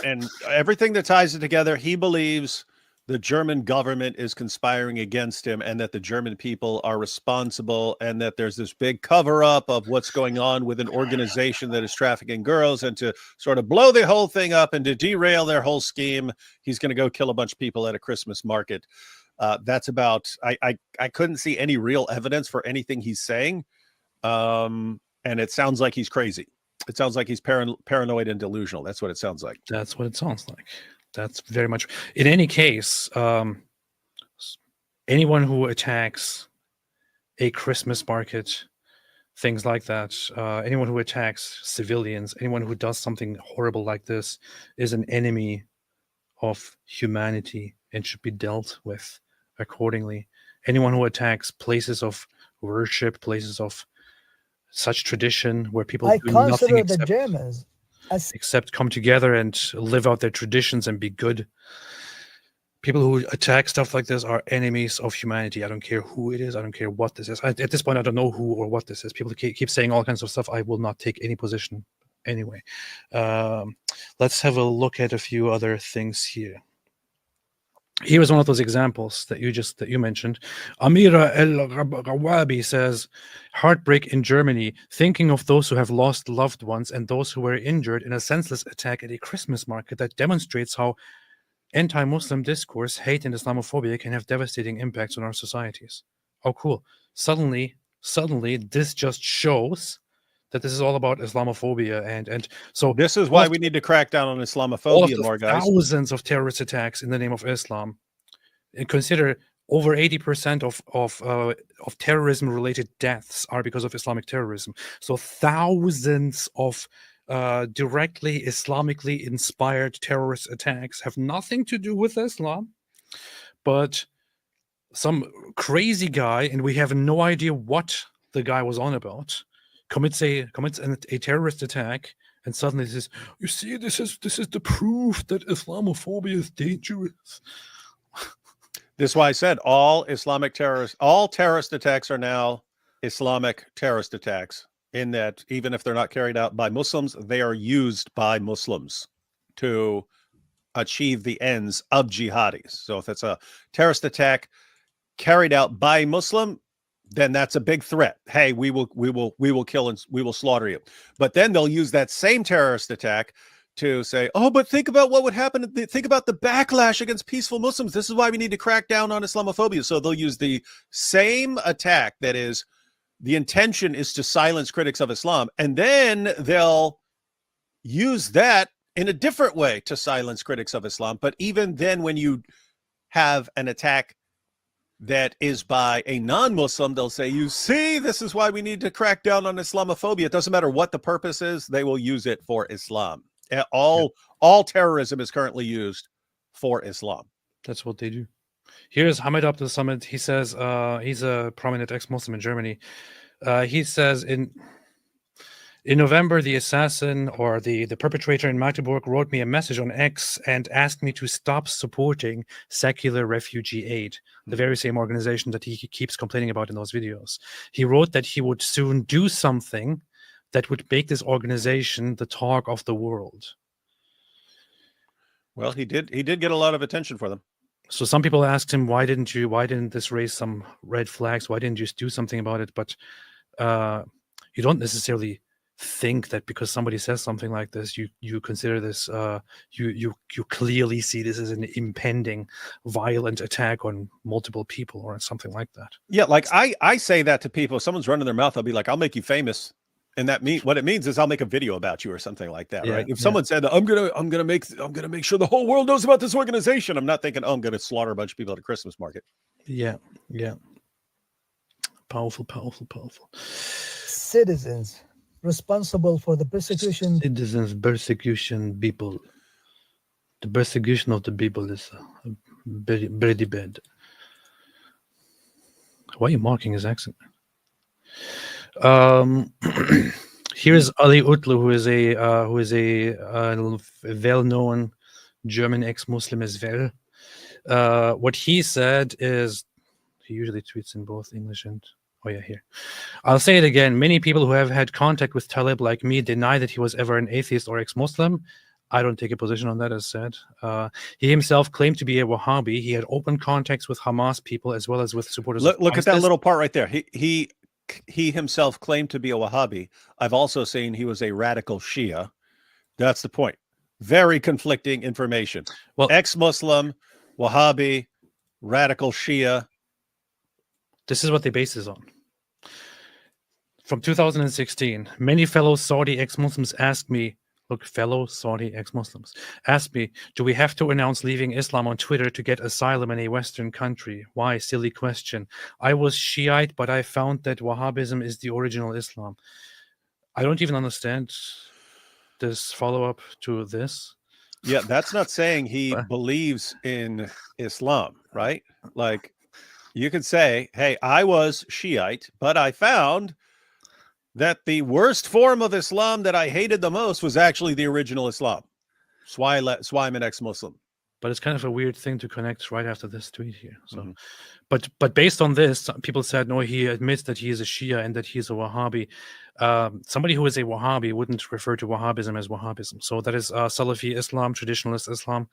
and everything that ties it together. He believes the German government is conspiring against him and that the German people are responsible and that there's this big cover up of what's going on with an organization that is trafficking girls, and to sort of blow the whole thing up and to derail their whole scheme, he's going to go kill a bunch of people at a Christmas market. That's about, I couldn't see any real evidence for anything he's saying. And it sounds like he's crazy. It sounds like he's paranoid and delusional. That's what it sounds like. That's what it sounds like. That's very much. In any case, anyone who attacks a Christmas market, things like that, anyone who attacks civilians, anyone who does something horrible like this is an enemy of humanity and should be dealt with accordingly. Anyone who attacks places of worship, places of such tradition where people I do nothing consider the except, Germans as except come together and live out their traditions and be good. People who attack stuff like this are enemies of humanity. I don't care who it is. I don't care what this is. At this point, I don't know who or what this is. People keep saying all kinds of stuff. I will not take any position anyway. Let's have a look at a few other things here. Here is one of those examples that you mentioned. Amira El-Rawabi says, heartbreak in Germany, thinking of those who have lost loved ones and those who were injured in a senseless attack at a Christmas market that demonstrates how anti-Muslim discourse, hate, and Islamophobia can have devastating impacts on our societies. Oh, cool. Suddenly, this just shows that this is all about Islamophobia. And so this is why we need to crack down on Islamophobia more, guys. Thousands of terrorist attacks in the name of Islam. And consider over 80% of terrorism-related deaths are because of Islamic terrorism. So thousands of directly Islamically inspired terrorist attacks have nothing to do with Islam, but some crazy guy, and we have no idea what the guy was on about, commits a terrorist attack, and suddenly says, "You see, this is the proof that Islamophobia is dangerous." This is why I said all terrorist attacks are now Islamic terrorist attacks, in that even if they're not carried out by Muslims, they are used by Muslims to achieve the ends of jihadis. So if it's a terrorist attack carried out by a Muslim, then that's a big threat. Hey, we will kill and we will slaughter you. But then they'll use that same terrorist attack to say, oh, but think about what would happen. Think about the backlash against peaceful Muslims. This is why we need to crack down on Islamophobia. So they'll use the same attack, that is, the intention is to silence critics of Islam, and then they'll use that in a different way to silence critics of Islam. But even then, when you have an attack that is by a non-Muslim, they'll say, you see, this is why we need to crack down on Islamophobia. It doesn't matter what the purpose is, they will use it for Islam. All terrorism is currently used for Islam. That's what they do. Here's Hamid Abdul Samad. He says he's a prominent ex-Muslim in Germany. He says in November, the assassin or the perpetrator in Magdeburg wrote me a message on X and asked me to stop supporting secular refugee aid, the very same organization that he keeps complaining about in those videos. He wrote that he would soon do something that would make this organization the talk of the world. Well, he did get a lot of attention for them. So some people asked him, why didn't this raise some red flags? Why didn't you just do something about it? But you don't necessarily think that because somebody says something like this, you consider this, you clearly see this as an impending violent attack on multiple people or something like that. Yeah, like I say that to people. If someone's running their mouth, I'll be like, I'll make you famous. And what it means is I'll make a video about you or something like that, Yeah, right? If someone said, I'm gonna make sure the whole world knows about this organization, I'm not thinking, oh, I'm gonna slaughter a bunch of people at a Christmas market. Yeah. Powerful. Citizens responsible for the persecution. Citizens persecution people. The persecution of the people is very, very bad. Why are you marking his accent? Here's Ali Utlu, who is a well-known German ex-Muslim as well. What he said is, he usually tweets in both English and here. I'll say it again. Many people who have had contact with Talib like me deny that he was ever an atheist or ex-Muslim. I don't take a position on that, as said. He himself claimed to be a Wahhabi. He had open contacts with Hamas people as well as with supporters. Look at that little part right there. He himself claimed to be a Wahhabi. I've also seen he was a radical Shia. That's the point. Very conflicting information. Well, ex-Muslim, Wahhabi, radical Shia. This is what they base this on. From 2016, many fellow Saudi ex-Muslims asked me, fellow Saudi ex-Muslims asked me, do we have to announce leaving Islam on Twitter to get asylum in a Western country? Why? Silly question. I was Shiite, but I found that Wahhabism is the original Islam. I don't even understand this follow-up to this. Yeah, that's not saying he believes in Islam, right? Like, you could say, hey, I was Shiite, but I found that the worst form of Islam that I hated the most was actually the original Islam. That's why I'm an ex-Muslim. But it's kind of a weird thing to connect right after this tweet here. So, but based on this, people said, no, he admits that he is a Shia and that he's a Wahhabi. Somebody who is a Wahhabi wouldn't refer to Wahhabism as Wahhabism. So that is Salafi Islam, traditionalist Islam.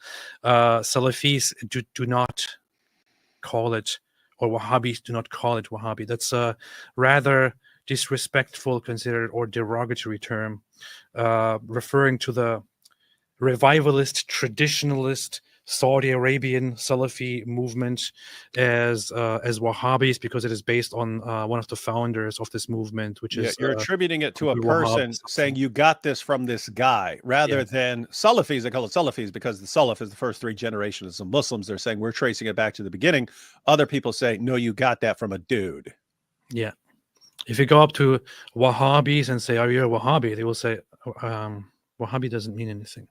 Salafis do not call it, or Wahhabis do not call it Wahhabi. That's rather disrespectful, considered, or derogatory term, referring to the revivalist, traditionalist Saudi Arabian Salafi movement as Wahhabis, because it is based on one of the founders of this movement, which is you're attributing it to a Wahhab, person, saying you got this from this guy, rather than Salafis. They call it Salafis because the Salaf is the first three generations of Muslims. They're saying we're tracing it back to the beginning. Other people say, no, you got that from a dude. Yeah. If you go up to Wahhabis and say, are you a Wahhabi? They will say, Wahhabi doesn't mean anything.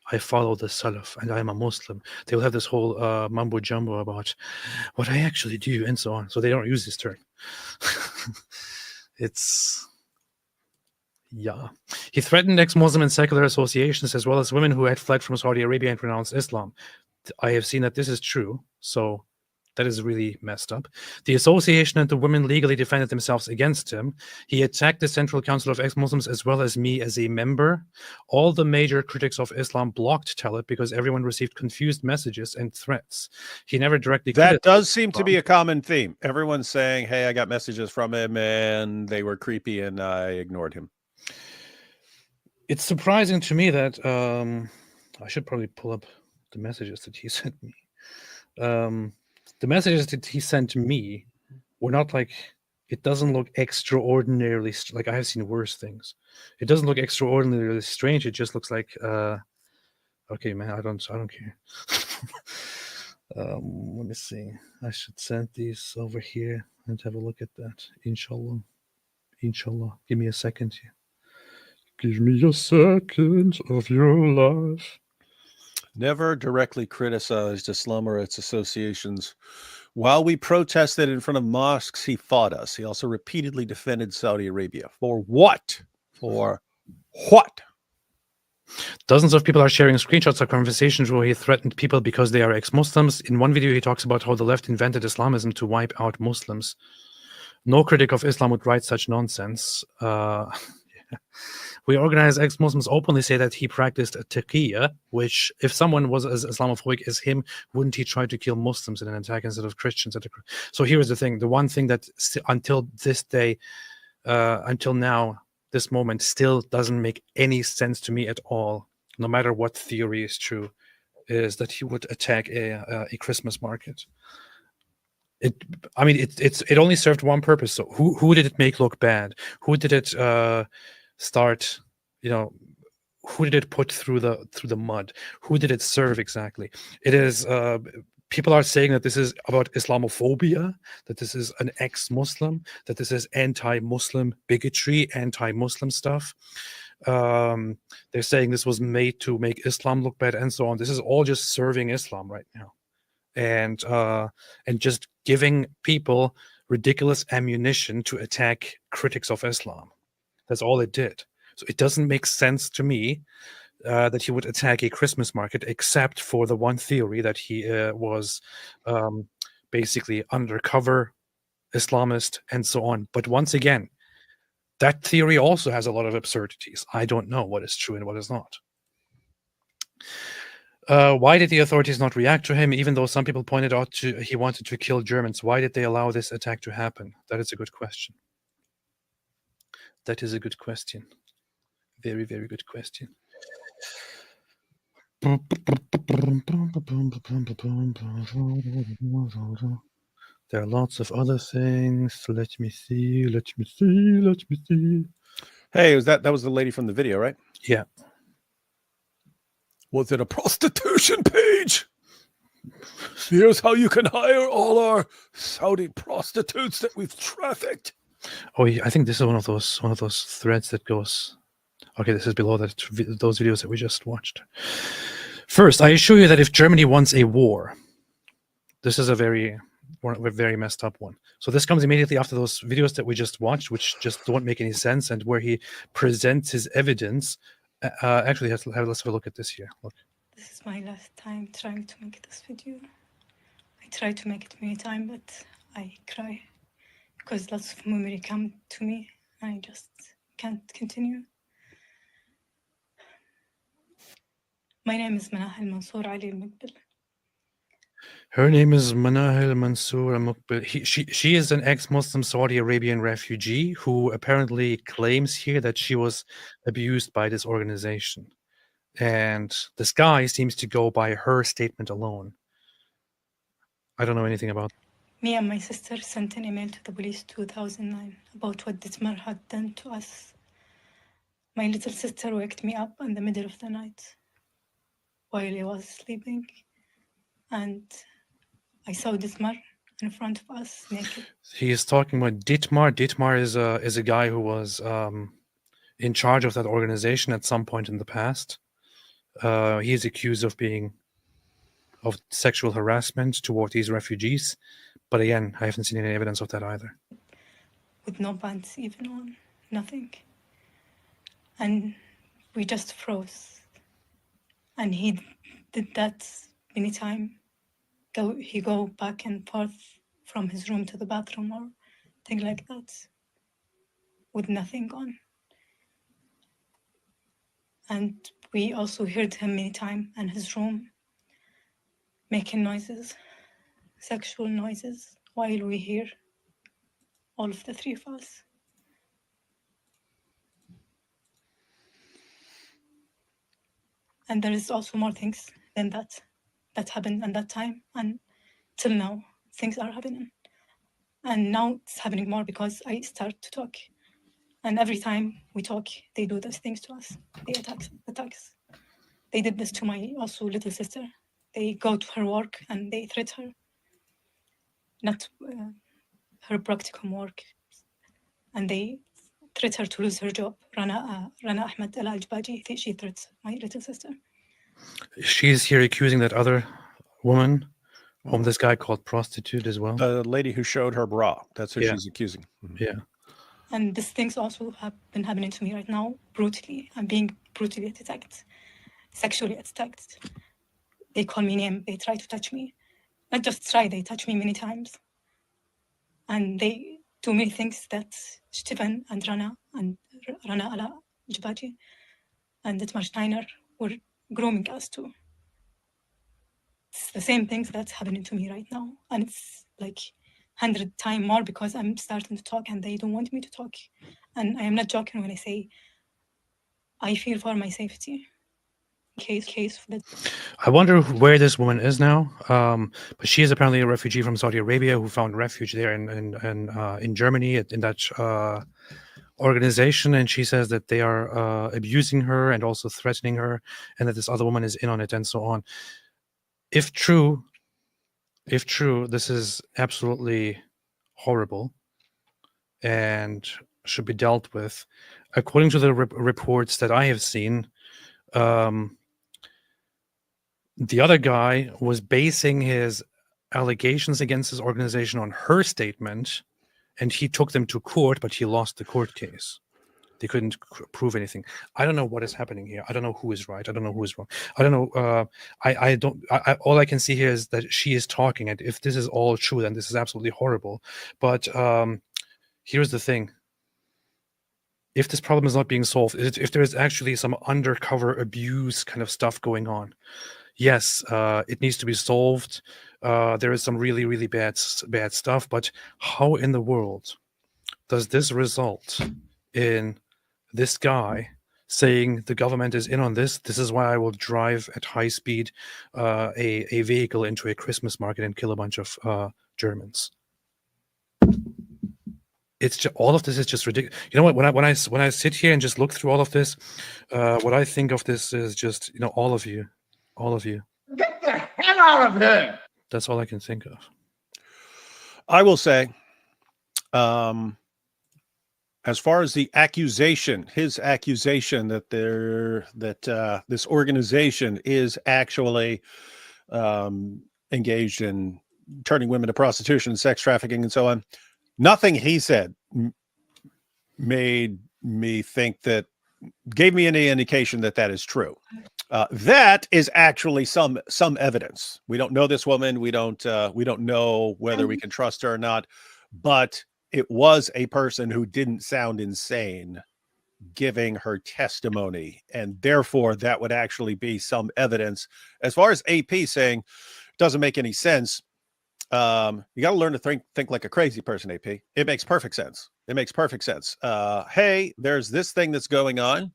I follow the Salaf and I am a Muslim. They'll have this whole mumbo jumbo about what I actually do and so on. So they don't use this term. He threatened ex-Muslim and secular associations as well as women who had fled from Saudi Arabia and renounced Islam. I have seen that this is true. So that is really messed up. The association and the women legally defended themselves against him. He attacked the Central Council of Ex-Muslims as well as me as a member. All the major critics of Islam blocked Talib because everyone received confused messages and threats. He never directly... That does seem to be a common theme. Everyone's saying, hey, I got messages from him and they were creepy and I ignored him. It's surprising to me that... I should probably pull up the messages that he sent me. The messages that he sent to me were not like, it doesn't look extraordinarily, like I have seen worse things. It doesn't look extraordinarily strange. It just looks like, okay, man, I don't care. Let me see. I should send these over here and have a look at that. Inshallah. Inshallah. Give me a second here. Give me a second of your life. Never directly criticized Islam or its associations. While we protested in front of mosques, he fought us. He also repeatedly defended Saudi Arabia. For what? For what? Dozens of people are sharing screenshots of conversations where he threatened people because they are ex-Muslims. In one video, he talks about how the left invented Islamism to wipe out Muslims. No critic of Islam would write such nonsense. We organized ex-Muslims openly say that he practiced a taqiyya, which if someone was as Islamophobic as him, wouldn't he try to kill Muslims in an attack instead of Christians? So here's the thing. The one thing that until this day, until now, this moment still doesn't make any sense to me at all, no matter what theory is true, is that he would attack a Christmas market. It only served one purpose. So who did it make look bad? Who did it start? Who did it put through the mud? Who did it serve exactly? It is people are saying that this is about Islamophobia, that this is an ex-Muslim, that this is anti-Muslim bigotry, anti-Muslim stuff. They're saying this was made to make Islam look bad and so on. This is all just serving Islam right now, and just giving people ridiculous ammunition to attack critics of Islam. That's all it did. So it doesn't make sense to me that he would attack a Christmas market, except for the one theory that he was basically undercover Islamist and so on. But once again, that theory also has a lot of absurdities. I don't know what is true and what is not. Why did the authorities not react to him, even though some people pointed out he wanted to kill Germans? Why did they allow this attack to happen? That is a good question. That is a good question. Very, very good question. There are lots of other things. Let me see. Hey, that was the lady from the video, right? Yeah. Was it a prostitution page? Here's how you can hire all our Saudi prostitutes that we've trafficked. Oh, yeah, I think this is one of those threads that goes. Okay, this is below those videos that we just watched. First, I assure you that if Germany wants a war, this is a very messed up one. So this comes immediately after those videos that we just watched, which just don't make any sense, and where he presents his evidence. Actually, let's have a look at this here. Look. This is my last time trying to make this video. I tried to make it many times, but I cry because lots of memory come to me. I just can't continue. My name is Manahel Mansour Ali Al-Muqbil. Her name is Manahel Mansour Al-Muqbil. She is an ex-Muslim Saudi Arabian refugee who apparently claims here that she was abused by this organization. And this guy seems to go by her statement alone. I don't know anything about. Me and my sister sent an email to the police 2009 about what Dittmar had done to us. My little sister waked me up in the middle of the night while I was sleeping, and I saw Dittmar in front of us naked. He is talking about Dittmar. Dittmar is a guy who was in charge of that organization at some point in the past. He is accused of sexual harassment toward these refugees, but again, I haven't seen any evidence of that either. With no pants even on, nothing. And we just froze. And he did that many times. He go back and forth from his room to the bathroom or thing like that, with nothing on. And we also heard him many times in his room making noises, sexual noises, while we hear all of the three of us. And there is also more things than that happened at that time, and till now things are happening. And now it's happening more because I start to talk, and every time we talk, they do those things to us. They attacks. They did this to my also little sister. They go to her work and they threat her, not her practicum work, and they threat her to lose her job. Rana Ahmed El Ajbaji, she threats my little sister. She's here accusing that other woman, whom this guy called prostitute as well. The lady who showed her bra. That's who Yeah. she's accusing. Yeah. And these things also have been happening to me right now, brutally. I'm being brutally attacked, sexually attacked. They call me name, they try to touch me. Not just try, they touch me many times. And they do many things that Stefan and Rana Ala Jabati and Ditmar Steiner were grooming us to. It's the same things that's happening to me right now. And it's like 100 times more because I'm starting to talk and they don't want me to talk. And I am not joking when I say I fear for my safety. Case that I wonder where this woman is now. But she is apparently a refugee from Saudi Arabia who found refuge there in Germany in that organization, and she says that they are abusing her and also threatening her, and that this other woman is in on it, and so on. If true, this is absolutely horrible and should be dealt with. According to the reports that I have seen, the other guy was basing his allegations against his organization on her statement, and he took them to court, but he lost the court case. They couldn't prove anything. I don't know what is happening here. I don't know who is right. I don't know who is wrong. I don't know. All I can see here is that she is talking, and if this is all true, then this is absolutely horrible. But here's the thing. If this problem is not being solved, if there is actually some undercover abuse kind of stuff going on, yes, it needs to be solved. There is some really, really bad stuff. But how in the world does this result in this guy saying the government is in on this? This is why I will drive at high speed a vehicle into a Christmas market and kill a bunch of Germans. It's just, all of this is just ridiculous. You know what? When I sit here and just look through all of this, what I think of this is just, all of you. Get the hell out of here! That's all I can think of. I will say, as far as the accusation, his accusation that this organization is actually engaged in turning women to prostitution, sex trafficking, and so on, nothing he said made me think that, gave me any indication that that is true. That is actually some evidence. We don't know this woman. We don't know whether we can trust her or not, but it was a person who didn't sound insane giving her testimony, and therefore that would actually be some evidence. As far as AP saying doesn't make any sense, you got to learn to think like a crazy person, AP. It makes perfect sense. Hey, there's this thing that's going on.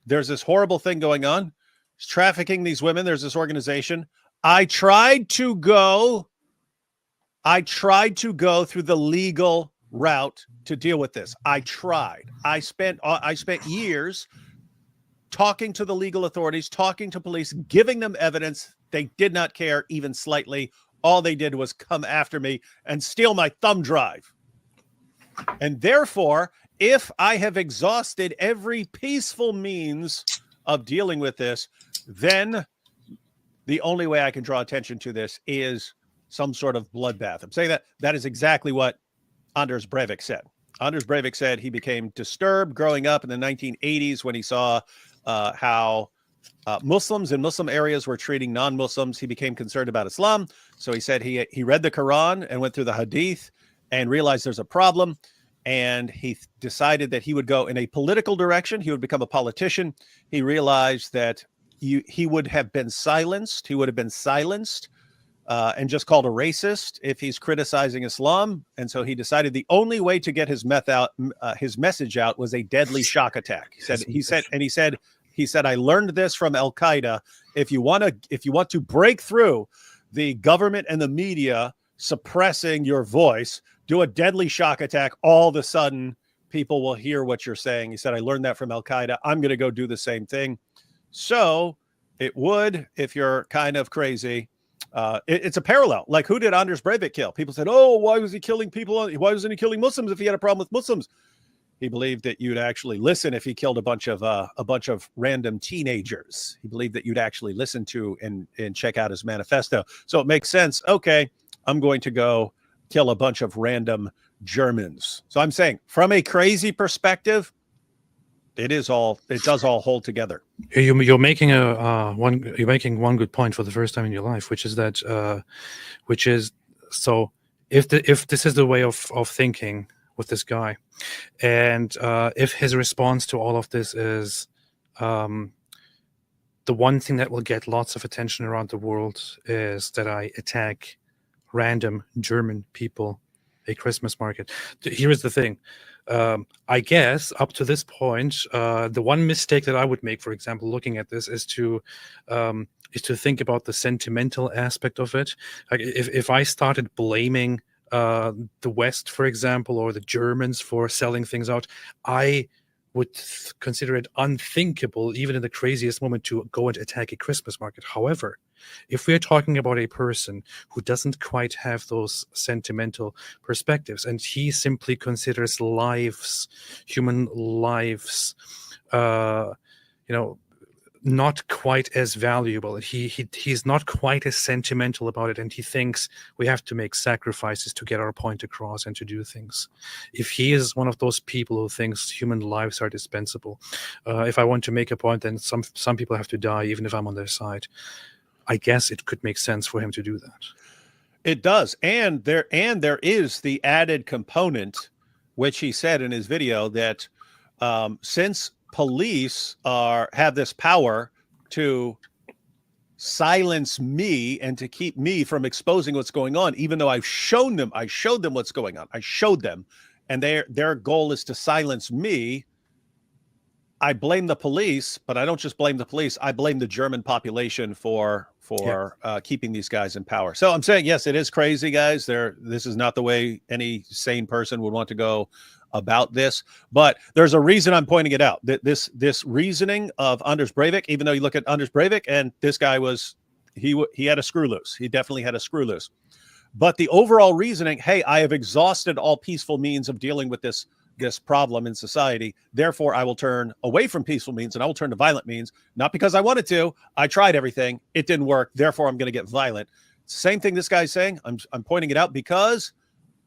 There's this horrible thing going on. It's trafficking these women. There's this organization. I tried to go through the legal route to deal with this. I tried. I spent years talking to the legal authorities, talking to police, giving them evidence. They did not care even slightly. All they did was come after me and steal my thumb drive. And therefore, if I have exhausted every peaceful means of dealing with this, then the only way I can draw attention to this is some sort of bloodbath. I'm saying that is exactly what Anders Breivik said. Anders Breivik said he became disturbed growing up in the 1980s when he saw how Muslims in Muslim areas were treating non-Muslims. He became concerned about Islam. So he said he read the Quran and went through the Hadith and realized there's a problem. And he decided that he would go in a political direction. He would become a politician. He realized that he would have been silenced. He would have been silenced and just called a racist if he's criticizing Islam. And so he decided the only way to get his message out was a deadly shock attack. He said, I learned this from Al-Qaeda. If you want to break through the government and the media suppressing your voice, do a deadly shock attack. All of a sudden, people will hear what you're saying. He said, I learned that from Al-Qaeda. I'm going to go do the same thing. So it would, if you're kind of crazy, it's a parallel. Like, who did Anders Breivik kill? People said, oh, why was he killing people? Why wasn't he killing Muslims if he had a problem with Muslims? He believed that you'd actually listen if he killed a bunch of random teenagers. He believed that you'd actually listen to and check out his manifesto. So it makes sense. Okay, I'm going to go kill a bunch of random Germans. So I'm saying, from a crazy perspective, it does all hold together. You're making one good point for the first time in your life, which is that so if this is the way of thinking with this guy, and if his response to all of this is the one thing that will get lots of attention around the world is that I attack random German people at a Christmas market. Here is the thing. I guess up to this point, the one mistake that I would make, for example, looking at this, is to think about the sentimental aspect of it. Like if I started blaming the West, for example, or the Germans for selling things out, I would consider it unthinkable, even in the craziest moment, to go and attack a Christmas market. However, if we're talking about a person who doesn't quite have those sentimental perspectives, and he simply considers human lives, not quite as valuable. He's not quite as sentimental about it, and he thinks we have to make sacrifices to get our point across and to do things. If he is one of those people who thinks human lives are dispensable, if I want to make a point, then some people have to die, even if I'm on their side. I guess it could make sense for him to do that. It does, and there is the added component, which he said in his video, that since police have this power to silence me and to keep me from exposing what's going on, even though I showed them what's going on. I showed them, and their goal is to silence me. I blame the police, but I don't just blame the police. I blame the German population for keeping these guys in power. So I'm saying, yes, it is crazy, guys. This is not the way any sane person would want to go about this, but there's a reason I'm pointing it out. That this reasoning of Anders Breivik, even though you look at Anders Breivik, and this guy he had a screw loose. He definitely had a screw loose. But the overall reasoning, hey, I have exhausted all peaceful means of dealing with this problem in society. Therefore, I will turn away from peaceful means and I will turn to violent means, not because I wanted to. I tried everything. It didn't work. Therefore, I'm going to get violent. Same thing this guy's saying. I'm pointing it out because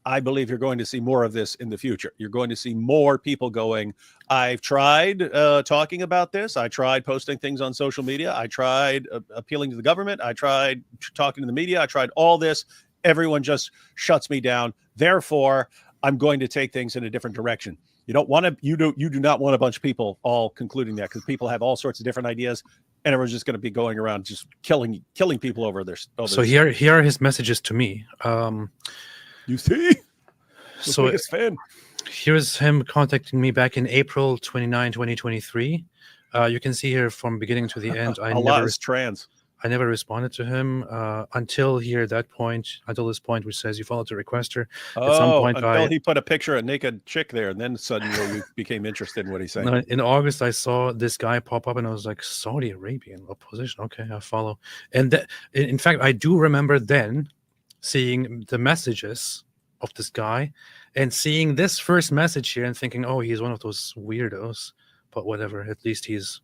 I believe you're going to see more of this in the future. You're going to see more people going, I've tried talking about this. I tried posting things on social media. I tried appealing to the government. I tried talking to the media. I tried all this. Everyone just shuts me down. Therefore, I'm going to take things in a different direction. You do not want a bunch of people all concluding that, because people have all sorts of different ideas, and everyone's just going to be going around just killing people over their. So here are his messages to me. You see? So biggest fan. Here's him contacting me back in April 29, 2023. You can see here from beginning to the end. Allah is trans. I never responded to him until this point, which says you followed the requester. At some point, until he put a picture of a naked chick there, and then suddenly you became interested in what he's saying. In August, I saw this guy pop up, and I was like, Saudi Arabian opposition. Okay, I follow. And in fact, I do remember then seeing the messages of this guy and seeing this first message here and thinking, oh, he's one of those weirdos, but whatever. At least he's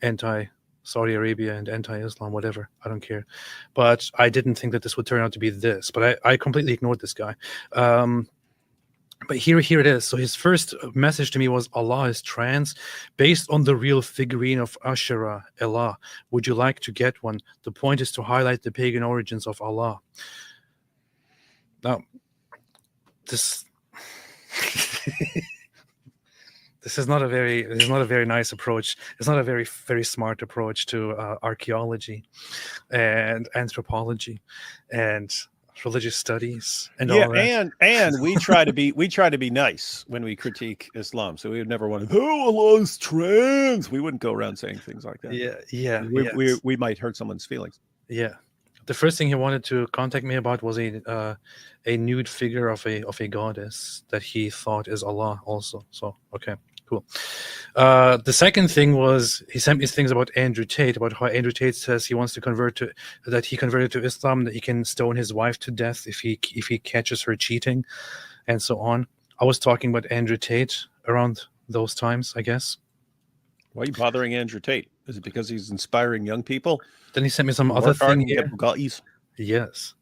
anti-Saudi Arabia and anti-Islam, whatever. I don't care. But I didn't think that this would turn out to be this. But I completely ignored this guy. But here it is. So his first message to me was, Allah is trans, based on the real figurine of Asherah, Allah. Would you like to get one? The point is to highlight the pagan origins of Allah. Now, this is not a very nice approach. It's not a very, very smart approach to archaeology and anthropology and religious studies and all that. And we try to be nice when we critique Islam. So we would never want to, Allah's trans. We wouldn't go around saying things like that. Yeah. We might hurt someone's feelings. Yeah. The first thing he wanted to contact me about was a nude figure of a goddess that he thought is Allah also. So okay, cool. The second thing was he sent me things about Andrew Tate, about how Andrew Tate says he wants to converted to Islam, that he can stone his wife to death if he catches her cheating, and so on. I was talking about Andrew Tate around those times, I guess. Why are you bothering Andrew Tate? Is it because he's inspiring young people? Then he sent me some to other work hard thing and get here. Bugattis? Yes.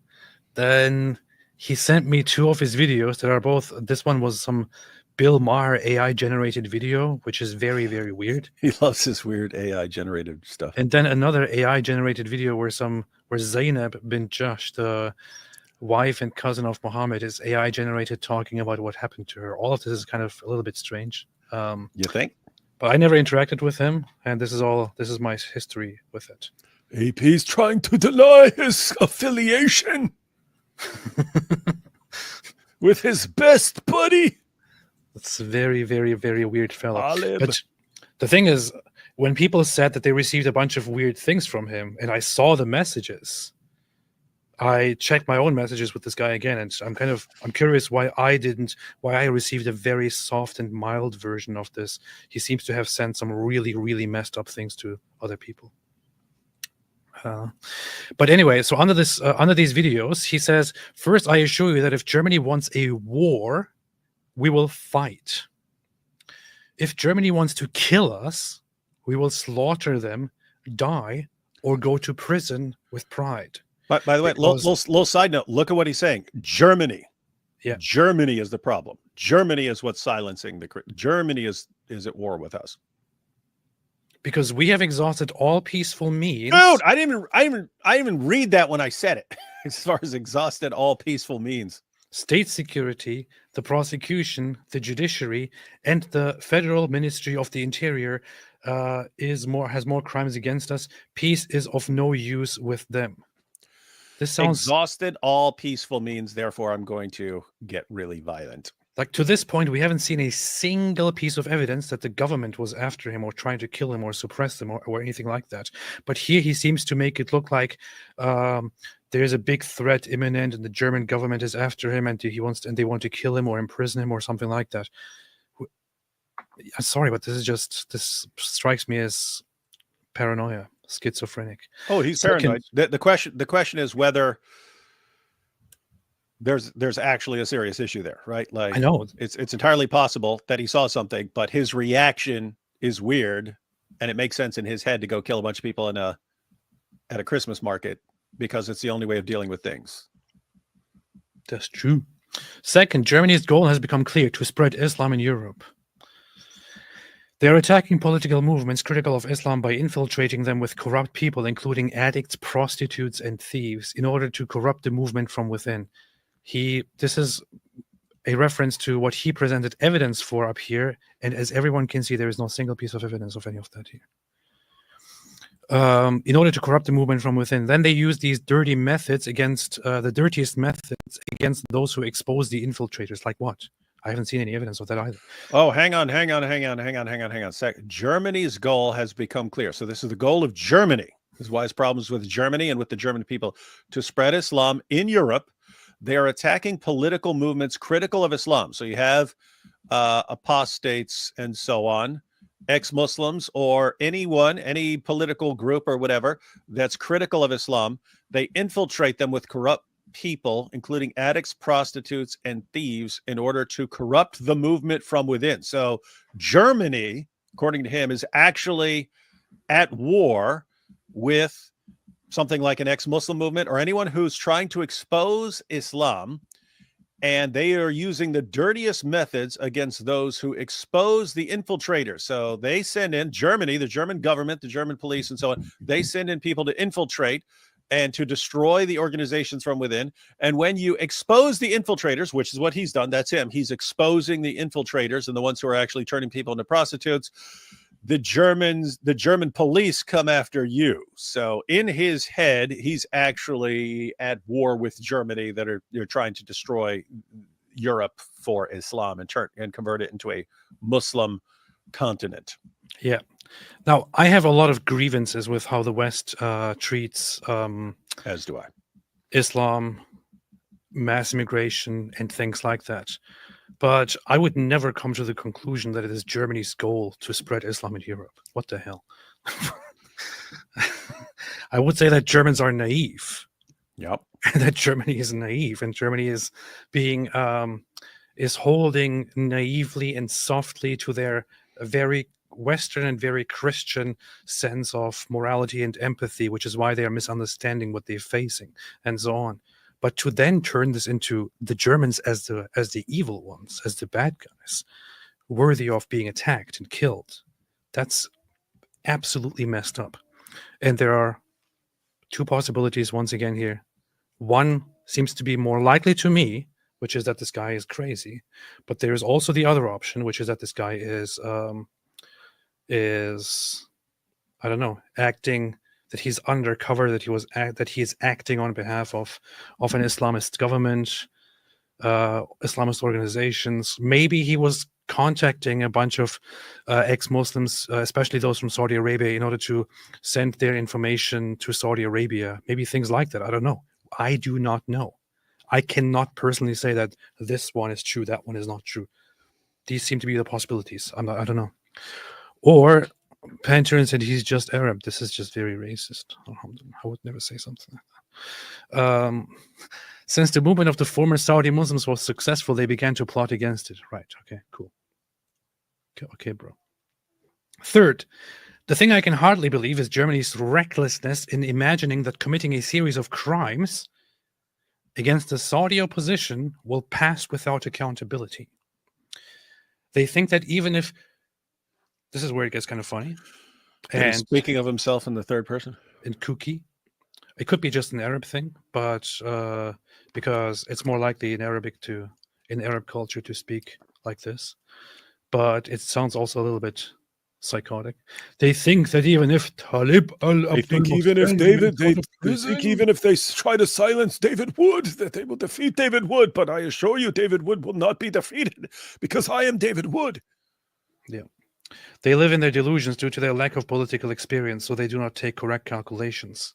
Then he sent me 2 of his videos that are both. This one was some Bill Maher AI generated video, which is very, very weird. He loves this weird AI generated stuff. And then another AI generated video where Zainab bin Jash, the wife and cousin of Muhammad, is AI generated talking about what happened to her. All of this is kind of a little bit strange. You think? But I never interacted with him, and this is my history with it. AP's trying to deny his affiliation with his best buddy. It's a very, very, very weird fellow. Talib. But the thing is, when people said that they received a bunch of weird things from him, and I saw the messages, I checked my own messages with this guy again, and I'm curious why I received a very soft and mild version of this. He seems to have sent some really, really messed up things to other people. But anyway, so under these videos, he says, first, I assure you that if Germany wants a war, we will fight. If Germany wants to kill us, we will slaughter them, die, or go to prison with pride. By the way, little side note, look at what he's saying. Germany. Yeah. Germany is the problem. Germany is what's silencing Germany is at war with us. Because we have exhausted all peaceful means. Dude, I didn't even read that when I said it. As far as exhausted all peaceful means. State security, the prosecution, the judiciary, and the Federal Ministry of the Interior has more crimes against us. Peace is of no use with them. This sounds exhausted all peaceful means, therefore I'm going to get really violent. Like, to this point, we haven't seen a single piece of evidence that the government was after him or trying to kill him or suppress him or anything like that. But here he seems to make it look like there's a big threat imminent and the German government is after him and they want to kill him or imprison him or something like that. I'm sorry, but this strikes me as paranoia, schizophrenic. Oh, he's paranoid. The question is whether there's actually a serious issue there, right? Like, I know it's entirely possible that he saw something, but his reaction is weird, and it makes sense in his head to go kill a bunch of people at a Christmas market because it's the only way of dealing with things. That's true. Second, Germany's goal has become clear: to spread Islam in Europe. They are attacking political movements critical of Islam by infiltrating them with corrupt people, including addicts, prostitutes, and thieves, in order to corrupt the movement from within. This is a reference to what he presented evidence for up here, and as everyone can see, there is no single piece of evidence of any of that here. In order to corrupt the movement from within, then they use these dirty methods against the dirtiest methods against those who expose the infiltrators. Like what? I haven't seen any evidence of that either. Oh, hang on. Germany's goal has become clear. So this is the goal of Germany. This is why it's problems with Germany and with the German people, to spread Islam in Europe. They are attacking political movements critical of Islam. So you have apostates and so on, ex-Muslims, or any political group or whatever that's critical of Islam. They infiltrate them with corrupt people, including addicts, prostitutes, and thieves, in order to corrupt the movement from within. So Germany, according to him, is actually at war with something like an ex-Muslim movement or anyone who's trying to expose Islam, and they are using the dirtiest methods against those who expose the infiltrators. So they send in Germany, the German government, the German police, and so on. They send in people to infiltrate and to destroy the organizations from within. And when you expose the infiltrators, which is what he's done, that's him, he's exposing the infiltrators and the ones who are actually turning people into prostitutes, the German police come after you. So in his head, he's actually at war with Germany they're trying to destroy Europe for Islam and convert it into a Muslim continent. Yeah. Now, I have a lot of grievances with how the West treats as do I. Islam, mass immigration, and things like that. But I would never come to the conclusion that it is Germany's goal to spread Islam in Europe. What the hell? I would say that Germans are naive. Yep. That Germany is naive, and Germany is being is holding naively and softly to their very Western and very Christian sense of morality and empathy, which is why they are misunderstanding what they're facing and so on. But to then turn this into the Germans as the evil ones, as the bad guys, worthy of being attacked and killed, that's absolutely messed up. And there are two possibilities once again here. One seems to be more likely to me, which is that this guy is crazy. But there is also the other option, which is that this guy is I don't know, acting, that he's undercover, that he is acting on behalf of an Islamist government, Islamist organizations. Maybe he was contacting a bunch of ex-Muslims, especially those from Saudi Arabia, in order to send their information to Saudi Arabia. Maybe things like that. I don't know. I do not know. I cannot personally say that this one is true, that one is not true. These seem to be the possibilities. I don't know. Or Panther said he's just Arab. This is just very racist. I would never say something like that. Since the movement of the former Saudi Muslims was successful, they began to plot against it. Right. Okay, cool. Okay, bro. Third, the thing I can hardly believe is Germany's recklessness in imagining that committing a series of crimes against the Saudi opposition will pass without accountability. They think that even if, this is where it gets kind of funny. And speaking of himself in the third person? In kooky. It could be just an Arab thing, but because it's more likely in Arab culture to speak like this. But it sounds also a little bit psychotic. They think that even if Talib they think even if they try to silence David Wood, that they will defeat David Wood. But I assure you, David Wood will not be defeated because I am David Wood. Yeah. They live in their delusions due to their lack of political experience, so they do not take correct calculations.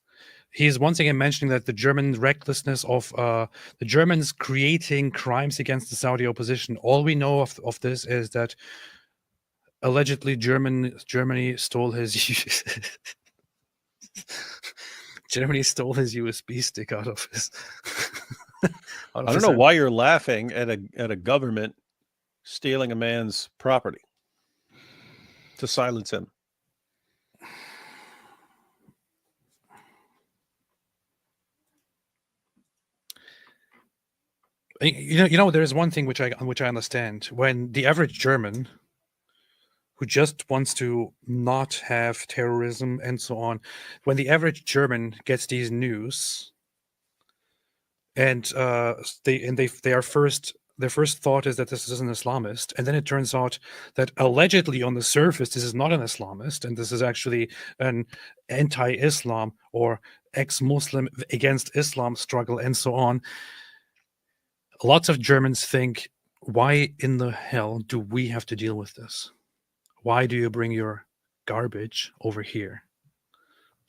He is once again mentioning that the German recklessness of the Germans creating crimes against the Saudi opposition. All we know of this is that allegedly Germany stole his USB stick out of his. I don't know why you're laughing at a government stealing a man's property to silence him. You know, there is one thing which I understand. When the average German who just wants to not have terrorism and so on, when the average German gets these news, and their first thought is that this is an Islamist, and then it turns out that allegedly on the surface this is not an Islamist, and this is actually an anti-Islam or ex-Muslim against Islam struggle and so on. Lots of Germans think, why in the hell do we have to deal with this? Why do you bring your garbage over here?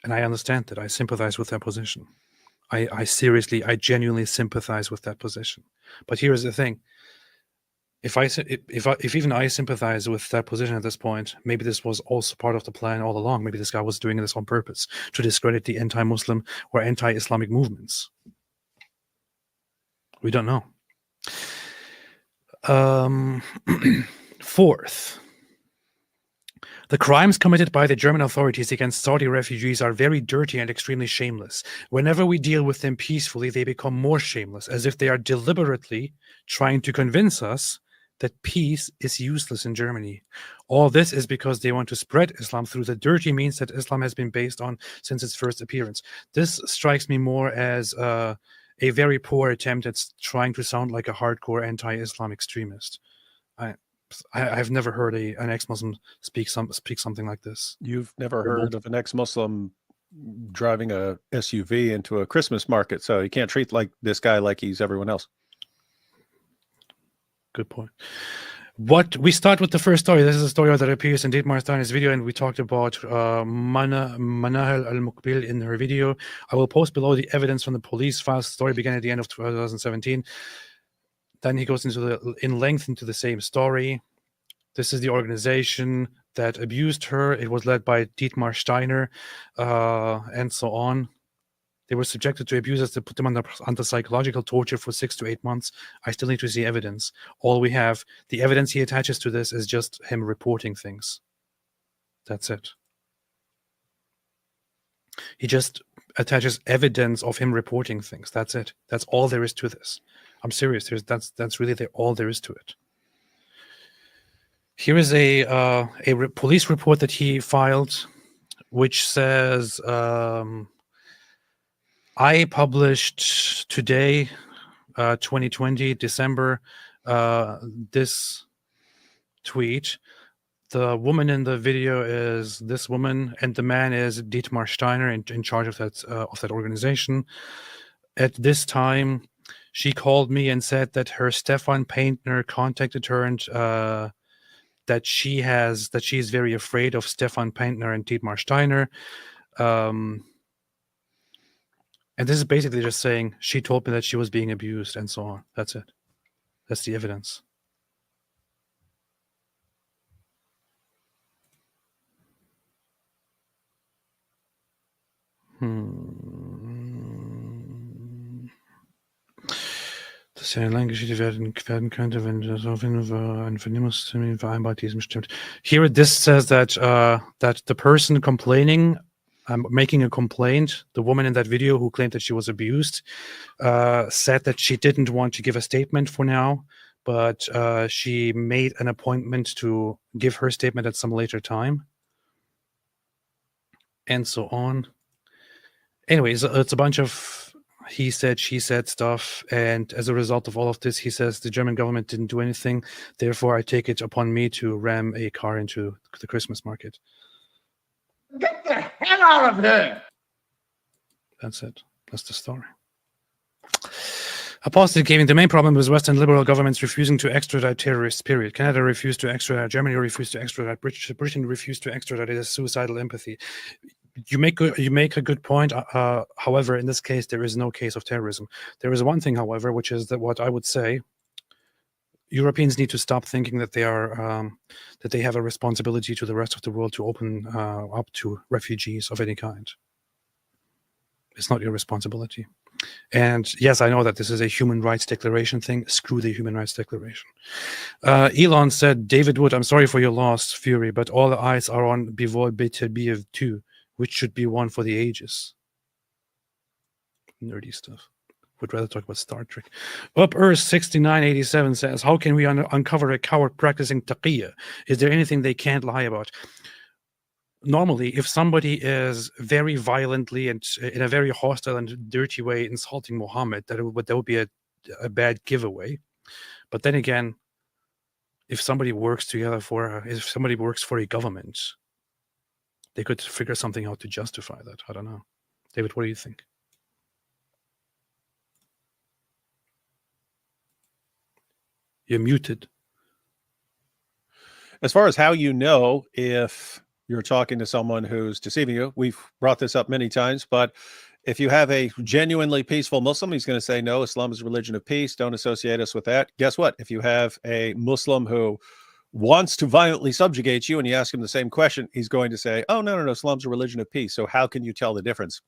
And I understand that. I sympathize with that position. I genuinely sympathize with that position. But here's the thing. If even I sympathize with that position at this point, maybe this was also part of the plan all along. Maybe this guy was doing this on purpose to discredit the anti-Muslim or anti-Islamic movements. We don't know. Fourth, the crimes committed by the German authorities against Saudi refugees are very dirty and extremely shameless. Whenever we deal with them peacefully, they become more shameless, as if they are deliberately trying to convince us that peace is useless in Germany. All this is because they want to spread Islam through the dirty means that Islam has been based on since its first appearance. This strikes me more as a very poor attempt at trying to sound like a hardcore anti-Islam extremist. I've never heard an ex-Muslim speak something like this. You've never heard of an ex-Muslim driving a SUV into a Christmas market, so you can't treat this guy like he's everyone else. Good point. We start with the first story. This is a story that appears in Dietmar Steiner's video, and we talked about Manahel al-Mukbil in her video. I will post below the evidence from the police files. The story began at the end of 2017. Then he goes in length into the same story. This is the organization that abused her. It was led by Dietmar Steiner, and so on. They were subjected to abuses that put them under psychological torture for 6 to 8 months. I still need to see evidence. All we have, the evidence he attaches to this is just him reporting things. That's it. He just attaches evidence of him reporting things. That's it. That's all there is to this. I'm serious. That's really all there is to it. Here is a police report that he filed, which says, I published today, 2020, December, this tweet. The woman in the video is this woman, and the man is Dietmar Steiner, in charge of that organization. At this time, she called me and said that her Stefan Paintner contacted her and that she is very afraid of Stefan Paintner and Dietmar Steiner. And this is basically just saying she told me that she was being abused and so on. That's it. That's the evidence. Das ja allein Geschichte werden könnte, wenn das auf jeden Fall ein Vernehmungstermin vereinbart diesem stimmt. Here this says that that the person complaining, making a complaint, the woman in that video who claimed that she was abused, said that she didn't want to give a statement for now, but she made an appointment to give her statement at some later time, and so on. Anyways, it's a bunch of he said, she said stuff, and as a result of all of this, he says the German government didn't do anything. Therefore, I take it upon me to ram a car into the Christmas market. Get the hell out of here! That's it. That's the story. Apostate gaming. The main problem was Western liberal governments refusing to extradite terrorists, period. Canada refused to extradite. Germany refused to extradite. Britain refused to extradite. It is suicidal empathy. You make a good point. However, in this case, there is no case of terrorism. There is one thing, however, which is that what I would say, Europeans need to stop thinking that they are that they have a responsibility to the rest of the world to open up to refugees of any kind. It's not your responsibility. And yes, I know that this is a human rights declaration thing. Screw the human rights declaration. Elon said, David Wood, I'm sorry for your loss, Fury, but all the eyes are on Bivol BTB 2, which should be one for the ages. Nerdy stuff. Would rather talk about Star Trek. Up Earth 6987 says, how can we uncover a coward practicing taqiyya? Is there anything they can't lie about? Normally, if somebody is very violently and in a very hostile and dirty way insulting Muhammad, that would be a bad giveaway. But then again, if somebody works if somebody works for a government, they could figure something out to justify that. I don't know. David, what do you think? You're muted. As far as how you know if you're talking to someone who's deceiving you, we've brought this up many times, but if you have a genuinely peaceful Muslim, he's going to say, no, Islam is a religion of peace. Don't associate us with that. Guess what? If you have a Muslim who wants to violently subjugate you and you ask him the same question, he's going to say, oh, no, Islam's a religion of peace. So how can you tell the difference?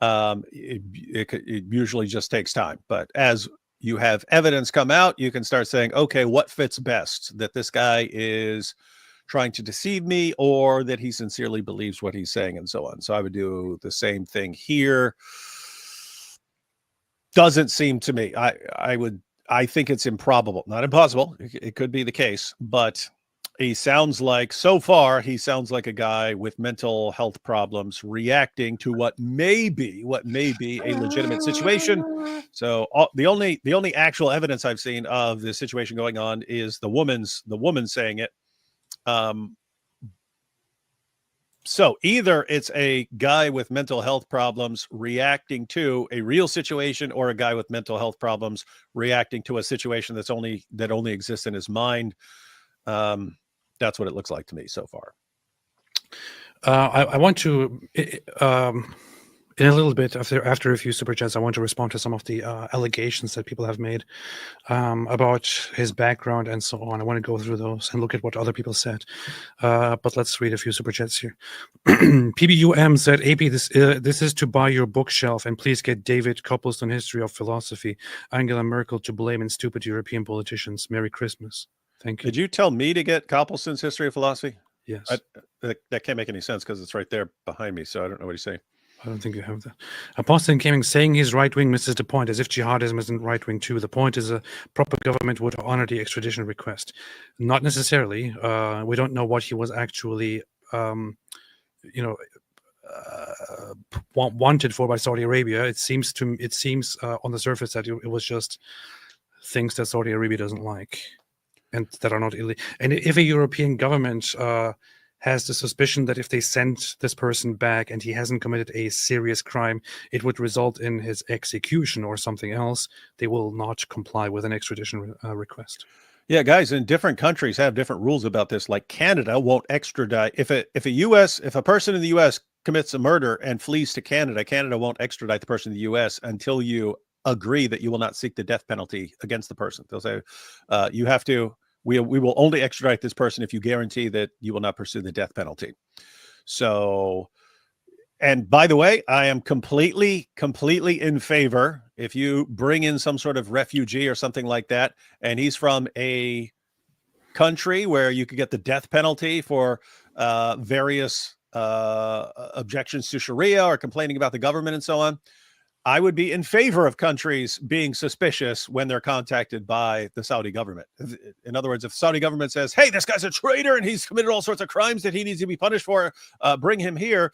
It usually just takes time. But as you have evidence come out, you can start saying, okay, what fits best? That this guy is trying to deceive me or that he sincerely believes what he's saying and so on. So I would do the same thing here. Doesn't seem to me. I think it's improbable, not impossible. It could be the case, but he sounds like a guy with mental health problems reacting to what may be a legitimate situation. So the only actual evidence I've seen of the situation going on is the woman saying it. So either it's a guy with mental health problems reacting to a real situation, or a guy with mental health problems reacting to a situation that only exists in his mind. That's what it looks like to me so far. I want to In a little bit, after a few super chats, I want to respond to some of the allegations that people have made about his background and so on. I want to go through those and look at what other people said. But let's read a few super chats here. PBUM said, AP, this is to buy your bookshelf, and please get David Copleston History of Philosophy, Angela Merkel to blame, and stupid European politicians. Merry Christmas. Thank you. Did you tell me to get Copleston's History of Philosophy? Yes. That can't make any sense because it's right there behind me, so I don't know what he's saying. I don't think you have that. Apostle Gaming saying he's right-wing misses the point, as if jihadism isn't right-wing too. The point is a proper government would honor the extradition request. Not necessarily. We don't know what he was actually, wanted for by Saudi Arabia. It seems on the surface that it was just things that Saudi Arabia doesn't like, and that are not illegal. And if a European government has the suspicion that if they send this person back and he hasn't committed a serious crime, it would result in his execution or something else, they will not comply with an extradition request. Yeah, guys, in different countries have different rules about this. Like Canada won't extradite if a person in the U.S. commits a murder and flees to Canada, Canada won't extradite the person in the U.S. until you agree that you will not seek the death penalty against the person. They'll say you have to. We will only extradite this person if you guarantee that you will not pursue the death penalty. So, and by the way, I am completely in favor if you bring in some sort of refugee or something like that, and he's from a country where you could get the death penalty for various objections to Sharia or complaining about the government and so on. I would be in favor of countries being suspicious when they're contacted by the Saudi government. In other words, if the Saudi government says, hey, this guy's a traitor and he's committed all sorts of crimes that he needs to be punished for, bring him here.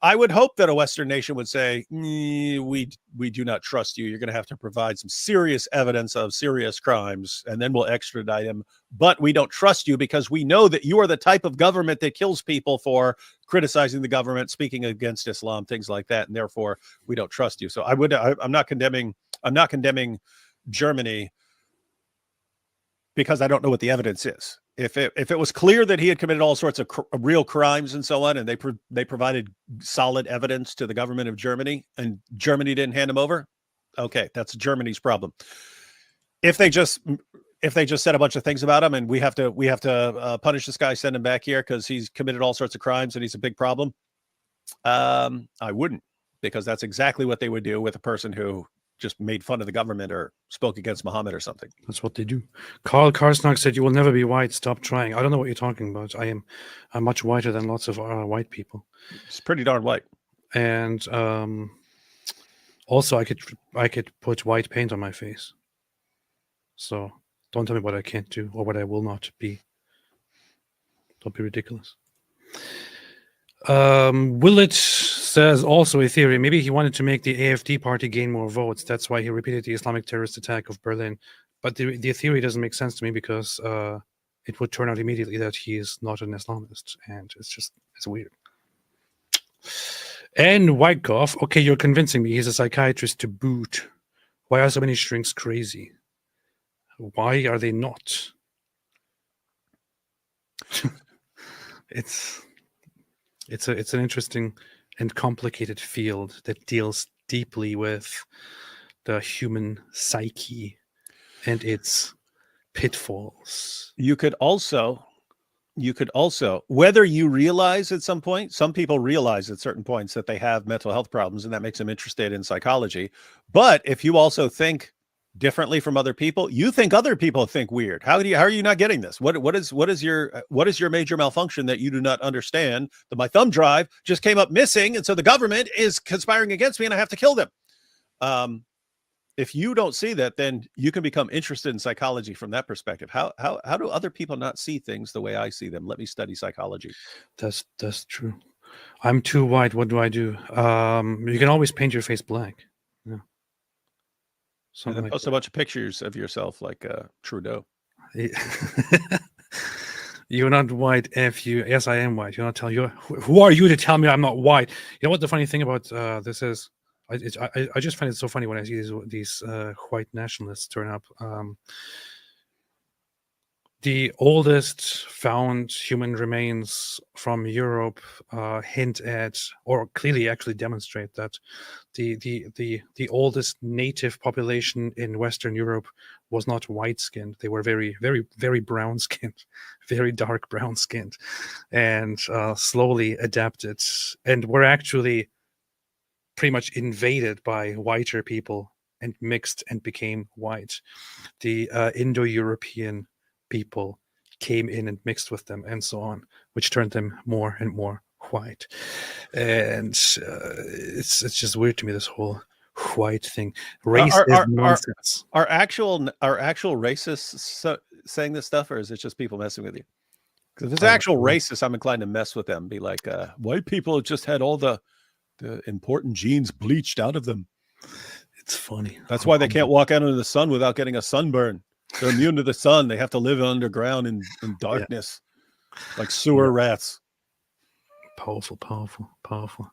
I would hope that a Western nation would say, we do not trust you. You're going to have to provide some serious evidence of serious crimes, and then we'll extradite him. But we don't trust you because we know that you are the type of government that kills people for criticizing the government, speaking against Islam, things like that, and therefore we don't trust you. So I'm not condemning Germany because I don't know what the evidence is. If it was clear that he had committed all sorts of real crimes and so on, and they provided solid evidence to the government of Germany, and Germany didn't hand him over, okay, that's Germany's problem. If they just said a bunch of things about him, and we have to punish this guy, send him back here because he's committed all sorts of crimes and he's a big problem, I wouldn't, because that's exactly what they would do with a person who just made fun of the government or spoke against Muhammad or something. That's what they do. Carl Karsnock said, you will never be white. Stop trying. I don't know what you're talking about. I'm much whiter than lots of white people. It's pretty darn white. And also, I could put white paint on my face. So don't tell me what I can't do or what I will not be. Don't be ridiculous. Willett says also a theory. Maybe he wanted to make the AfD party gain more votes. That's why he repeated the Islamic terrorist attack of Berlin. But the theory doesn't make sense to me because it would turn out immediately that he is not an Islamist, and it's weird. And Wyckoff, okay, you're convincing me. He's a psychiatrist to boot. Why are so many shrinks crazy? Why are they not? It's an interesting and complicated field that deals deeply with the human psyche and its pitfalls. You could also, whether you realize at some point, some people realize at certain points that they have mental health problems, and that makes them interested in psychology. But if you also think differently from other people, you think other people think weird. How are you not getting this? What is your major malfunction that you do not understand? That my thumb drive just came up missing, and so the government is conspiring against me, and I have to kill them. If you don't see that, then you can become interested in psychology from that perspective. How do other people not see things the way I see them? Let me study psychology. That's true. I'm too white. What do I do? You can always paint your face black. Yeah. And then post a bunch of pictures of yourself like Trudeau. You're not white. Yes, I am white. You're not telling you. Who are you to tell me I'm not white? You know what the funny thing about this is? I just find it so funny when I see these white nationalists turn up. The oldest found human remains from Europe hint at, or clearly actually demonstrate that the oldest native population in Western Europe was not white-skinned. They were very, very, very brown-skinned, very dark brown-skinned, and slowly adapted, and were actually pretty much invaded by whiter people and mixed and became white. The Indo-European people came in and mixed with them and so on, which turned them more and more white. And it's just weird to me, this whole white thing. Race is nonsense. Are actual racists saying this stuff, or is it just people messing with you? Because if it's actual racists, I'm inclined to mess with them. Be like, white people just had all the important genes bleached out of them. It's funny. That's why they can't walk out into the sun without getting a sunburn. They're immune to the sun. They have to live underground in darkness, like sewer rats. Powerful, powerful, powerful.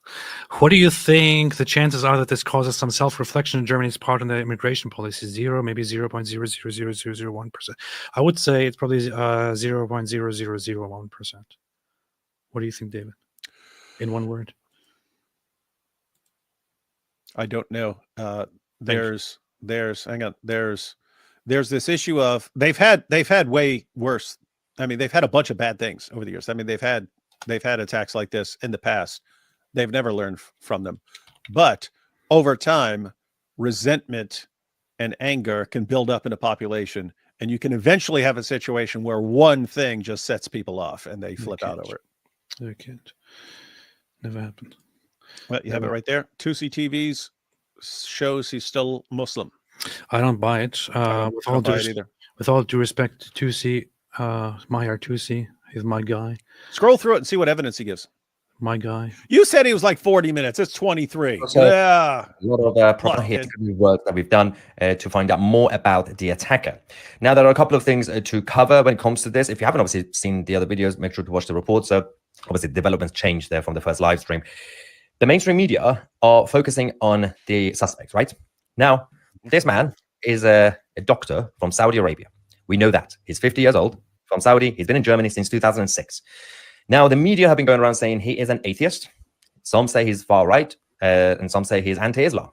What do you think the chances are that this causes some self-reflection in Germany's part in the immigration policy? 0, maybe 0.000001%. I would say it's probably 0.0001%. What do you think, David? In one word. I don't know. There's this issue of they've had way worse. I mean, they've had a bunch of bad things over the years. I mean, they've had attacks like this in the past. They've never learned from them. But over time, resentment and anger can build up in a population, and you can eventually have a situation where one thing just sets people off and they flip out over it. They can't. Never happened. Well, you have it right there. Tusi TV's shows he's still Muslim. I don't buy it. With all due respect to Tusi, Mahir Tusi, he's my guy. Scroll through it and see what evidence he gives. My guy. You said he was like 40 minutes. It's 23. So, yeah. A lot of proper history work that we've done to find out more about the attacker. Now, there are a couple of things to cover when it comes to this. If you haven't obviously seen the other videos, make sure to watch the report. So obviously developments changed there from the first live stream. The mainstream media are focusing on the suspects, right? Now, this man is a doctor from Saudi Arabia. We know that. He's 50 years old, from Saudi. He's been in Germany since 2006. Now, the media have been going around saying he is an atheist. Some say he's far right, and some say he's anti-Islam.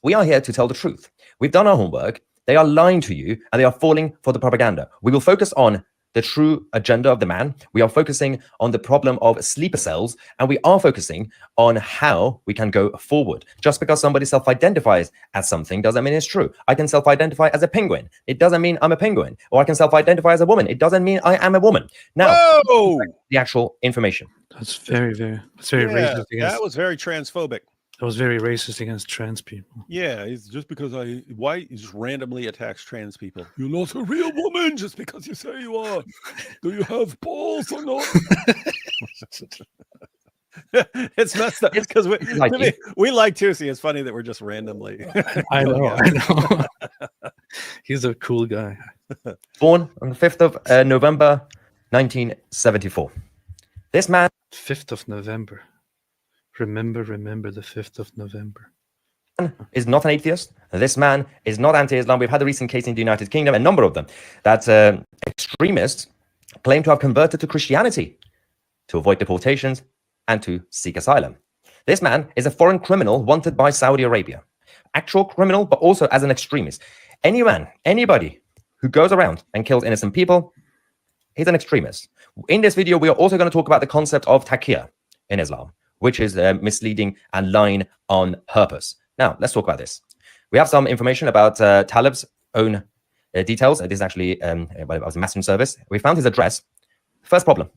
We are here to tell the truth. We've done our homework. They are lying to you, and they are falling for the propaganda. We will focus on the true agenda of the man. We are focusing on the problem of sleeper cells, and we are focusing on how we can go forward. Just because somebody self-identifies as something doesn't mean it's true. I can self-identify as a penguin. It doesn't mean I'm a penguin. Or I can self-identify as a woman. It doesn't mean I am a woman. Now, the actual information. That's very racist. That was very transphobic. That was very racist against trans people. Yeah, it's just because he just randomly attacks trans people. You're not a real woman just because you say you are. Do you have balls or not? It's messed up because we like Tusi. It's funny that we're just randomly. I know. He's a cool guy. Born on the 5th of November, 1974. This man. 5th of November. Remember the 5th of November. Is not an atheist. This man is not anti-Islam. We've had a recent case in the United Kingdom, a number of them, that extremists claim to have converted to Christianity to avoid deportations and to seek asylum. This man is a foreign criminal wanted by Saudi Arabia. Actual criminal, but also as an extremist. Anybody who goes around and kills innocent people, he's an extremist. In this video, we are also going to talk about the concept of taqiyya in Islam, which is misleading and lying on purpose. Now, let's talk about this. We have some information about Talib's own details. This is actually it was a messenger service. We found his address. First problem.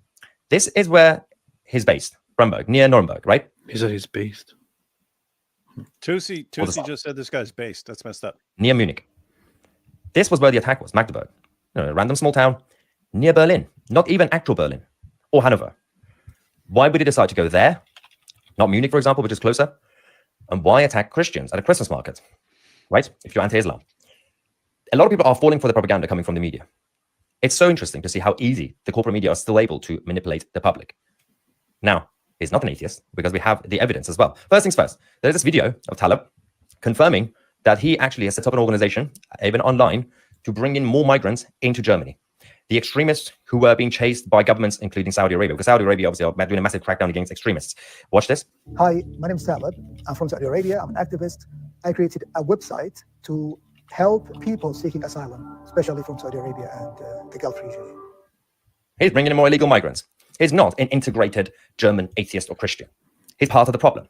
This is where he's based, Bremberg, near Nuremberg, right? He said he's based. Tusi just said this guy's based. That's messed up. Near Munich. This was where the attack was, Magdeburg. A random small town near Berlin. Not even actual Berlin or Hanover. Why would he decide to go there? Not Munich, for example, which is closer. And why attack Christians at a Christmas market, right? If you're anti-Islam. A lot of people are falling for the propaganda coming from the media. It's so interesting to see how easy the corporate media are still able to manipulate the public. Now, he's not an atheist because we have the evidence as well. First things first, there's this video of Talib confirming that he actually has set up an organization, even online, to bring in more migrants into Germany. the extremists who were being chased by governments, including Saudi Arabia, because Saudi Arabia obviously are doing a massive crackdown against extremists. Watch this. Hi, my name is Talib. I'm from Saudi Arabia. I'm an activist. I created a website to help people seeking asylum, especially from Saudi Arabia and the Gulf region. He's bringing in more illegal migrants. He's not an integrated German atheist or Christian. He's part of the problem.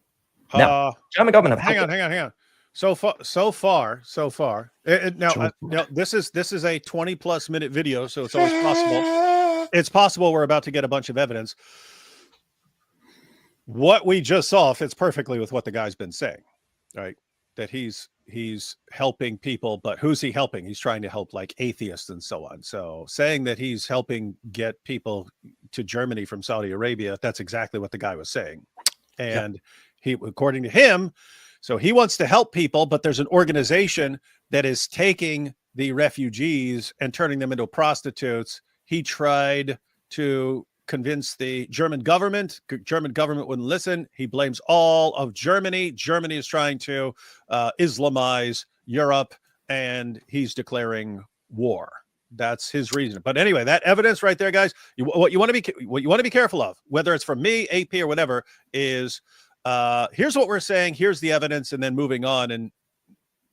Now, German government have hang on. So far. Now, this is a 20+ minute video, so it's always possible. It's possible we're about to get a bunch of evidence. What we just saw fits perfectly with what the guy's been saying, right? That he's helping people, but who's he helping? He's trying to help like atheists and so on. So saying that he's helping get people to Germany from Saudi Arabia, that's exactly what the guy was saying. And he, according to him, so he wants to help people, but there's an organization that is taking the refugees and turning them into prostitutes. He tried to convince the German government. German government wouldn't listen. He blames all of Germany. Germany is trying to Islamize Europe, and he's declaring war. That's his reason. But anyway, that evidence right there, guys. What you want to be careful of, whether it's from me, AP, or whatever, is here's what we're saying. Here's the evidence, and then moving on and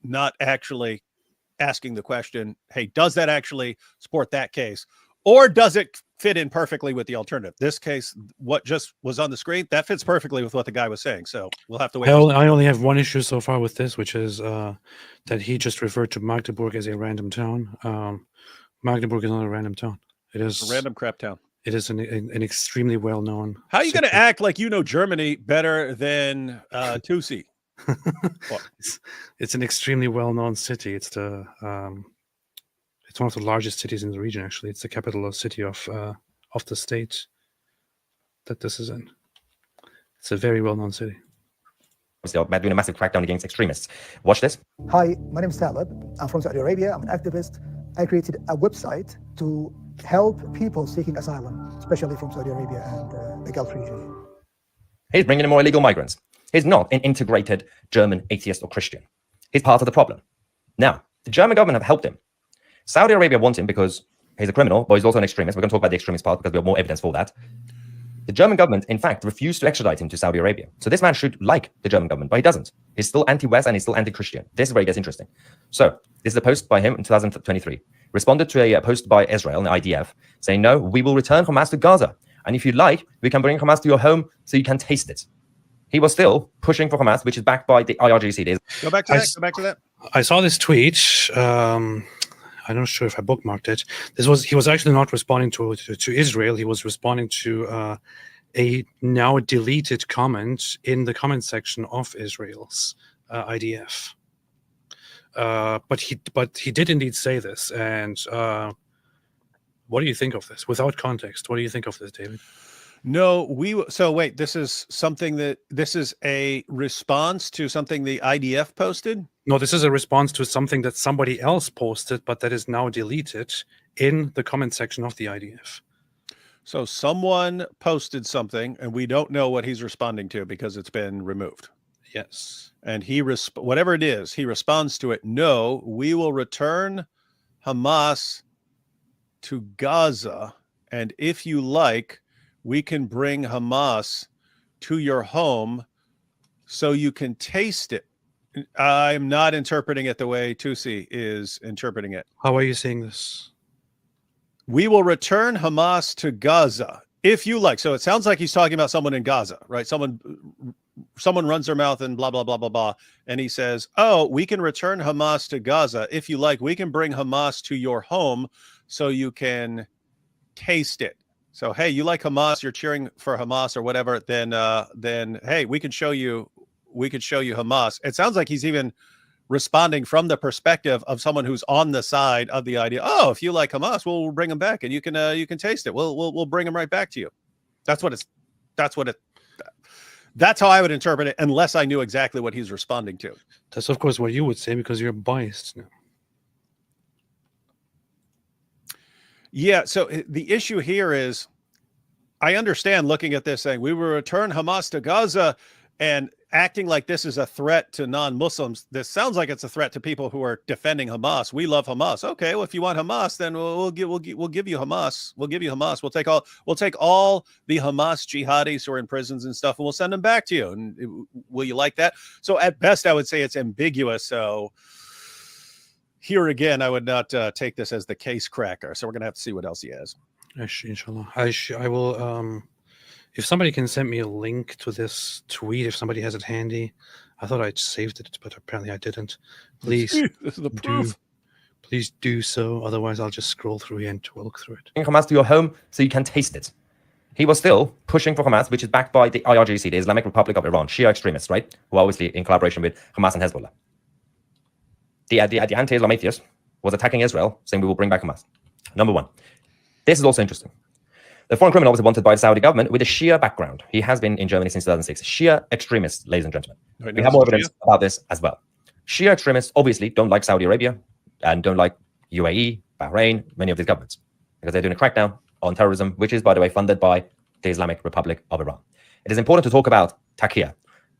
not actually asking the question, hey, does that actually support that case? Or does it fit in perfectly with the alternative? This case, what just was on the screen, that fits perfectly with what the guy was saying. So we'll have to wait. I only have one issue so far with this, which is that he just referred to Magdeburg as a random town. Magdeburg is not a random town. It is a random crap town. It is an extremely well-known. How are you going to act like you know Germany better than Tusi? It's an extremely well-known city. It's the it's one of the largest cities in the region. Actually, it's the capital city of the state that this is in. It's a very well-known city. Obviously, are doing a massive crackdown against extremists. Watch this. Hi, my name is Talib. I'm from Saudi Arabia. I'm an activist. I created a website to help people seeking asylum, especially from Saudi Arabia and the Gulf region. He's bringing in more illegal migrants. He's not an integrated German atheist or Christian. He's part of the problem. Now, the German government have helped him. Saudi Arabia wants him because he's a criminal, but he's also an extremist. We're going to talk about the extremist part because we have more evidence for that. The German government, in fact, refused to extradite him to Saudi Arabia. So this man should like the German government, but he doesn't. He's still anti-West and he's still anti-Christian. This is where it gets interesting. So this is a post by him in 2023. Responded to a post by Israel and the IDF saying, no, we will return Hamas to Gaza. And if you like, we can bring Hamas to your home so you can taste it. He was still pushing for Hamas, which is backed by the IRGC. Go back to that. Go back to that. I saw this tweet. I'm not sure if I bookmarked it. He was actually not responding to Israel. He was responding to a now deleted comment in the comment section of Israel's IDF. But he did indeed say this. And what do you think of this? Without context, what do you think of this, David? No, so wait, this is a response to something the IDF posted? No, this is a response to something that somebody else posted, but that is now deleted in the comment section of the IDF. So someone posted something, and we don't know what he's responding to because it's been removed. Yes. And whatever it is, he responds to it. No, we will return Hamas to Gaza. And if you like, we can bring Hamas to your home so you can taste it. I'm not interpreting it the way Tusi is interpreting it. How are you saying this? We will return Hamas to Gaza if you like. So it sounds like he's talking about someone in Gaza, right? Someone runs their mouth and blah, blah, blah, blah, blah. And he says, oh, we can return Hamas to Gaza. If you like, we can bring Hamas to your home so you can taste it. So, hey, you like Hamas, you're cheering for Hamas or whatever, then hey, we could show you Hamas. It sounds like he's even responding from the perspective of someone who's on the side of the idea. Oh, if you like Hamas, we'll bring them back and you can taste it. We'll bring them right back to you. That's how I would interpret it, unless I knew exactly what he's responding to. That's of course what you would say because you're biased now. Yeah, so the issue here is, I understand looking at this saying we will return Hamas to Gaza, and acting like this is a threat to non-Muslims, this sounds like it's a threat to people who are defending Hamas. We love Hamas. Okay, well, if you want Hamas, then we'll give you Hamas. We'll give you Hamas. We'll take all the Hamas jihadis who are in prisons and stuff, and we'll send them back to you. And will you like that? So at best, I would say it's ambiguous. So here again, I would not take this as the case cracker. So we're gonna have to see what else he has. Inshallah. I will. If somebody can send me a link to this tweet, if somebody has it handy, I thought I'd saved it, but apparently I didn't. Please, This is the proof. please do so. Otherwise, I'll just scroll through here and look through it. Bring Hamas to your home so you can taste it. He was still pushing for Hamas, which is backed by the IRGC, the Islamic Republic of Iran, Shia extremists, right? Who are obviously in collaboration with Hamas and Hezbollah. The anti-Islam atheist was attacking Israel, saying we will bring back Hamas. Number one. This is also interesting. The foreign criminal was wanted by the Saudi government with a Shia background. He has been in Germany since 2006. Shia extremists, ladies and gentlemen. Right, We have more evidence about this as well. Shia extremists obviously don't like Saudi Arabia and don't like UAE, Bahrain, many of these governments, because they're doing a crackdown on terrorism, which is, by the way, funded by the Islamic Republic of Iran. It is important to talk about taqiyya.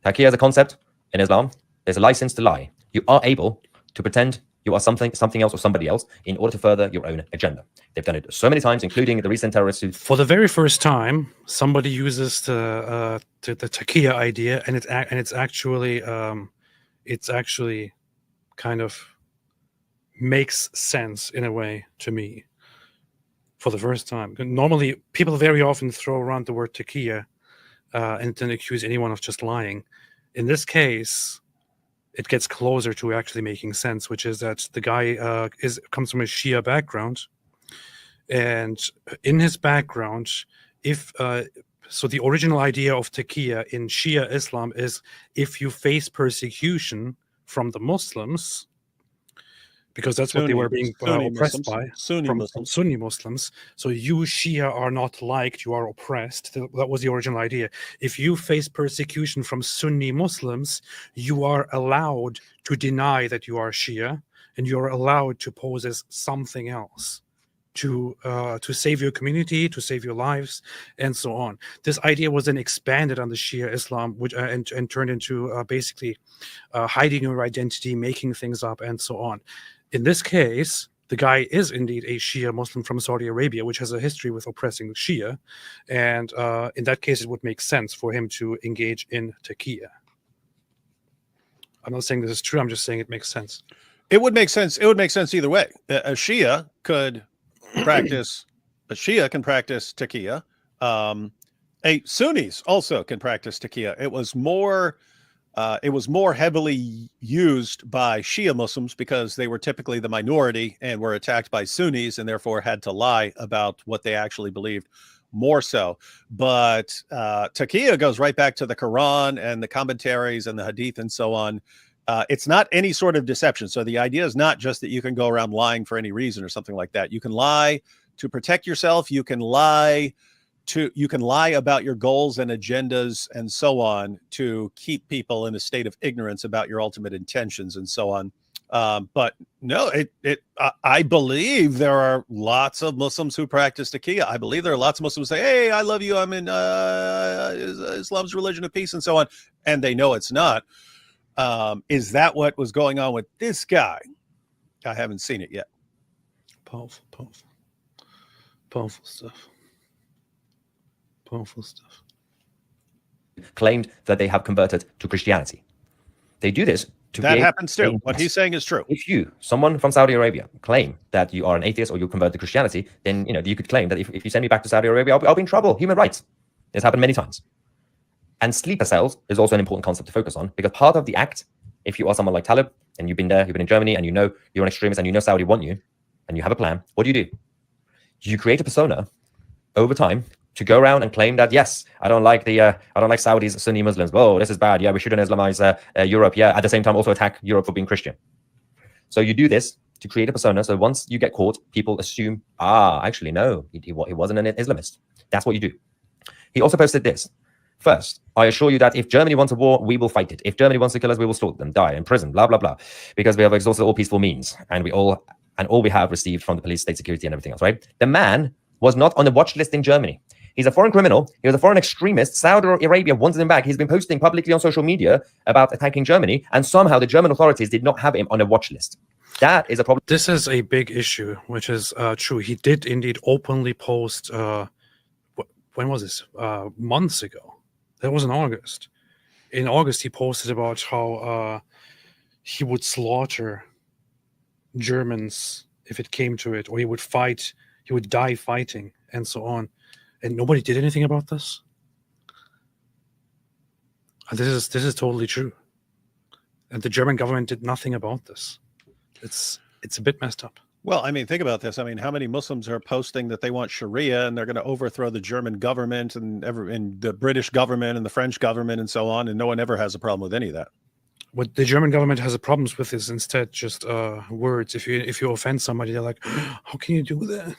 Taqiyya is a concept in Islam. There's a license to lie. You are able to pretend you are something else or somebody else in order to further your own agenda. They've done it so many times, including the recent terrorists who... For the very first time, somebody uses the taqiyya idea, and it's actually kind of makes sense in a way to me. For the first time, normally people very often throw around the word taqiyya and then accuse anyone of just lying. In this case, it gets closer to actually making sense, which is that the guy comes from a Shia background, and in his background, so the original idea of taqiyya in Shia Islam is if you face persecution from the Muslims, because that's what they were being oppressed by, from Sunni Muslims. So you Shia are not liked, you are oppressed. That was the original idea. If you face persecution from Sunni Muslims, you are allowed to deny that you are Shia, and you are allowed to pose as something else to save your community, to save your lives, and so on. This idea was then expanded on the Shia Islam, which and turned into basically hiding your identity, making things up, and so on. In this case, the guy is indeed a Shia Muslim from Saudi Arabia, which has a history with oppressing Shia. And in that case, it would make sense for him to engage in taqiyya. I'm not saying this is true. I'm just saying it makes sense. It would make sense. It would make sense either way. A Shia could practice. A Shia can practice taqiyya. Sunnis also can practice taqiyya. It was more heavily used by Shia Muslims because they were typically the minority and were attacked by Sunnis and therefore had to lie about what they actually believed more so. But taqiyya goes right back to the Quran and the commentaries and the Hadith and so on. It's not any sort of deception. So the idea is not just that you can go around lying for any reason or something like that. You can lie to protect yourself. You can lie about your goals and agendas and so on to keep people in a state of ignorance about your ultimate intentions and so on. But no, I believe there are lots of Muslims who practice taqiyya. I believe there are lots of Muslims who say, hey, I love you, I'm in Islam's religion of peace and so on. And they know it's not. Is that what was going on with this guy? I haven't seen it yet. Powerful stuff. Powerful stuff. Claimed that they have converted to Christianity. They do this to that happens too. What he's saying is true. If someone from Saudi Arabia, claim that you are an atheist or you convert to Christianity, then you could claim that if you send me back to Saudi Arabia, I'll be in trouble. Human rights. It's happened many times. And sleeper cells is also an important concept to focus on, because part of the act, if you are someone like Talib and you've been there, you've been in Germany, and you know you're an extremist and you know Saudi want you, and you have a plan, what do? You create a persona over time to go around and claim that, yes, I don't like Saudis, Sunni Muslims. Oh, this is bad. Yeah, we shouldn't Islamize Europe. Yeah, at the same time also attack Europe for being Christian. So you do this to create a persona. So once you get caught, people assume, actually, no, he wasn't an Islamist. That's what you do. He also posted this. First, I assure you that if Germany wants a war, we will fight it. If Germany wants to kill us, we will slaughter them, die in prison, blah, blah, blah, because we have exhausted all peaceful means, and all we have received from the police, state security, and everything else, right? The man was not on the watch list in Germany. He's a foreign criminal. He was a foreign extremist. Saudi Arabia wanted him back. He's been posting publicly on social media about attacking Germany, and somehow the German authorities did not have him on a watch list. That is a problem. This is a big issue, which is true. He did indeed openly post, when was this? Months ago. That was in August. In August, he posted about how he would slaughter Germans if it came to it, or he would die fighting, and so on. And nobody did anything about this. And this is totally true. And the German government did nothing about this. It's a bit messed up. Well, I mean, think about this. I mean, how many Muslims are posting that they want Sharia and they're going to overthrow the German government and the British government and the French government and so on, and no one ever has a problem with any of that. What the German government has a problems with is instead just words. If you offend somebody, they're like, "How can you do that?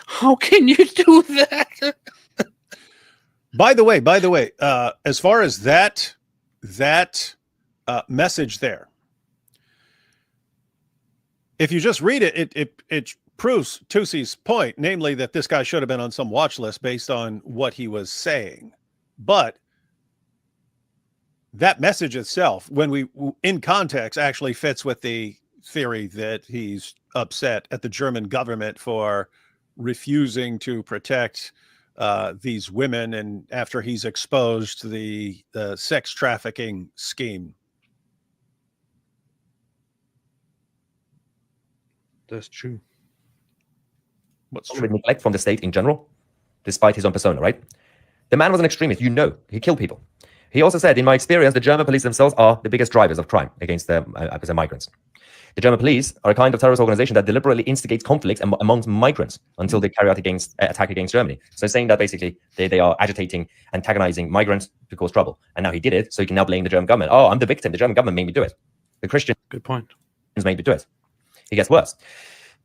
How can you do that?" By the way, as far as that message there, if you just read it, it proves Tusi's point, namely that this guy should have been on some watch list based on what he was saying. But that message itself, when we in context, actually fits with the theory that he's upset at the German government for refusing to protect these women, and after he's exposed the sex trafficking scheme. That's true. What's With true? neglect from the state in general, despite his own persona, right? The man was an extremist. He killed people. He also said, in my experience, the German police themselves are the biggest drivers of crime against the migrants. The German police are a kind of terrorist organization that deliberately instigates conflicts amongst migrants until they carry out attack against Germany. So saying that basically they are agitating, antagonizing migrants to cause trouble. And now he did it, so he can now blame the German government. Oh, I'm the victim. The German government made me do it. The Christians Good point. made me do it. He gets worse.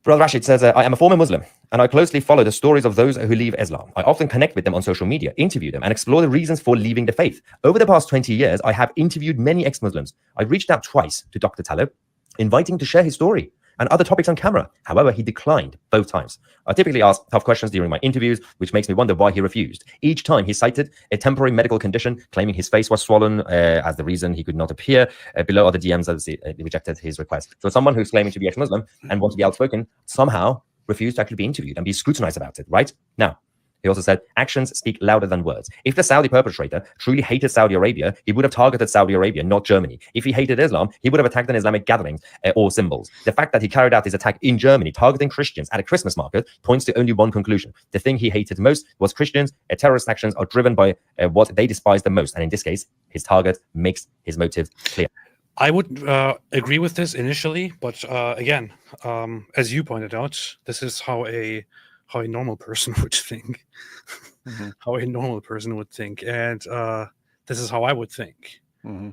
Brother Rashid says, I am a former Muslim, and I closely follow the stories of those who leave Islam. I often connect with them on social media, interview them, and explore the reasons for leaving the faith. Over the past 20 years, I have interviewed many ex-Muslims. I reached out twice to Dr. Talib, inviting him to share his story and other topics on camera. However, he declined both times. I typically ask tough questions during my interviews, which makes me wonder why he refused. Each time he cited a temporary medical condition, claiming his face was swollen as the reason he could not appear. Below other DMs, he rejected his request. So someone who's claiming to be ex-Muslim and wants to be outspoken somehow refused to actually be interviewed and be scrutinized about it, right? Now, he also said, actions speak louder than words. If the Saudi perpetrator truly hated Saudi Arabia, he would have targeted Saudi Arabia, not Germany. If he hated Islam, he would have attacked an Islamic gathering or symbols. The fact that he carried out his attack in Germany, targeting Christians at a Christmas market, points to only one conclusion. The thing he hated most was Christians. Terrorist actions are driven by what they despise the most. And in this case, his target makes his motive clear. I would agree with this initially, but again, as you pointed out, this is how a normal person would think. Mm-hmm. How a normal person would think, and this is how I would think. Mm-hmm.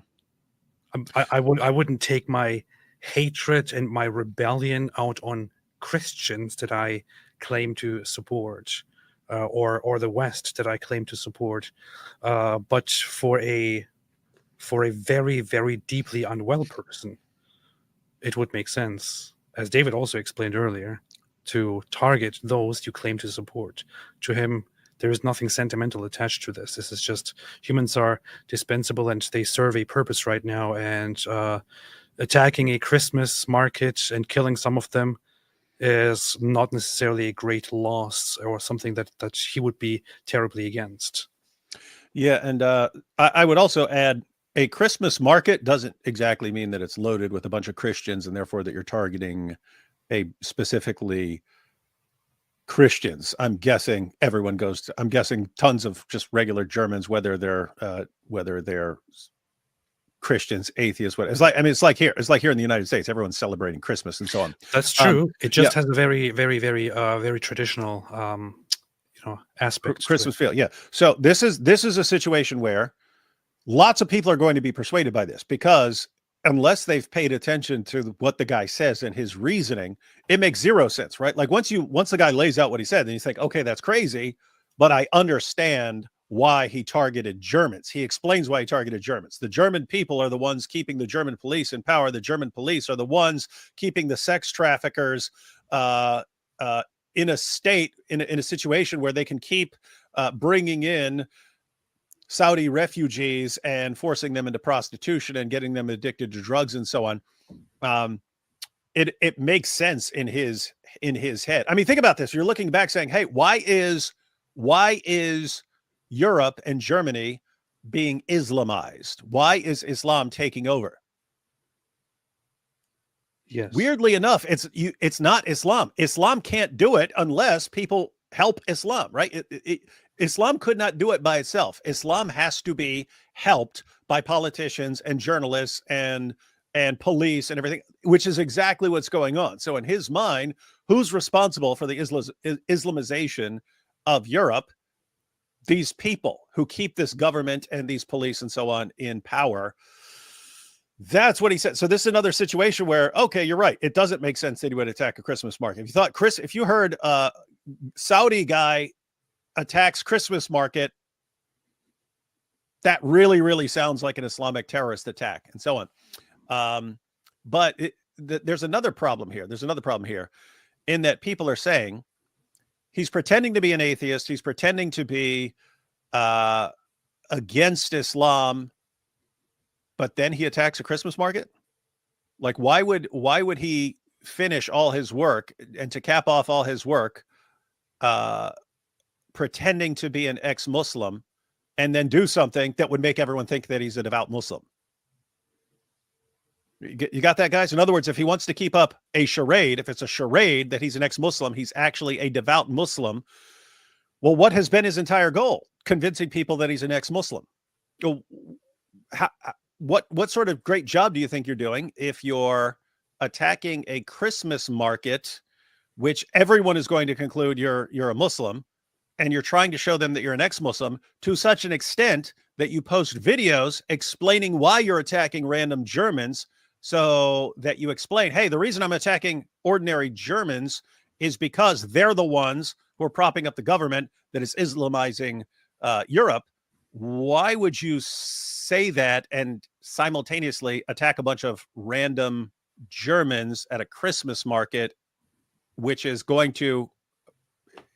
I wouldn't take my hatred and my rebellion out on Christians that I claim to support, or the West that I claim to support, but for a very, very deeply unwell person, it would make sense, as David also explained earlier, to target those you claim to support. To him, there is nothing sentimental attached to this. This is just humans are dispensable and they serve a purpose right now. And attacking a Christmas market and killing some of them is not necessarily a great loss or something that he would be terribly against. Yeah, and I would also add, a Christmas market doesn't exactly mean that it's loaded with a bunch of Christians and therefore that you're targeting a specifically Christians. I'm guessing everyone goes to, I'm guessing tons of just regular Germans, whether they're Christians, atheists, what it's like. I mean, it's like here in the United States, everyone's celebrating Christmas and so on. That's true. It just has a very, very, very, very traditional, aspect. Christmas feel. Yeah. So this is a situation where lots of people are going to be persuaded by this, because unless they've paid attention to what the guy says and his reasoning, it makes zero sense, right? Like once the guy lays out what he said, then you think, okay, that's crazy, but I understand why he targeted Germans. He explains why he targeted Germans. The German people are the ones keeping the German police in power. The German police are the ones keeping the sex traffickers in a situation where they can keep bringing in Saudi refugees and forcing them into prostitution and getting them addicted to drugs and so on. It makes sense in his head. I mean, think about this. You're looking back saying, hey, why is Europe and Germany being Islamized? Why is Islam taking over? Yes. Weirdly enough, it's not Islam. Islam can't do it unless people help Islam, right? Islam could not do it by itself. Islam has to be helped by politicians and journalists and police and everything, which is exactly what's going on. So in his mind, who's responsible for the Islamization of Europe? These people who keep this government and these police and so on in power. That's what he said. So this is another situation where, okay, you're right. It doesn't make sense that he would attack a Christmas market. If you thought if you heard Saudi guy attacks Christmas market, that really, really sounds like an Islamic terrorist attack and so on. But there's another problem here. There's another problem here in that people are saying he's pretending to be an atheist. He's pretending to be against Islam, but then he attacks a Christmas market. Like, why would he finish all his work and to cap off all his work, pretending to be an ex-Muslim and then do something that would make everyone think that he's a devout Muslim? You got that, guys? In other words, if he wants to keep up a charade, if it's a charade that he's an ex-Muslim, he's actually a devout Muslim. Well, what has been his entire goal? Convincing people that he's an ex-Muslim. What sort of great job do you think you're doing if you're attacking a Christmas market, which everyone is going to conclude you're a Muslim, and you're trying to show them that you're an ex-Muslim to such an extent that you post videos explaining why you're attacking random Germans, so that you explain, hey, the reason I'm attacking ordinary Germans is because they're the ones who are propping up the government that is Islamizing Europe. Why would you say that and simultaneously attack a bunch of random Germans at a Christmas market, which is going to,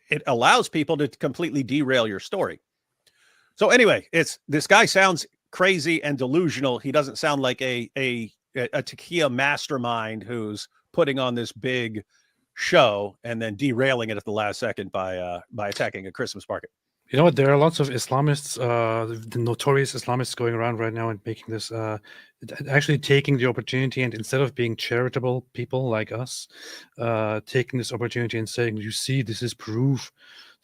it allows people to completely derail your story. So anyway, this guy sounds crazy and delusional. He doesn't sound like a Taqiyya mastermind who's putting on this big show and then derailing it at the last second by attacking a Christmas market. You know what? There are lots of Islamists, the notorious Islamists going around right now and making this, actually taking the opportunity, and instead of being charitable people like us, taking this opportunity and saying, you see, this is proof.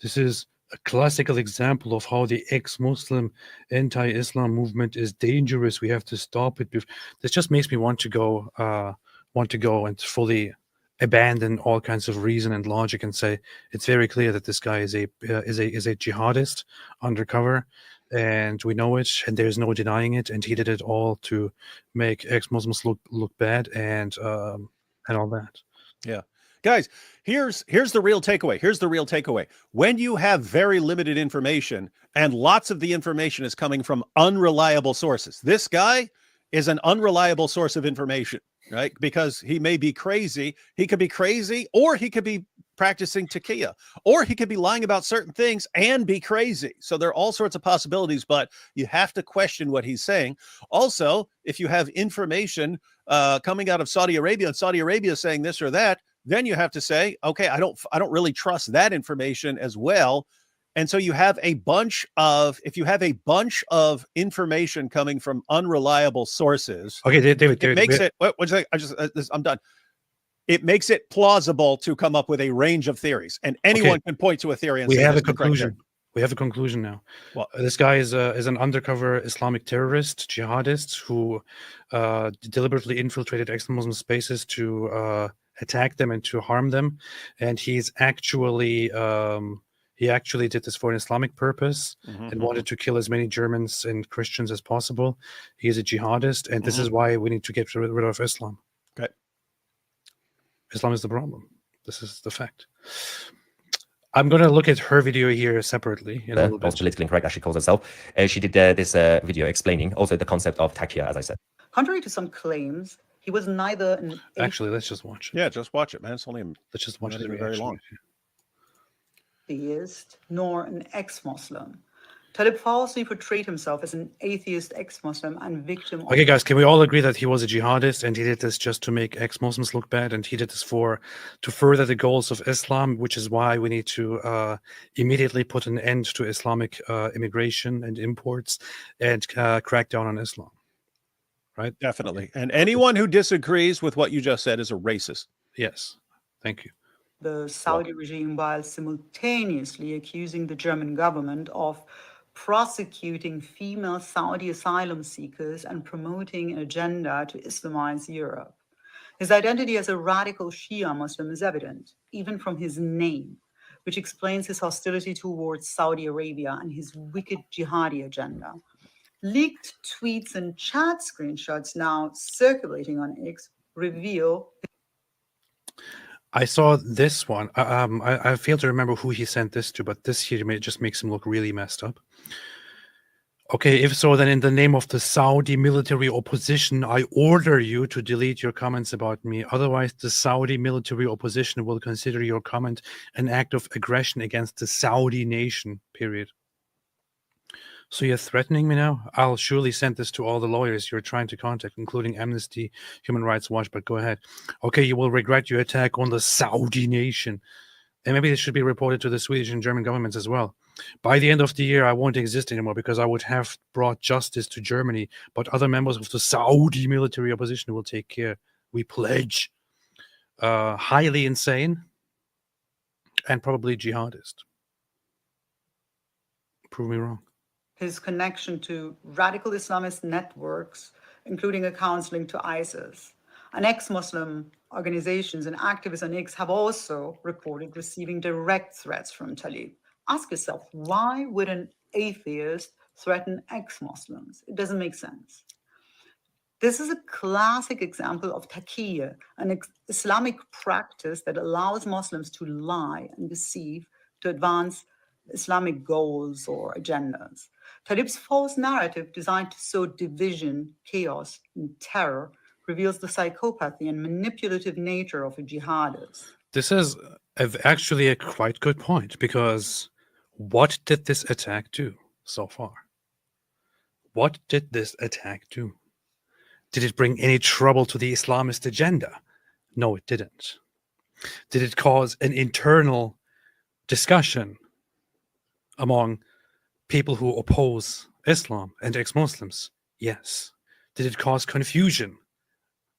This is a classical example of how the ex-Muslim anti-Islam movement is dangerous. We have to stop it. This just makes me want to go and fully abandon all kinds of reason and logic and say it's very clear that this guy is a jihadist undercover, and we know it, and there's no denying it, and he did it all to make ex-Muslims look bad and all that. Yeah, guys, here's the real takeaway. Here's the real takeaway. When you have very limited information and lots of the information is coming from unreliable sources, this guy is an unreliable source of information. Right? Because he may be crazy. He could be crazy, or he could be practicing taqiyya, or he could be lying about certain things and be crazy. So there are all sorts of possibilities, but you have to question what he's saying. Also, if you have information coming out of Saudi Arabia and Saudi Arabia saying this or that, then you have to say, okay, I don't really trust that information as well. And so you have a bunch of, if you have a bunch of information coming from unreliable sources, okay, David, it makes it, what'd you say? I'm done. It makes it plausible to come up with a range of theories, and anyone can point to a theory. And we say, have a conclusion. We have a conclusion now. Well, this guy is an undercover Islamic terrorist, jihadist, who deliberately infiltrated ex-Muslim spaces to attack them and to harm them, and he's actually. He actually did this for an Islamic purpose and wanted to kill as many Germans and Christians as possible. He is a jihadist, and this is why we need to get rid of Islam. Okay. Islam is the problem. This is the fact. I'm going to look at her video here separately. Also politically incorrect, as she calls herself. She did this video explaining also the concept of taqiyya, as I said. Contrary to some claims, he was neither an... Actually, let's just watch it. Yeah, just watch it, man. It's only... Let's just watch it. Very long. atheist nor an ex-Muslim. Talib falsely portrayed himself as an atheist ex-Muslim and victim of... Okay, guys, can we all agree that he was a jihadist and he did this just to make ex-Muslims look bad, and he did this to further the goals of Islam, which is why we need to immediately put an end to Islamic immigration and imports and crack down on Islam, right? Definitely. And anyone who disagrees with what you just said is a racist. Yes, thank you. The Saudi regime, while simultaneously accusing the German government of prosecuting female Saudi asylum seekers and promoting an agenda to Islamize Europe. His identity as a radical Shia Muslim is evident, even from his name, which explains his hostility towards Saudi Arabia and his wicked jihadi agenda. Leaked tweets and chat screenshots now circulating on X reveal... I saw this one. I fail to remember who he sent this to, but this here just makes him look really messed up. Okay, if so, then in the name of the Saudi military opposition, I order you to delete your comments about me. Otherwise, the Saudi military opposition will consider your comment an act of aggression against the Saudi nation, period. So you're threatening me now? I'll surely send this to all the lawyers you're trying to contact, including Amnesty, Human Rights Watch, but go ahead. Okay, you will regret your attack on the Saudi nation. And maybe this should be reported to the Swedish and German governments as well. By the end of the year, I won't exist anymore because I would have brought justice to Germany, but other members of the Saudi military opposition will take care. We pledge. Highly insane and probably jihadist. Prove me wrong. His connection to radical Islamist networks, including accounts linked to ISIS. And ex-Muslim organizations and activists on X have also reported receiving direct threats from Talib. Ask yourself, why would an atheist threaten ex-Muslims? It doesn't make sense. This is a classic example of taqiyya, an Islamic practice that allows Muslims to lie and deceive to advance Islamic goals or agendas. Talib's false narrative designed to sow division, chaos, and terror reveals the psychopathy and manipulative nature of a jihadist. This is actually a quite good point, because what did this attack do so far? What did this attack do? Did it bring any trouble to the Islamist agenda? No, it didn't. Did it cause an internal discussion among people who oppose Islam and ex-Muslims? Yes. Did it cause confusion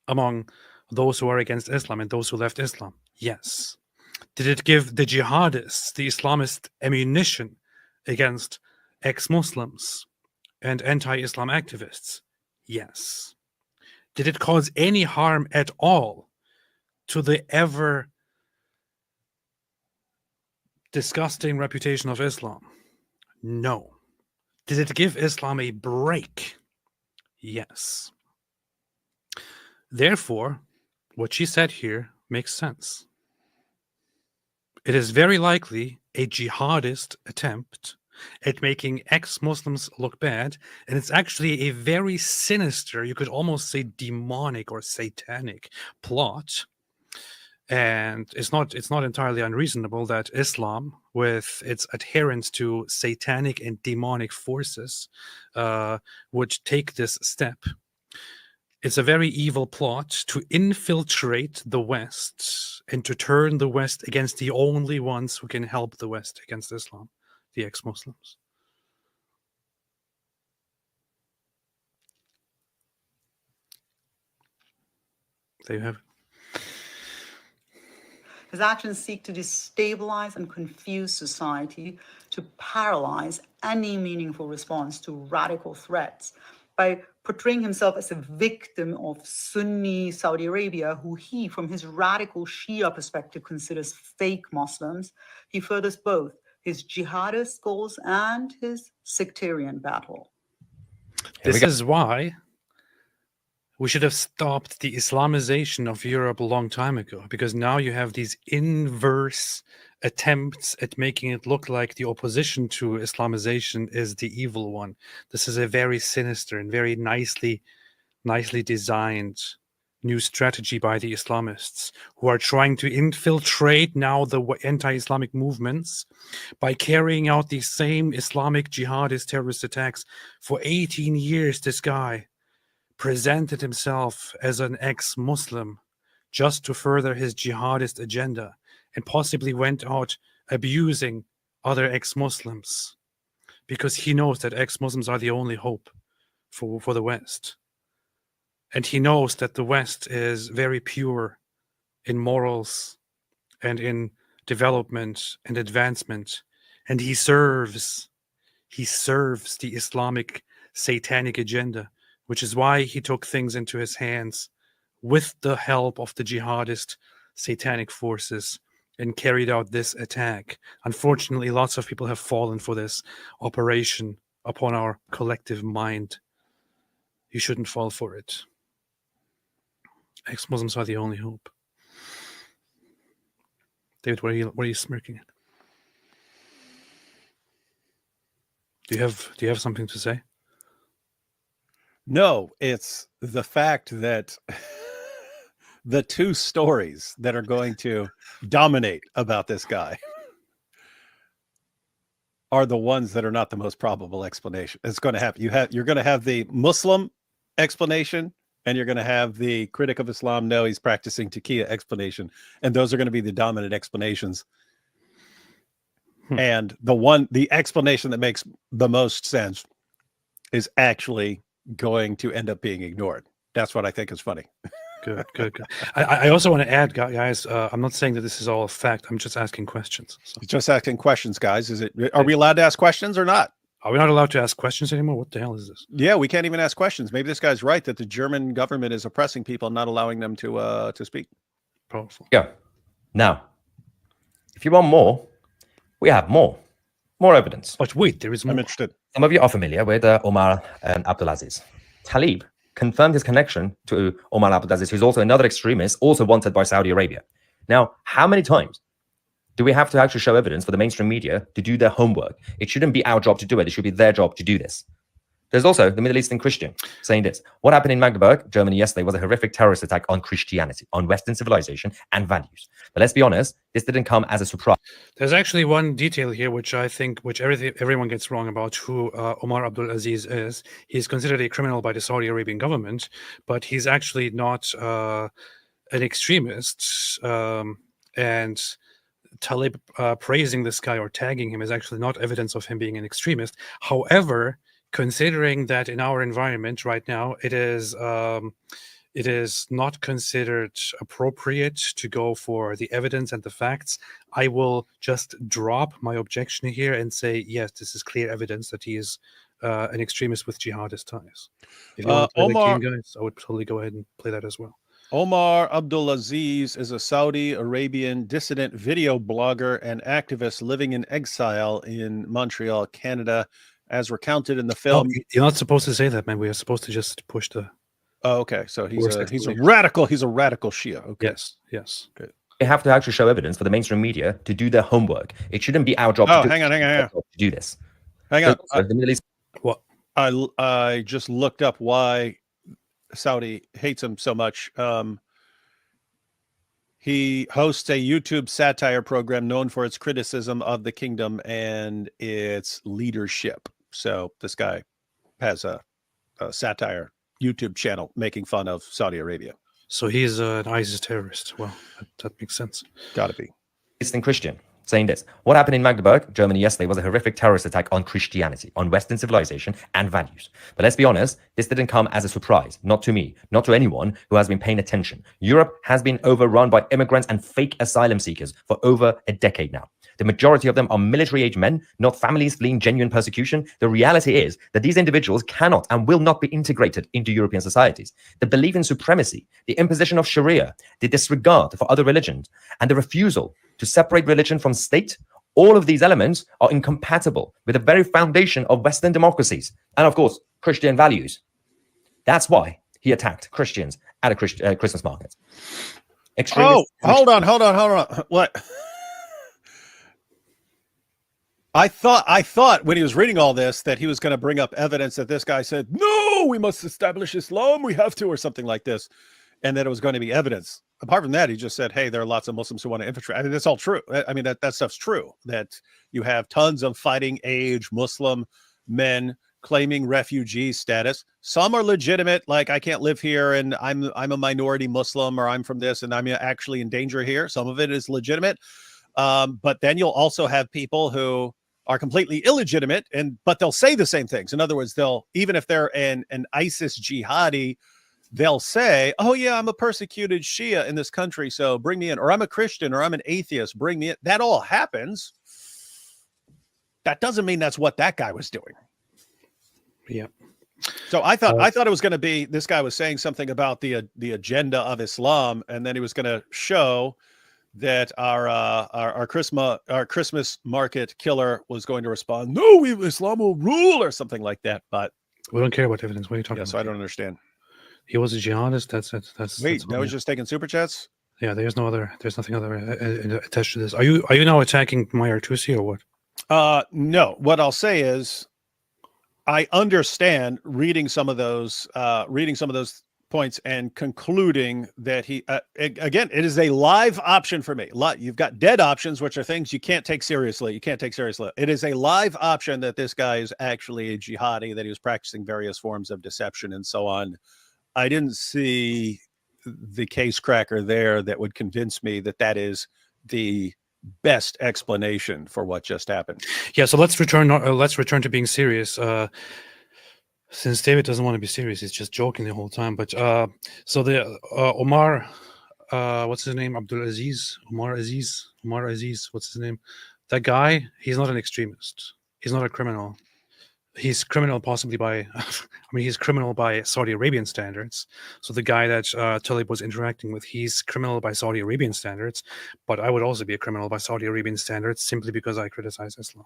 among those who are against Islam and those who left Islam? Yes. Did it give the jihadists, the Islamist ammunition against ex-Muslims and anti-Islam activists? Yes. Did it cause any harm at all to the ever disgusting reputation of Islam? No. Did it give Islam a break? Yes. Therefore, what she said here makes sense. It is very likely a jihadist attempt at making ex-Muslims look bad, and it's actually a very sinister, you could almost say demonic or satanic plot. And it's not entirely unreasonable that Islam, with its adherence to satanic and demonic forces, would take this step. It's a very evil plot to infiltrate the West and to turn the West against the only ones who can help the West against Islam, the ex-Muslims. There you have it. His actions seek to destabilize and confuse society, to paralyze any meaningful response to radical threats by portraying himself as a victim of Sunni Saudi Arabia, who he, from his radical Shia perspective, considers fake Muslims. He furthers both his jihadist goals and his sectarian battle. This is why we should have stopped the Islamization of Europe a long time ago, because now you have these inverse attempts at making it look like the opposition to Islamization is the evil one. This is a very sinister and very nicely designed new strategy by the Islamists, who are trying to infiltrate now the anti-Islamic movements by carrying out these same Islamic jihadist terrorist attacks. For 18 years, this guy presented himself as an ex-Muslim just to further his jihadist agenda, and possibly went out abusing other ex-Muslims because he knows that ex-Muslims are the only hope for the West. And he knows that the West is very pure in morals and in development and advancement. And he serves the Islamic satanic agenda, which is why he took things into his hands with the help of the jihadist satanic forces and carried out this attack. Unfortunately, lots of people have fallen for this operation upon our collective mind. You shouldn't fall for it. Ex-Muslims are the only hope. David, what are you smirking at? Do you have something to say? No, it's the fact that the two stories that are going to dominate about this guy are the ones that are not the most probable explanation. It's going to happen. You're going to have the Muslim explanation, and you're going to have the critic of Islam, no, he's practicing taqiyya explanation. And those are going to be the dominant explanations. And the explanation that makes the most sense is actually going to end up being ignored. That's what I think is funny. Good. I also want to add, guys, I'm not saying that this is all a fact. I'm just asking questions. So. Just asking questions, guys. Are we allowed to ask questions or not? Are we not allowed to ask questions anymore? What the hell is this? Yeah, we can't even ask questions. Maybe this guy's right that the German government is oppressing people, not allowing them to speak. Powerful. Yeah. Now, if you want more, we have more evidence. But wait, there is more. I'm interested. Some of you are familiar with Omar Abdulaziz. Tlaib confirmed his connection to Omar Abdulaziz, who's also another extremist, also wanted by Saudi Arabia. Now, how many times do we have to actually show evidence for the mainstream media to do their homework? It shouldn't be our job to do it. It should be their job to do this. There's also the Middle Eastern Christian saying this. What happened in Magdeburg, Germany yesterday was a horrific terrorist attack on Christianity, on Western civilization and values. But let's be honest, this didn't come as a surprise. There's actually one detail here which I think everyone gets wrong about who Omar Abdulaziz is. He's considered a criminal by the Saudi Arabian government, but he's actually not an extremist. And Tlaib praising this guy or tagging him is actually not evidence of him being an extremist. However, considering that in our environment right now, it is not considered appropriate to go for the evidence and the facts, I will just drop my objection here and say, yes, this is clear evidence that he is an extremist with jihadist ties. If you want to play the game, guys, I would totally go ahead and play that as well. Omar Abdulaziz is a Saudi Arabian dissident video blogger and activist living in exile in Montreal, Canada, as recounted in the film. Oh, you're not supposed to say that, man. We are supposed to just push the. Oh, okay. So he's a radical. He's a radical Shia. Okay. Yes. Good. They have to actually show evidence for the mainstream media to do their homework. It shouldn't be our job to do this. Hang on. So the Middle East. What? I just looked up why Saudi hates him so much. He hosts a YouTube satire program known for its criticism of the kingdom and its leadership. So this guy has a satire YouTube channel making fun of Saudi Arabia. So he's an ISIS terrorist. Well, that makes sense. Got to be. Eastern Christian saying this. What happened in Magdeburg, Germany yesterday was a horrific terrorist attack on Christianity, on Western civilization and values. But let's be honest, this didn't come as a surprise. Not to me, not to anyone who has been paying attention. Europe has been overrun by immigrants and fake asylum seekers for over a decade now. The majority of them are military-age men, not families fleeing genuine persecution. The reality is that these individuals cannot and will not be integrated into European societies. The belief in supremacy, the imposition of Sharia, the disregard for other religions, and the refusal to separate religion from state, all of these elements are incompatible with the very foundation of Western democracies and, of course, Christian values. That's why he attacked Christians at a Christmas market. Hold on. What? I thought when he was reading all this that he was going to bring up evidence that this guy said, no, we must establish Islam. We have to, or something like this. and that it was going to be evidence. Apart from that, he just said, hey, there are lots of Muslims who want to infiltrate. I mean, that's all true. I mean, that stuff's true, that you have tons of fighting age Muslim men claiming refugee status. Some are legitimate, like I can't live here and I'm a minority Muslim, or I'm from this and I'm actually in danger here. Some of it is legitimate. But then you'll also have people who are completely illegitimate, but they'll say the same things. In other words, even if they're an ISIS jihadi, they'll say, oh yeah, I'm a persecuted Shia in this country, so bring me in. Or I'm a Christian, or I'm an atheist, bring me in. That all happens. That doesn't mean that's what that guy was doing. Yeah. So I thought it was going to be, this guy was saying something about the agenda of Islam, and then he was going to show that our Christmas market killer was going to respond, no, Islam will rule, or something like that. But we don't care about evidence. What are you talking about? So I don't understand. He was a jihadist. That's wait. That's now he's just taking super chats. Yeah, there's nothing other attached to this. Are you now attacking my Artusi or what? No. What I'll say is, I understand reading some of those points and concluding that he again, it is a live option for me. You've got dead options, which are things you can't take seriously. It is a live option that this guy is actually a jihadi, that he was practicing various forms of deception and so on. I didn't see the case cracker there that would convince me that that is the best explanation for what just happened. Yeah, so let's return to being serious. Since David doesn't want to be serious, he's just joking the whole time. But so the Omar, what's his name? Omar Aziz, what's his name? That guy, he's not an extremist. He's not a criminal. He's criminal possibly by, he's criminal by Saudi Arabian standards. So the guy that Talib was interacting with, he's criminal by Saudi Arabian standards. But I would also be a criminal by Saudi Arabian standards simply because I criticize Islam.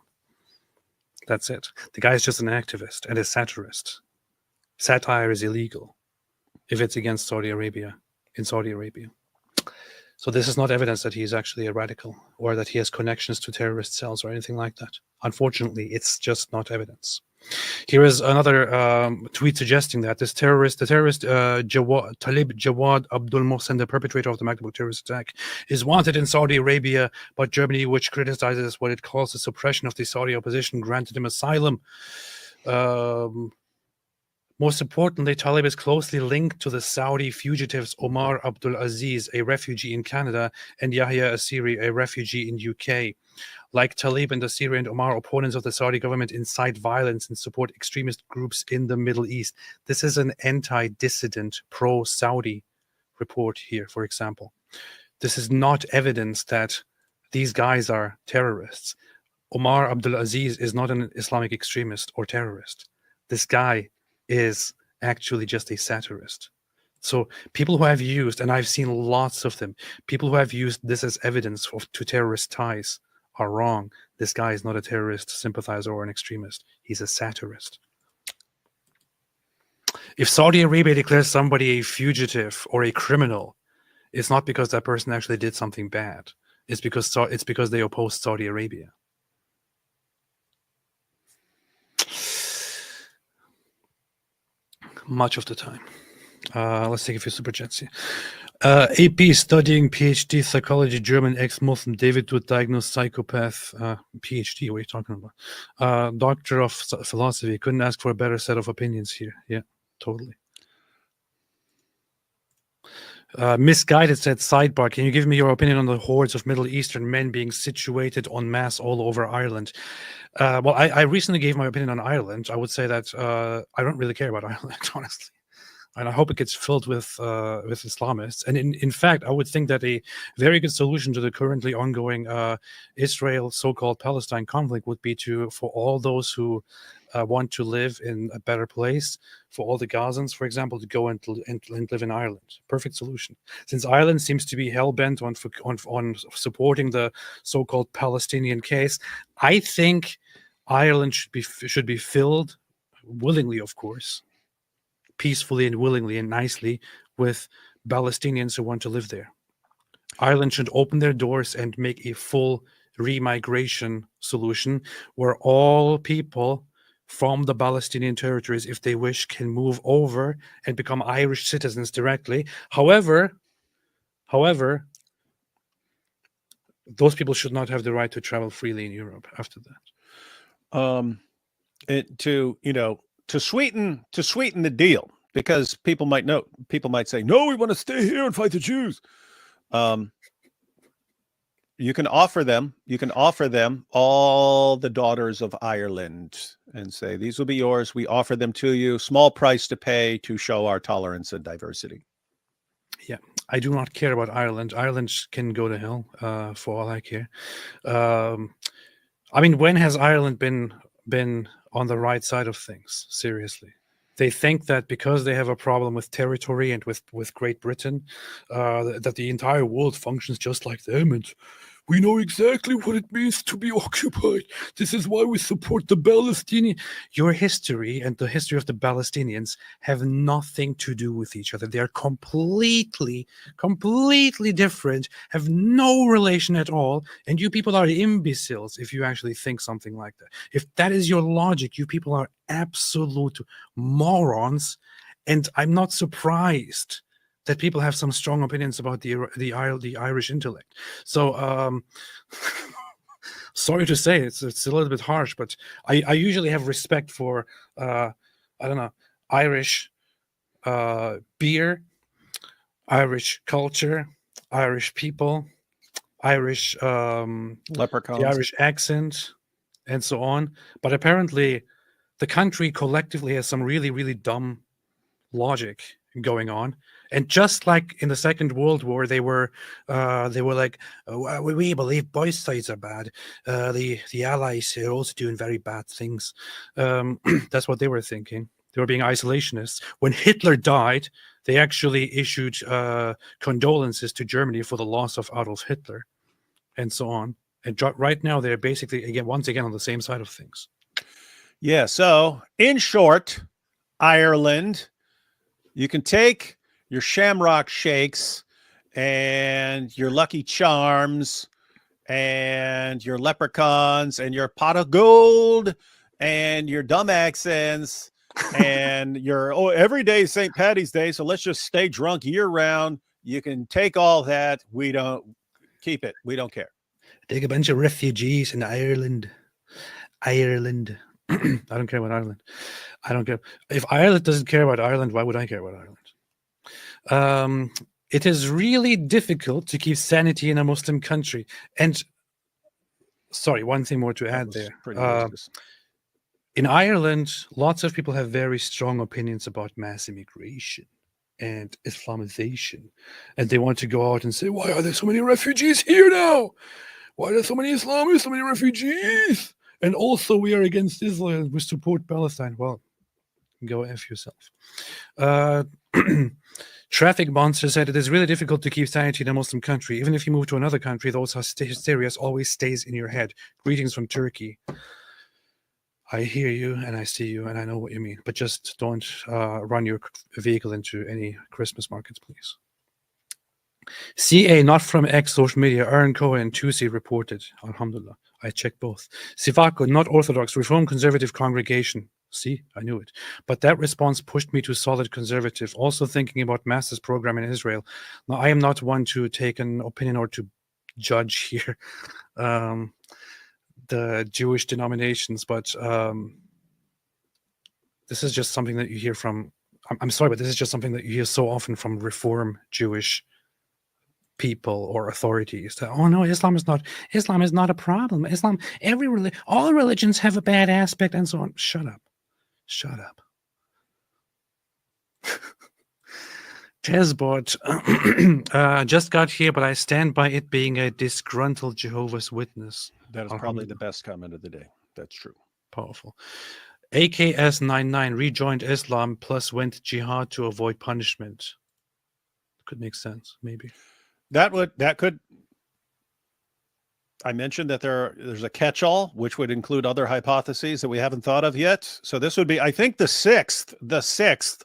That's it. The guy is just an activist and a satirist. Satire is illegal if it's against Saudi Arabia, in Saudi Arabia. So this is not evidence that he is actually a radical or that he has connections to terrorist cells or anything like that. Unfortunately, it's just not evidence. Here is another tweet suggesting that the terrorist Talib Jawad Abdul Mohsen, the perpetrator of the Magdeburg terrorist attack, is wanted in Saudi Arabia, but Germany, which criticizes what it calls the suppression of the Saudi opposition, granted him asylum. Most importantly, Talib is closely linked to the Saudi fugitives Omar Abdul Aziz, a refugee in Canada, and Yahya Asiri, a refugee in UK. Like Talib and Asiri and Omar, opponents of the Saudi government incite violence and support extremist groups in the Middle East. This is an anti-dissident, pro-Saudi report here, for example. This is not evidence that these guys are terrorists. Omar Abdul Aziz is not an Islamic extremist or terrorist. This guy is actually just a satirist. So people who have used, and I've seen lots of them, people who have used this as evidence to terrorist ties are wrong. This guy is not a terrorist sympathizer or an extremist. He's a satirist. If Saudi Arabia declares somebody a fugitive or a criminal, it's not because that person actually did something bad. It's because they oppose Saudi Arabia. Much of the time. Let's take a few super chats here. AP studying PhD psychology, German ex-Muslim David would diagnose psychopath. PhD, what are you talking about? Doctor of philosophy, couldn't ask for a better set of opinions here. Yeah, totally. Misguided said, sidebar, can you give me your opinion on the hordes of Middle Eastern men being situated en masse all over Ireland? Well, I recently gave my opinion on Ireland. I would say that I don't really care about Ireland, honestly. And I hope it gets filled with Islamists. And in fact, I would think that a very good solution to the currently ongoing Israel so-called Palestine conflict would be for all those who want to live in a better place, for all the Gazans, for example, to go and live in Ireland. Perfect solution. Since Ireland seems to be hell-bent on supporting the so-called Palestinian case, I think Ireland should be filled, willingly, of course, peacefully and willingly and nicely, with Palestinians who want to live there. Ireland should open their doors and make a full remigration solution where all people from the Palestinian territories, if they wish, can move over and become Irish citizens directly. However, those people should not have the right to travel freely in Europe after that. To sweeten the deal, because people might say, no, we want to stay here and fight the Jews. You can offer them all the daughters of Ireland and say, these will be yours. We offer them to you, small price to pay to show our tolerance and diversity. Yeah, I do not care about Ireland. Ireland can go to hell, for all I care. I mean, when has Ireland been on the right side of things? Seriously. They think that because they have a problem with territory and with Great Britain, that the entire world functions just like them, and we know exactly what it means to be occupied. This is why we support the Palestinians. Your history and the history of the Palestinians have nothing to do with each other. They are completely different, have no relation at all, and you people are imbeciles if you actually think something like that. If that is your logic, you people are absolute morons, and I'm not surprised that people have some strong opinions about the Irish intellect. So, sorry to say, it's a little bit harsh, but I usually have respect for I don't know, Irish beer, Irish culture, Irish people, Irish leprechauns, the Irish accent, and so on. But apparently, the country collectively has some really, really dumb logic going on. And just like in the Second World War, they were like, we believe both sides are bad. The Allies are also doing very bad things. That's what they were thinking. They were being isolationists. When Hitler died, they actually issued condolences to Germany for the loss of Adolf Hitler, and so on. And right now, they're basically once again on the same side of things. Yeah. So, in short, Ireland, you can take your Shamrock Shakes and your Lucky Charms and your leprechauns and your pot of gold and your dumb accents and your everyday St. Paddy's Day. So let's just stay drunk year round. You can take all that. We don't keep it. We don't care. Take a bunch of refugees in Ireland. I don't care about Ireland. I don't care. If Ireland doesn't care about Ireland, why would I care about Ireland? It is really difficult to keep sanity in a Muslim country. And sorry, one thing more to add there. In Ireland, lots of people have very strong opinions about mass immigration and Islamization. And they want to go out and say, why are there so many refugees here now? Why are there so many Islamists, so many refugees? And also, we are against Israel. We support Palestine. Well, go F yourself. Traffic Monster said, it is really difficult to keep sanity in a Muslim country. Even if you move to another country, those hysteria always stays in your head. Greetings from Turkey. I hear you, and I see you, and I know what you mean. But just don't run your vehicle into any Christmas markets, please. CA, not from X social media. Aaron Cohen, Tuesday reported. Alhamdulillah. I checked both. Sivako, not Orthodox, Reform Conservative congregation. See, I knew it. But that response pushed me to solid conservative. Also thinking about Master's program in Israel. Now, I am not one to take an opinion or to judge here the Jewish denominations, but this is just something that you hear from, I'm sorry, but this is just something that you hear so often from Reform Jewish people or authorities that, oh no, Islam is not a problem. Islam, all religions have a bad aspect and so on. Shut up. Tezbot just got here, but I stand by it being a disgruntled Jehovah's Witness. That is probably the best comment of the day. That's true. Powerful. AKS99 rejoined Islam plus went jihad to avoid punishment. Could make sense, maybe. That could. I mentioned that there's a catch-all, which would include other hypotheses that we haven't thought of yet. So this would be, I think, the sixth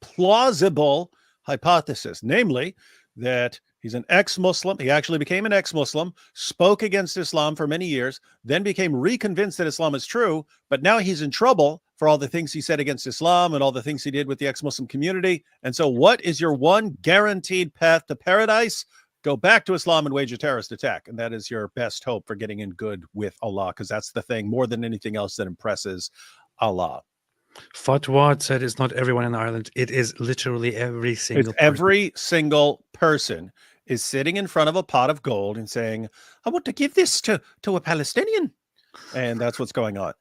plausible hypothesis, namely that he's an ex-Muslim. He actually became an ex-Muslim, spoke against Islam for many years, then became reconvinced that Islam is true, but now he's in trouble for all the things he said against Islam and all the things he did with the ex-Muslim community. And so what is your one guaranteed path to paradise? Go back to Islam and wage a terrorist attack. And that is your best hope for getting in good with Allah, because that's the thing more than anything else that impresses Allah. Fatwa said it's not everyone in Ireland. It is literally every single person. Every single person is sitting in front of a pot of gold and saying, I want to give this to a Palestinian. And that's what's going on.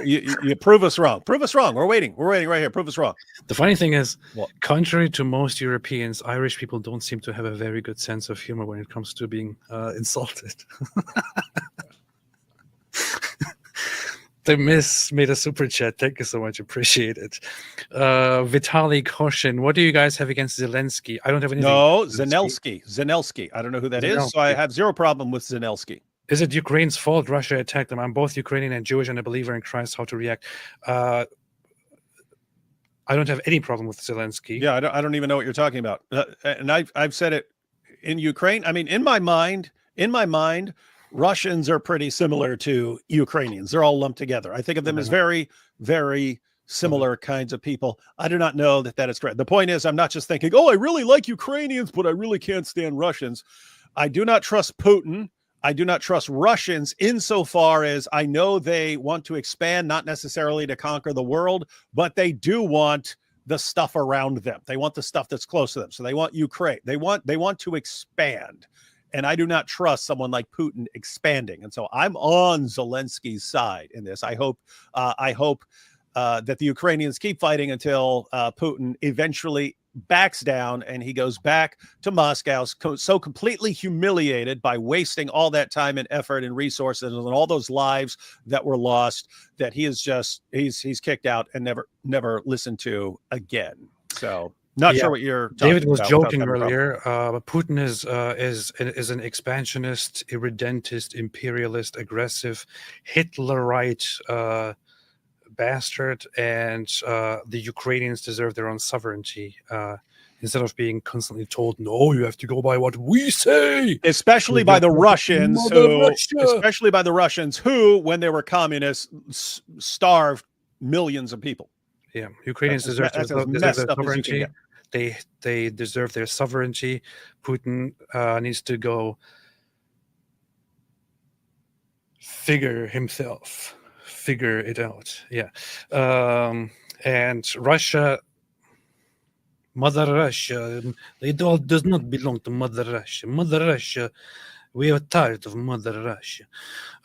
you prove us wrong. Prove us wrong. We're waiting. We're waiting right here. Prove us wrong. The funny thing is, What? contrary to most Europeans, Irish people don't seem to have a very good sense of humor when it comes to being insulted. The Miss made a super chat. Thank you so much. Appreciate it. Vitaly Koshin, what do you guys have against Zelensky? I don't have anything. No, against Zelensky. Zanelsky. I don't know who that is, so I have zero problem with Zanelsky. Is it Ukraine's fault Russia attacked them? I'm both Ukrainian and Jewish and a believer in Christ. How to react? I don't have any problem with Zelensky. Yeah, I don't even know what you're talking about. And I've said it in Ukraine. I mean, in my mind, Russians are pretty similar to Ukrainians. They're all lumped together. I think of them as very, very similar kinds of people. I do not know that is correct. The point is, I'm not just thinking, oh, I really like Ukrainians, but I really can't stand Russians. I do not trust Putin. I do not trust Russians insofar as I know they want to expand, not necessarily to conquer the world, but they do want the stuff around them. They want the stuff that's close to them. So they want Ukraine. They want to expand. And I do not trust someone like Putin expanding. And so I'm on Zelensky's side in this. I hope that the Ukrainians keep fighting until Putin eventually backs down and he goes back to Moscow, so completely humiliated by wasting all that time and effort and resources and all those lives that were lost, that he is just he's kicked out and never listened to again. So not sure what you're talking David was about joking without that earlier. Putin is an expansionist, irredentist, imperialist, aggressive, Hitlerite bastard, and the Ukrainians deserve their own sovereignty instead of being constantly told, no, you have to go by what we say. Especially by the Russians who, when they were communists, starved millions of people. Yeah, Ukrainians deserve their sovereignty. They deserve their sovereignty. Putin needs to go figure it out. Yeah. And Russia, Mother Russia, it all does not belong to Mother Russia. Mother Russia, we are tired of Mother Russia.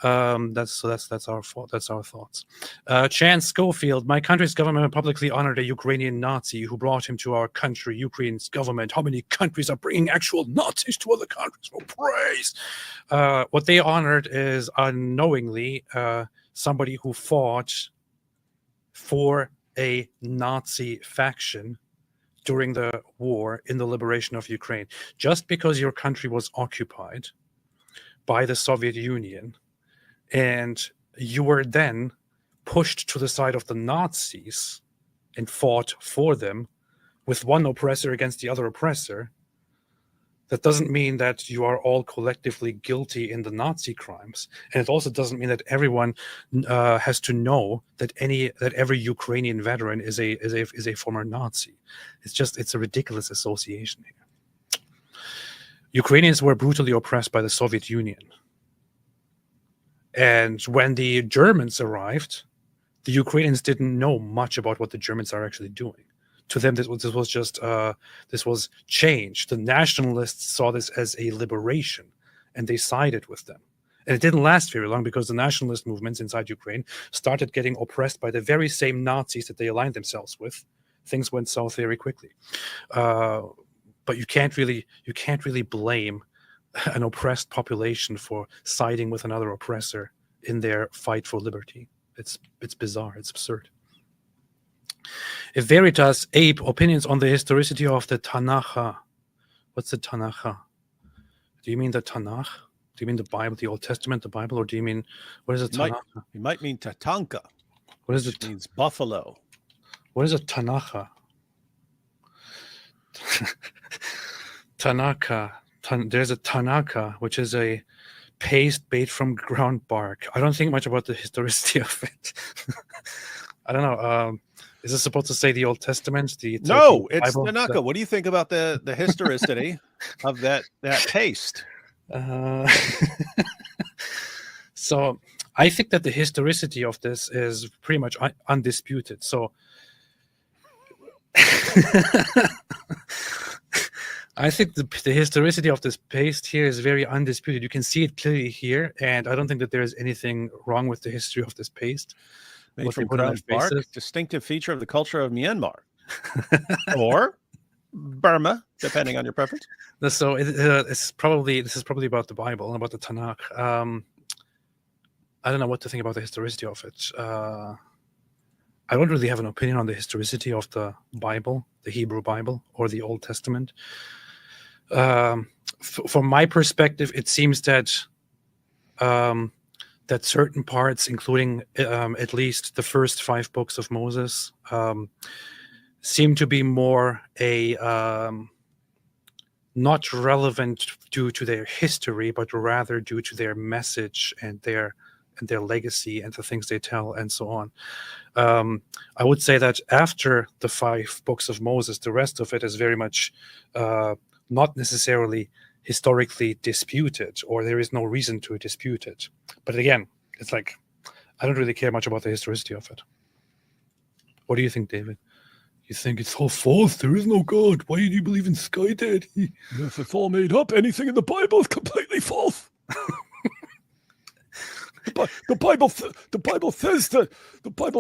That's our fault. That's our thoughts. Chance Schofield, my country's government publicly honored a Ukrainian Nazi who brought him to our country. Ukraine's government. How many countries are bringing actual Nazis to other countries? For praise. What they honored is unknowingly somebody who fought for a Nazi faction during the war in the liberation of Ukraine. Just because your country was occupied by the Soviet Union and you were then pushed to the side of the Nazis and fought for them with one oppressor against the other oppressor, that doesn't mean that you are all collectively guilty in the Nazi crimes, and it also doesn't mean that everyone has to know that every Ukrainian veteran is a former Nazi. It's a ridiculous association here. Ukrainians were brutally oppressed by the Soviet Union, and when the Germans arrived, the Ukrainians didn't know much about what the Germans are actually doing. To them, this was change. The nationalists saw this as a liberation, and they sided with them. And it didn't last very long because the nationalist movements inside Ukraine started getting oppressed by the very same Nazis that they aligned themselves with. Things went south very quickly. But you can't really blame an oppressed population for siding with another oppressor in their fight for liberty. It's bizarre. It's absurd. If Veritas, Ape, opinions on the historicity of the Tanakh. What's the Tanakh? Do you mean the Tanakh? Do you mean the Bible, the Old Testament, the Bible, or do you mean, what is a Tanakh? You might mean Tatanka. What is it? Which means buffalo. What is a Tanakh? Tanaka. There's a Tanaka, which is a paste made from ground bark. I don't think much about the historicity of it. I don't know. Is this supposed to say the Old Testament? No, it's Bible? Tanaka. What do you think about the historicity of that paste? So I think that the historicity of this is pretty much undisputed. So I think the historicity of this paste here is very undisputed. You can see it clearly here, and I don't think that there is anything wrong with the history of this paste. Made What from they put on ground their bark, faces. distinctive feature of the culture of Myanmar or Burma, depending on your preference. So this is probably about the Bible, about the Tanakh. I don't know what to think about the historicity of it. I don't really have an opinion on the historicity of the Bible, the Hebrew Bible, or the Old Testament. From my perspective, it seems that that certain parts, including at least the first 5 books of Moses, seem to be more not relevant due to their history, but rather due to their message and their legacy and the things they tell and so on. I would say that after the 5 books of Moses, the rest of it is very much not necessarily historically disputed, or there is no reason to dispute it. But again, it's like, I don't really care much about the historicity of it. What do you think, David? You think it's all false? There is no God. Why do you believe in Sky Daddy? If it's all made up, anything in the Bible is completely false. The Bible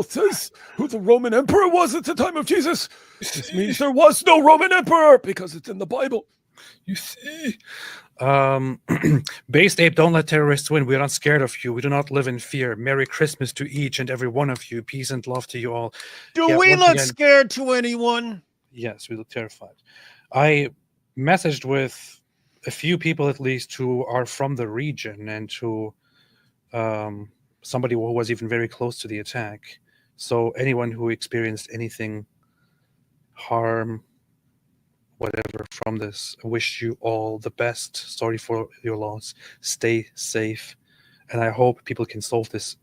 says who the Roman emperor was at the time of Jesus. This means there was no Roman emperor because it's in the Bible. You see, Based Ape, don't let terrorists win. We are not scared of you. We do not live in fear. Merry Christmas to each and every one of you. Peace and love to you all. Do Yeah, we once look again- scared to anyone? Yes, we look terrified. I messaged with a few people at least who are from the region and who somebody who was even very close to the attack. So anyone who experienced anything, harm, whatever from this, I wish you all the best. Sorry for your loss. Stay safe. And I hope people can solve this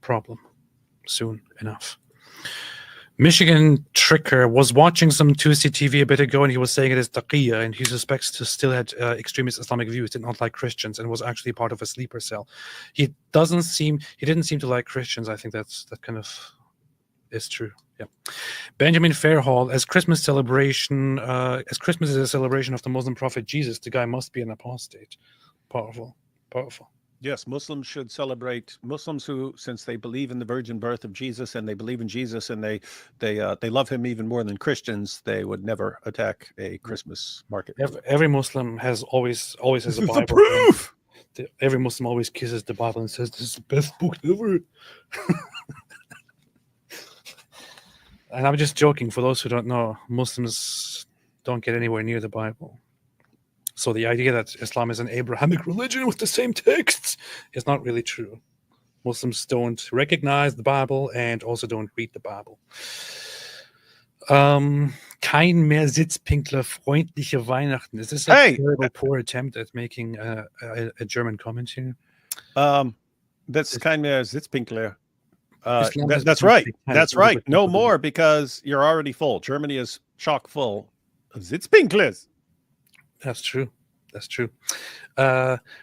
problem soon enough. Michigan Tricker was watching some 2C TV a bit ago, and he was saying it is taqiyya, and he suspects to still had extremist Islamic views, did not like Christians, and was actually part of a sleeper cell. He didn't seem to like Christians. I think that kind of is true. Yeah. Benjamin Fairhall, as Christmas is a celebration of the Muslim prophet Jesus, the guy must be an apostate. Powerful. Yes, Muslims should celebrate. Muslims who, since they believe in the virgin birth of Jesus and they believe in Jesus and they love him even more than Christians, they would never attack a Christmas market. Every Muslim has always has a This is the Bible. proof. Every Muslim always kisses the Bible and says, "This is the best book ever." And I'm just joking. For those who don't know, Muslims don't get anywhere near the Bible. So the idea that Islam is an Abrahamic religion with the same texts is not really true. Muslims don't recognize the Bible and also don't read the Bible. Kein mehr Sitzpinkler, freundliche Weihnachten. Is this a terrible, poor attempt at making a German comment here? That's kind of Sitzpinkler. Islam has That's become right. satanic That's over right. the No couple of more, because you're already full. Germany is chock full of Sitzpinklers. That's true.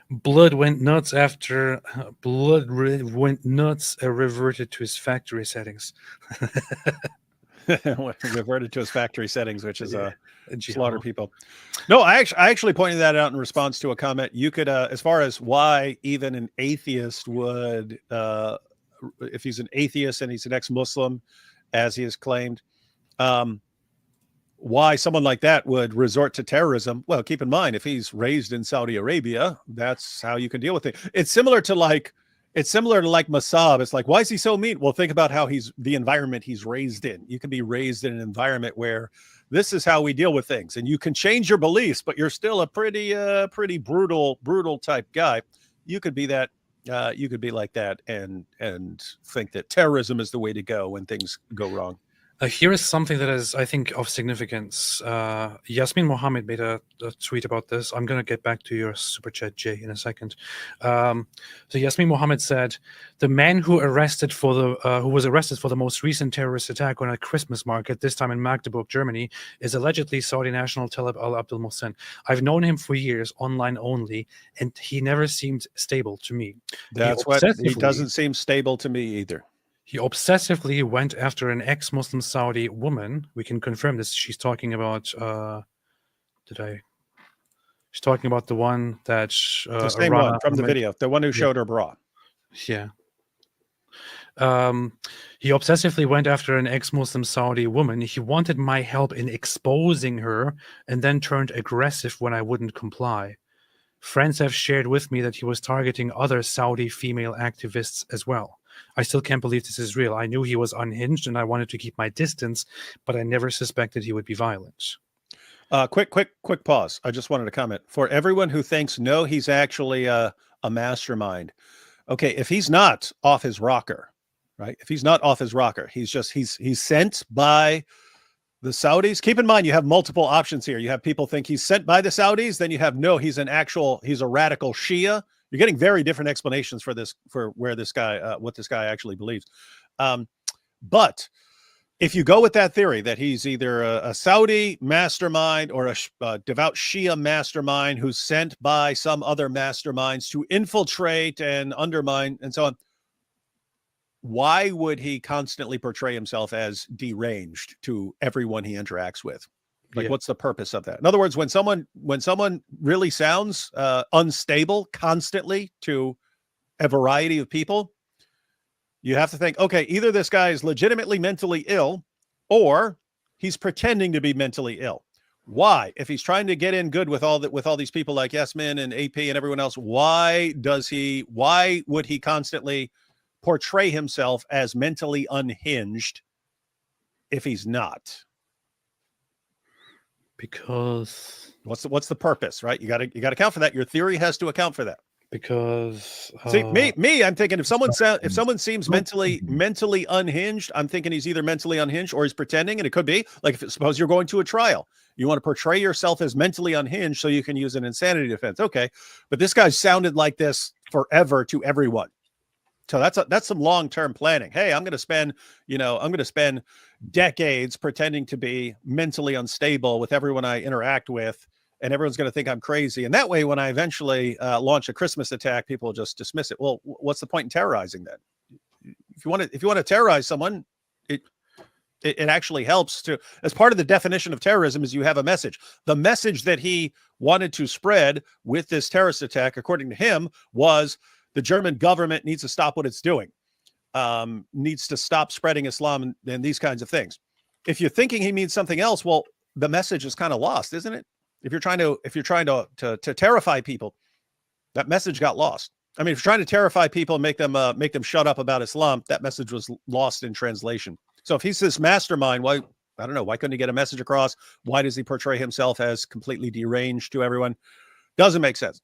Blood went nuts after reverted to his factory settings. Reverted to his factory settings, which is slaughter Jihad. people. No, I actually pointed that out in response to a comment. You could, as far as why even an atheist would, if he's an atheist and he's an ex-Muslim, as he has claimed, why someone like that would resort to terrorism. Well, keep in mind, if he's raised in Saudi Arabia, that's how you can deal with it. It's similar to like Massab. It's like, why is he so mean? Well, think about how the environment he's raised in. You can be raised in an environment where this is how we deal with things, and you can change your beliefs, but you're still a pretty brutal type guy. You could be that. You could be like that and think that terrorism is the way to go when things go wrong. Here is something that is, I think, of significance. Yasmin Mohammed made a tweet about this. I'm going to get back to your super chat, Jay, in a second. So Yasmin Mohammed said, "The man who was arrested for the most recent terrorist attack on a Christmas market, this time in Magdeburg, Germany, is allegedly Saudi national Taleb al-Abdul Mohsen. I've known him for years, online only, and he never seemed stable to me." That's what he doesn't seem stable to me either. He obsessively went after an ex-Muslim Saudi woman. We can confirm this. She's talking about. She's talking about the one that. The same one from the video, the one who showed her bra. Yeah. He obsessively went after an ex-Muslim Saudi woman. He wanted my help in exposing her, and then turned aggressive when I wouldn't comply. Friends have shared with me that he was targeting other Saudi female activists as well. I still can't believe this is real. I knew he was unhinged and I wanted to keep my distance, but I never suspected he would be violent. Quick pause. I just wanted to comment. For everyone who thinks, no, he's actually a mastermind. Okay, if he's not off his rocker, right? If he's not off his rocker, he's sent by the Saudis. Keep in mind, you have multiple options here. You have people think he's sent by the Saudis. Then you have, no, he's a radical Shia. You're getting very different explanations for this, for where this guy, what this guy actually believes. But if you go with that theory that he's either a Saudi mastermind or a devout Shia mastermind who's sent by some other masterminds to infiltrate and undermine and so on, why would he constantly portray himself as deranged to everyone he interacts with? Like, what's the purpose of that? In other words, when someone really sounds unstable constantly to a variety of people, you have to think, okay, either this guy is legitimately mentally ill or he's pretending to be mentally ill. Why? If he's trying to get in good with all these people like Yasmin and AP and everyone else, why would he constantly portray himself as mentally unhinged if he's not? Because what's the purpose, right? You got to account for that. Your theory has to account for that. Because see, I'm thinking if someone seems mentally unhinged, I'm thinking he's either mentally unhinged or he's pretending. And it could be like, suppose you're going to a trial, you want to portray yourself as mentally unhinged so you can use an insanity defense. Okay, but this guy sounded like this forever to everyone. So that's some long-term planning. Hey, I'm going to spend decades pretending to be mentally unstable with everyone I interact with, and everyone's going to think I'm crazy. And that way, when I eventually launch a Christmas attack, people will just dismiss it. Well, what's the point in terrorizing then? If you want to terrorize someone, it actually helps to, as part of the definition of terrorism, is you have a message. The message that he wanted to spread with this terrorist attack, according to him, was the German government needs to stop what it's doing, needs to stop spreading Islam and these kinds of things. If you're thinking he means something else, well, the message is kind of lost, isn't it? If you're trying to terrify people, that message got lost. I mean, if you're trying to terrify people and make them shut up about Islam, that message was lost in translation. So if he's this mastermind, why couldn't he get a message across? Why does he portray himself as completely deranged to everyone? Doesn't make sense.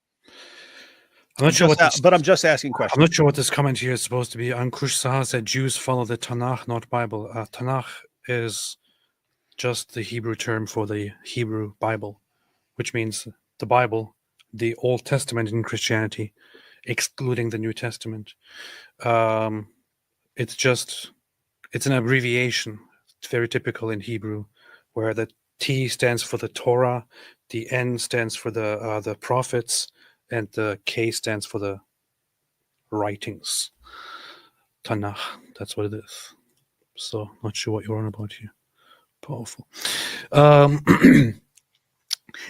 I'm not sure but I'm just asking questions. I'm not sure what this comment here is supposed to be. Ankush Saha said Jews follow the Tanakh, not Bible. Tanakh is just the Hebrew term for the Hebrew Bible, which means the Bible, the Old Testament in Christianity, excluding the New Testament. It's an abbreviation. It's very typical in Hebrew, where the T stands for the Torah, the N stands for the prophets, and the K stands for the writings. Tanakh, that's what it is. So, not sure what you're on about here. Powerful.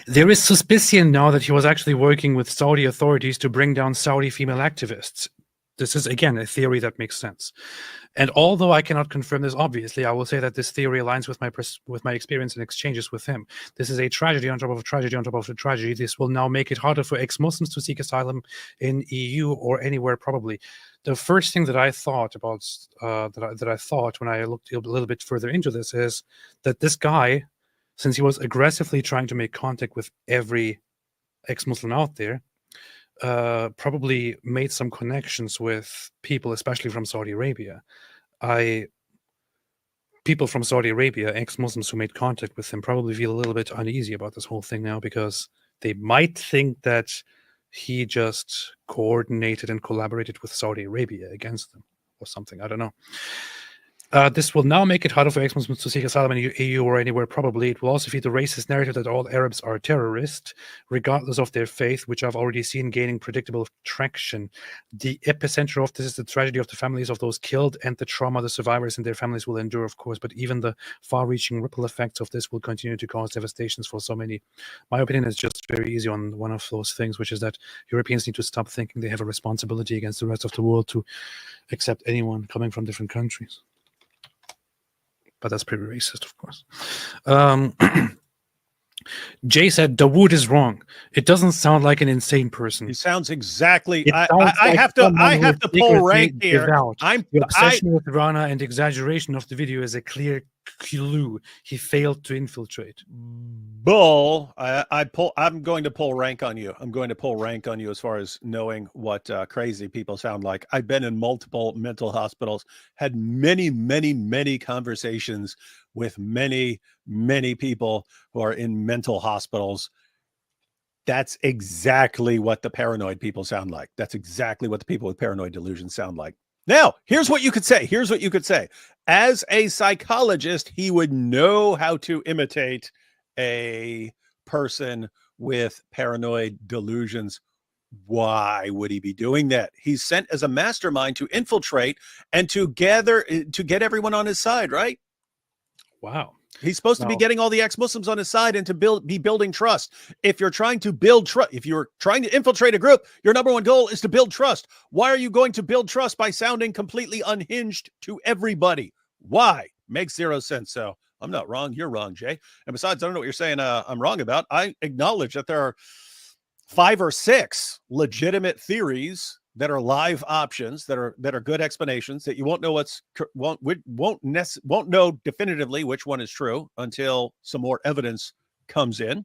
There is suspicion now that he was actually working with Saudi authorities to bring down Saudi female activists. This is, again, a theory that makes sense. And although I cannot confirm this, obviously, I will say that this theory aligns with my experience and exchanges with him. This is a tragedy on top of a tragedy on top of a tragedy. This will now make it harder for ex-Muslims to seek asylum in EU or anywhere, probably. The first thing that I thought about, that I thought when I looked a little bit further into this, is that this guy, since he was aggressively trying to make contact with every ex-Muslim out there, probably made some connections with people, especially from Saudi Arabia. I people from Saudi Arabia, ex-Muslims who made contact with him, probably feel a little bit uneasy about this whole thing now, because they might think that he just coordinated and collaborated with Saudi Arabia against them or something. I don't know. This will now make it harder for ex-Muslims to seek asylum in the EU or anywhere. Probably it will also feed the racist narrative that all Arabs are terrorists, regardless of their faith, which I've already seen gaining predictable traction. The epicenter of this is the tragedy of the families of those killed and the trauma the survivors and their families will endure, of course. But even the far-reaching ripple effects of this will continue to cause devastations for so many. My opinion is just very easy on one of those things, which is that Europeans need to stop thinking they have a responsibility against the rest of the world to accept anyone coming from different countries. But that's pretty racist, of course. Jay said Dawood is wrong. It doesn't sound like an insane person. He sounds exactly. It I sounds like have someone to who pull secretly rank here. devout. The I obsession with Rana and exaggeration of the video is a clear clue. He failed to infiltrate. Bull. I'm going to pull rank on you. I'm going to pull rank on you as far as knowing what crazy people sound like. I've been in multiple mental hospitals, had many conversations with many people who are in mental hospitals. That's exactly what the paranoid people sound like. That's exactly what the people with paranoid delusions sound like. Now, here's what you could say. Here's what you could say. As a psychologist, he would know how to imitate a person with paranoid delusions. Why would he be doing that? He's sent as a mastermind to infiltrate and to get everyone on his side, right? Wow. He's supposed to be getting all the ex-Muslims on his side and to be building trust. If you're trying to build trust, if you're trying to infiltrate a group, your number one goal is to build trust. Why are you going to build trust by sounding completely unhinged to everybody? Why? Makes zero sense. So I'm not wrong. You're wrong, Jay. And besides, I don't know what you're saying I'm wrong about. I acknowledge that there are 5 or 6 legitimate theories that are live options that are good explanations that you won't know won't know definitively which one is true until some more evidence comes in.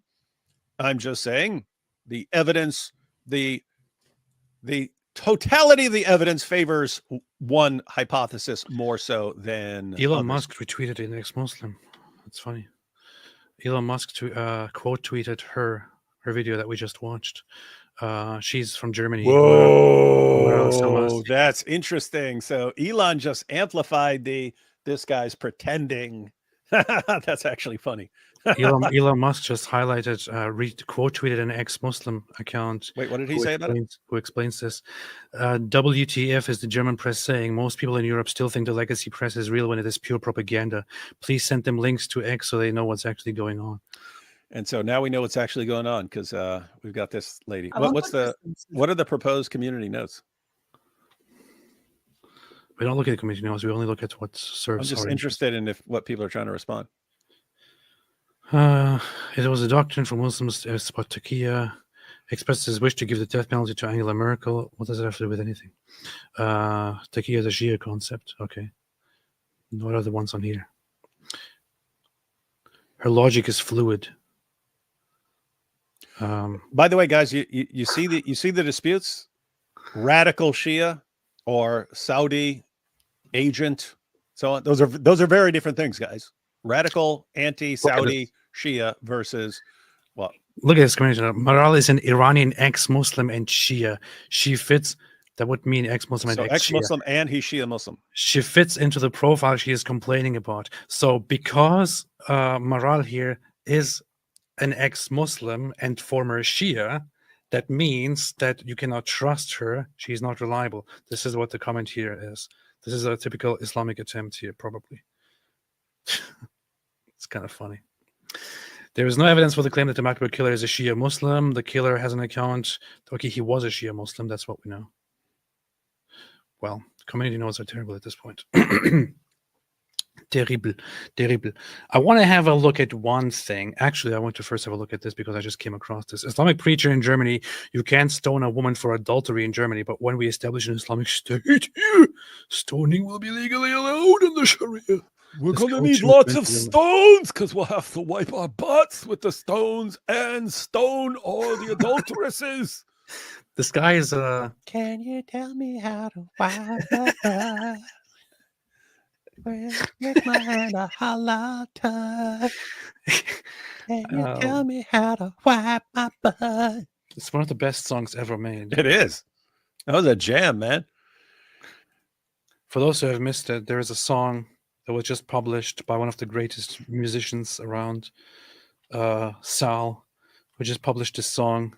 I'm just saying the evidence, the totality of the evidence favors one hypothesis more so than Elon others. Musk retweeted an ex-Muslim. That's funny. Elon Musk quote tweeted her video that we just watched. She's from Germany. Whoa, that's interesting. So Elon just amplified this guy's pretending. That's actually funny. Elon Musk just highlighted, quote tweeted an ex-Muslim account. Wait, what did he say about it? Who explains this? WTF is the German press saying. Most people in Europe still think the legacy press is real when it is pure propaganda. Please send them links to X so they know what's actually going on. And so now we know what's actually going on because we've got this lady. What are the proposed community notes? We don't look at the community notes. We only look at what serves. I'm just interested in what people are trying to respond. It was a doctrine for Muslims about Turkey. Expressed his wish to give the death penalty to Angela Merkel. What does it have to do with anything? Turkey is a Shia concept. Okay. What are the ones on here? Her logic is fluid. By the way, guys, you see the disputes? Radical Shia or Saudi agent, so on. Those are very different things, guys. Radical anti-Saudi Shia versus what? Look at this community. Maral is an Iranian ex-Muslim and Shia. She fits. That would mean ex-Muslim and ex-Muslim, and he's Shia Muslim. She fits into the profile she is complaining about. So because Maral here is an ex-Muslim and former Shia, that means that you cannot trust her. She's not reliable. This is what the comment here is. This is a typical Islamic attempt here, probably. It's kind of funny. There is no evidence for the claim that the Makbar killer is a Shia Muslim. The killer has an account. Okay, he was a Shia Muslim. That's what we know. Well, community notes are terrible at this point. Terrible. I want to have a look at one thing. Actually, I want to first have a look at this because I just came across this. Islamic preacher in Germany. You can't stone a woman for adultery in Germany, but when we establish an Islamic state here, stoning will be legally allowed in the Sharia. We're going to need lots of stones because we'll have to wipe our butts with the stones and stone all the adulteresses. This guy is Can you tell me how to wipe my butt? With my hand a halata. Can you tell me how to wipe my butt? It's one of the best songs ever made. It is. That was a jam, man. For those who have missed it, there is a song that was just published by one of the greatest musicians around, Sal, who just published a song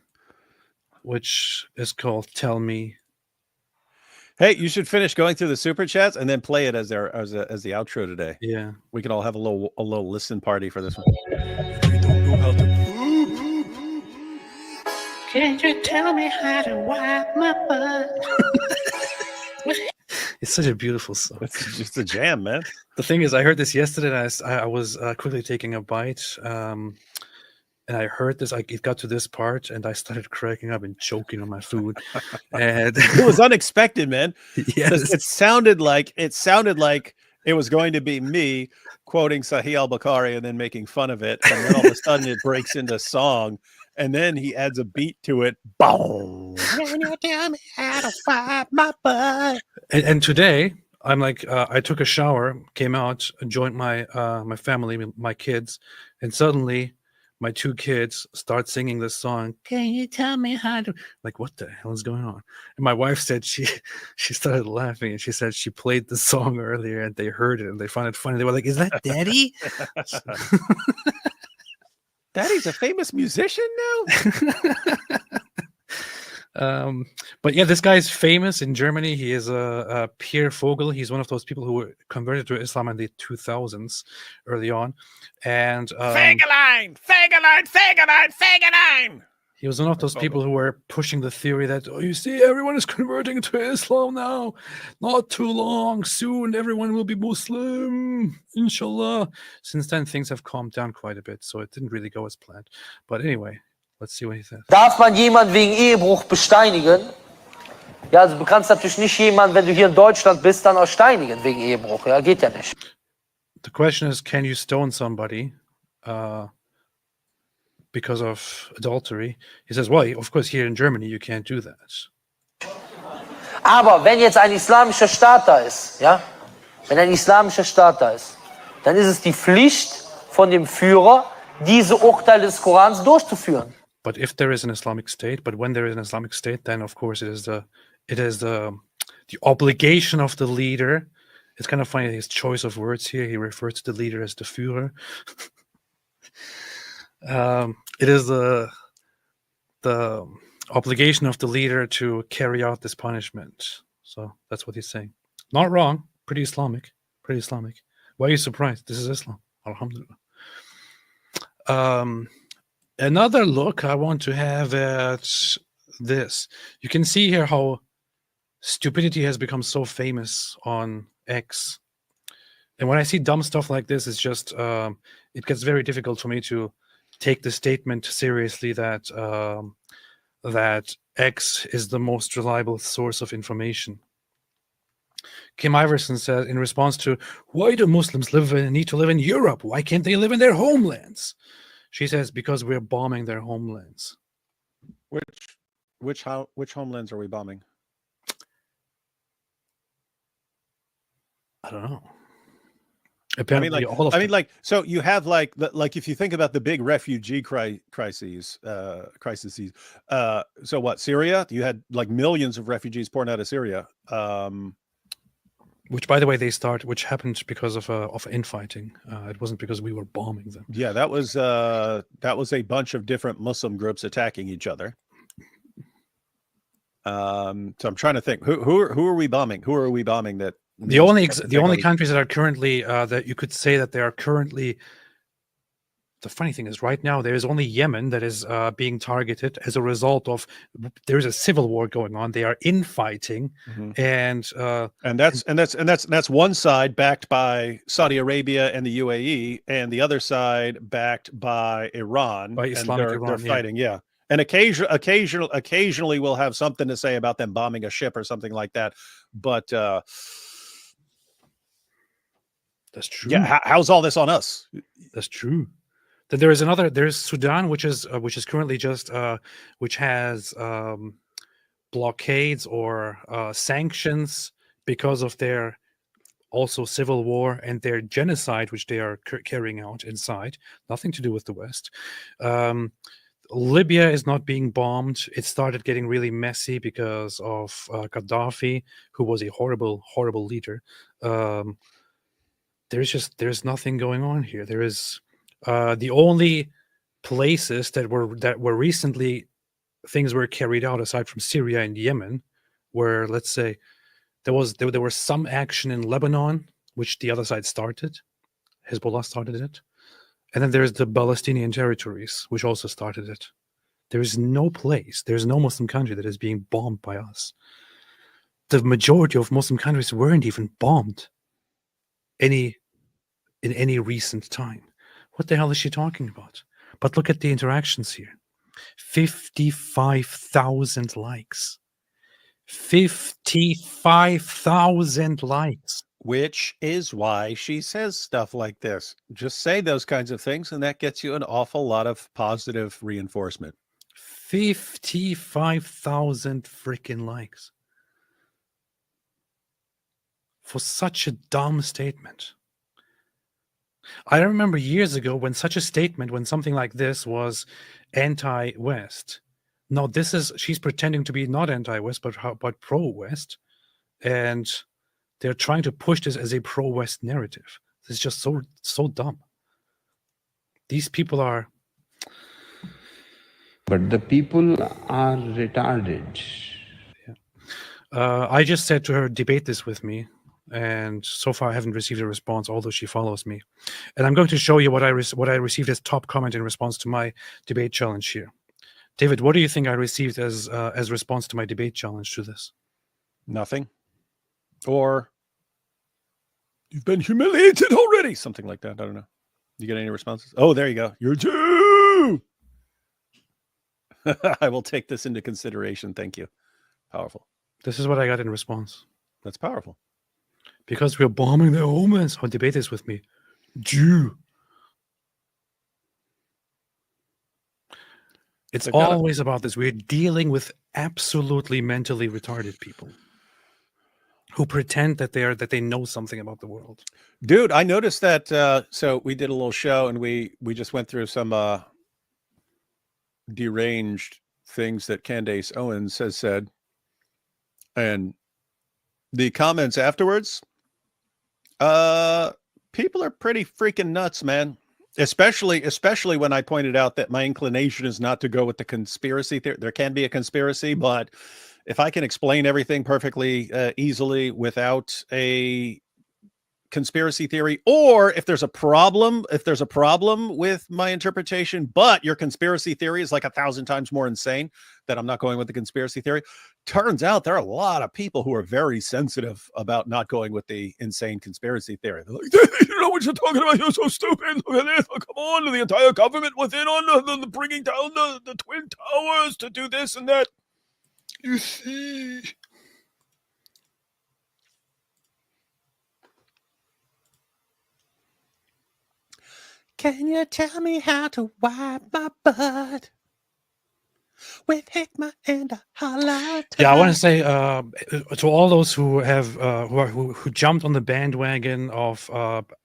which is called "Tell Me." Hey, you should finish going through the super chats and then play it as the outro today. Yeah, we can all have a little listen party for this one. Can you tell me how to wipe my butt? it's such a beautiful song. It's just a jam, man. The thing is, I heard this yesterday, and I was quickly taking a bite, and I heard this. It got to this part, and I started cracking up and choking on my food. And it was unexpected, man. Yes. It sounded like it was going to be me quoting Sahih al-Bukhari and then making fun of it, and then all of a sudden it breaks into song, and then he adds a beat to it. Boom! Can you tell me how to wipe my butt? And today, I'm like, I took a shower, came out, joined my my family, my kids, and suddenly my two kids start singing this song. Can you tell me how to? Like, what the hell is going on? And my wife said she started laughing, and she said she played the song earlier, and they heard it and they found it funny. They were like, "Is that Daddy?" Daddy's a famous musician now. But yeah, this guy's famous in Germany. He is a Pierre Vogel. He's one of those people who were converted to Islam in the 2000s, early on, and Fegelein. he was one of those people who were pushing the theory that, oh, you see, everyone is converting to Islam now. Not too long, soon everyone will be Muslim, inshallah. Since then, things have calmed down quite a bit, so it didn't really go as planned. But anyway, let's see what he says. Darf man jemanden wegen Ehebruch besteinigen? Ja, also du kannst natürlich nicht jemanden, wenn du hier in Deutschland bist, dann auch steinigen wegen Ehebruch. Ja, geht ja nicht. The question is, can you stone somebody because of adultery? He says, well, of course, here in Germany, you can't do that. Aber wenn jetzt ein islamischer Staat da ist, ja, wenn ein islamischer Staat da ist, dann ist es die Pflicht von dem Führer, diese Urteile des Korans durchzuführen. But if there is an Islamic State, but when there is an Islamic State, then of course it is the obligation of the leader. It's kind of funny his choice of words here. He refers to the leader as the Führer. It is the obligation of the leader to carry out this punishment. So that's what he's saying. Not wrong. Pretty Islamic. Pretty Islamic. Why are you surprised? This is Islam. Alhamdulillah. Another look I want to have at this. You can see here how stupidity has become so famous on X. And when I see dumb stuff like this, it's just it gets very difficult for me to take the statement seriously that that X is the most reliable source of information. Kim Iverson says in response to, why do Muslims need to live in Europe? Why can't they live in their homelands? She says, because we're bombing their homelands. Which homelands are we bombing? I don't know. Apparently, all of them. So you have like if you think about the big refugee crises. So what? Syria? You had like millions of refugees pouring out of Syria. Which, by the way, which happened because of infighting. It wasn't because we were bombing them. Yeah, that was a bunch of different Muslim groups attacking each other. So I'm trying to think who are we bombing? Who are we bombing? That the only countries that are currently that you could say that they are currently. The funny thing is, right now there is only Yemen that is being targeted as a result of there's a civil war going on. They are infighting, and that's one side backed by Saudi Arabia and the UAE, and the other side backed by Iran. By Islamic Iran, they're fighting, yeah. And occasionally we'll have something to say about them bombing a ship or something like that, but that's true. Yeah, how's all this on us? That's true. Then there's Sudan, which is currently just which has blockades or sanctions because of their also civil war and their genocide, which they are carrying out inside. Nothing to do with the West. Libya is not being bombed. It started getting really messy because of Gaddafi, who was a horrible, horrible leader. There's nothing going on here. There is the only places that were recently things were carried out, aside from Syria and Yemen, where, let's say, there was some action in Lebanon, which the other side started. Hezbollah started it. And then there's the Palestinian territories, which also started it. There is no place, there's no Muslim country that is being bombed by us. The majority of Muslim countries weren't even bombed in any recent time. What the hell is she talking about? But look at the interactions here. 55,000 likes. 55,000 likes. Which is why she says stuff like this. Just say those kinds of things, and that gets you an awful lot of positive reinforcement. 55,000 freaking likes for such a dumb statement. I remember years ago when such a statement, when something like this was anti-West. No, she's pretending to be not anti-West, but pro-West, and they're trying to push this as a pro-West narrative. It's just so dumb. These people are. But the people are retarded. Yeah. I just said to her, debate this with me, and so far I haven't received a response, although she follows me. And I'm going to show you what I received as top comment in response to my debate challenge here. David, what do you think I received as response to my debate challenge to this? Nothing. Or you've been humiliated already. Something like that. I don't know. You get any responses? Oh, there you go. You're a Jew. I will take this into consideration. Thank you. Powerful. This is what I got in response. That's powerful. Because we're bombing their homelands. Oh, debate this with me. Jew. It's always about this. We're dealing with absolutely mentally retarded people who pretend that they know something about the world. Dude, I noticed that. So we did a little show, and we just went through some deranged things that Candace Owens has said, and the comments afterwards. People are pretty freaking nuts, man. Especially when I pointed out that my inclination is not to go with the conspiracy theory. There can be a conspiracy, but if I can explain everything perfectly easily without a conspiracy theory, or if there's a problem with my interpretation, but your conspiracy theory is like 1,000 times more insane, that I'm not going with the conspiracy theory. Turns out there are a lot of people who are very sensitive about not going with the insane conspiracy theory. They're like, you know what you're talking about? You're so stupid. Look at this. Oh, come on. The entire government was in on the bringing down the Twin Towers to do this and that. You see. Can you tell me how to wipe my butt with hikmah and a halal? Yeah, I want to say to all those who have who jumped on the bandwagon of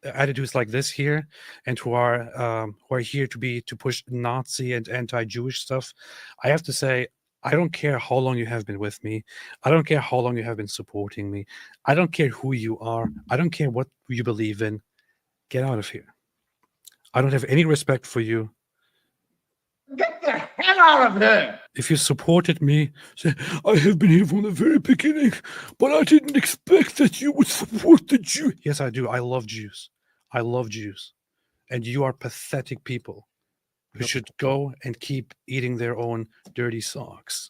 attitudes like this here, and who are here to push Nazi and anti-Jewish stuff. I have to say, I don't care how long you have been with me. I don't care how long you have been supporting me. I don't care who you are. I don't care what you believe in. Get out of here. I don't have any respect for you. Get the hell out of here! If you supported me, say, I have been here from the very beginning, but I didn't expect that you would support the Jew. Yes, I do. I love Jews. I love Jews. And you are pathetic people who should go and keep eating their own dirty socks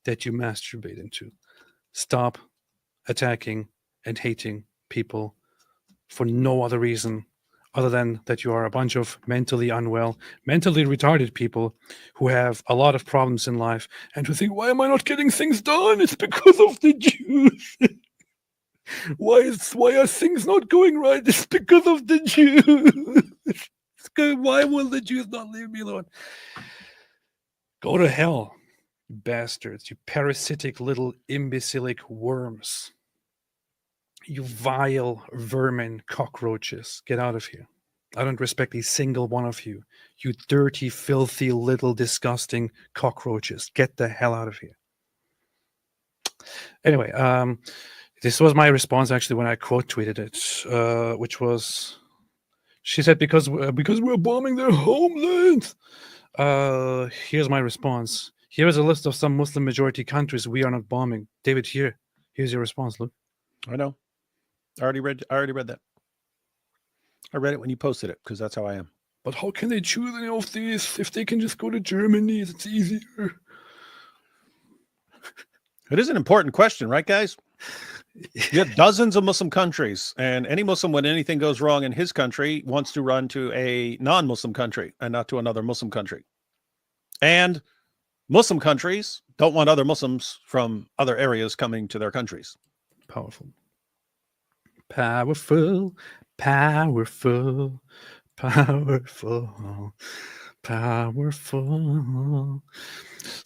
that you masturbate into. Stop attacking and hating people for no other reason other than that you are a bunch of mentally unwell, mentally retarded people who have a lot of problems in life, and who think, why am I not getting things done? It's because of the Jews. Why are things not going right? It's because of the Jews. Why will the Jews not leave me alone? Go to hell, you bastards, you parasitic little imbecilic worms. You vile vermin cockroaches. Get out of here. I don't respect a single one of you. You dirty, filthy, little, disgusting cockroaches. Get the hell out of here. Anyway, this was my response actually when I quote tweeted it, which was, she said, because we're bombing their homeland. Here's my response. Here is a list of some Muslim majority countries we are not bombing. David, here's your response, Luke. I know. I already read that. I read it when you posted it because that's how I am. But how can they choose any of these if they can just go to Germany? It's easier. It is an important question, right, guys? You have dozens of Muslim countries, and any Muslim, when anything goes wrong in his country, wants to run to a non-Muslim country and not to another Muslim country. And Muslim countries don't want other Muslims from other areas coming to their countries. Powerful. Powerful. Powerful. Powerful. Powerful.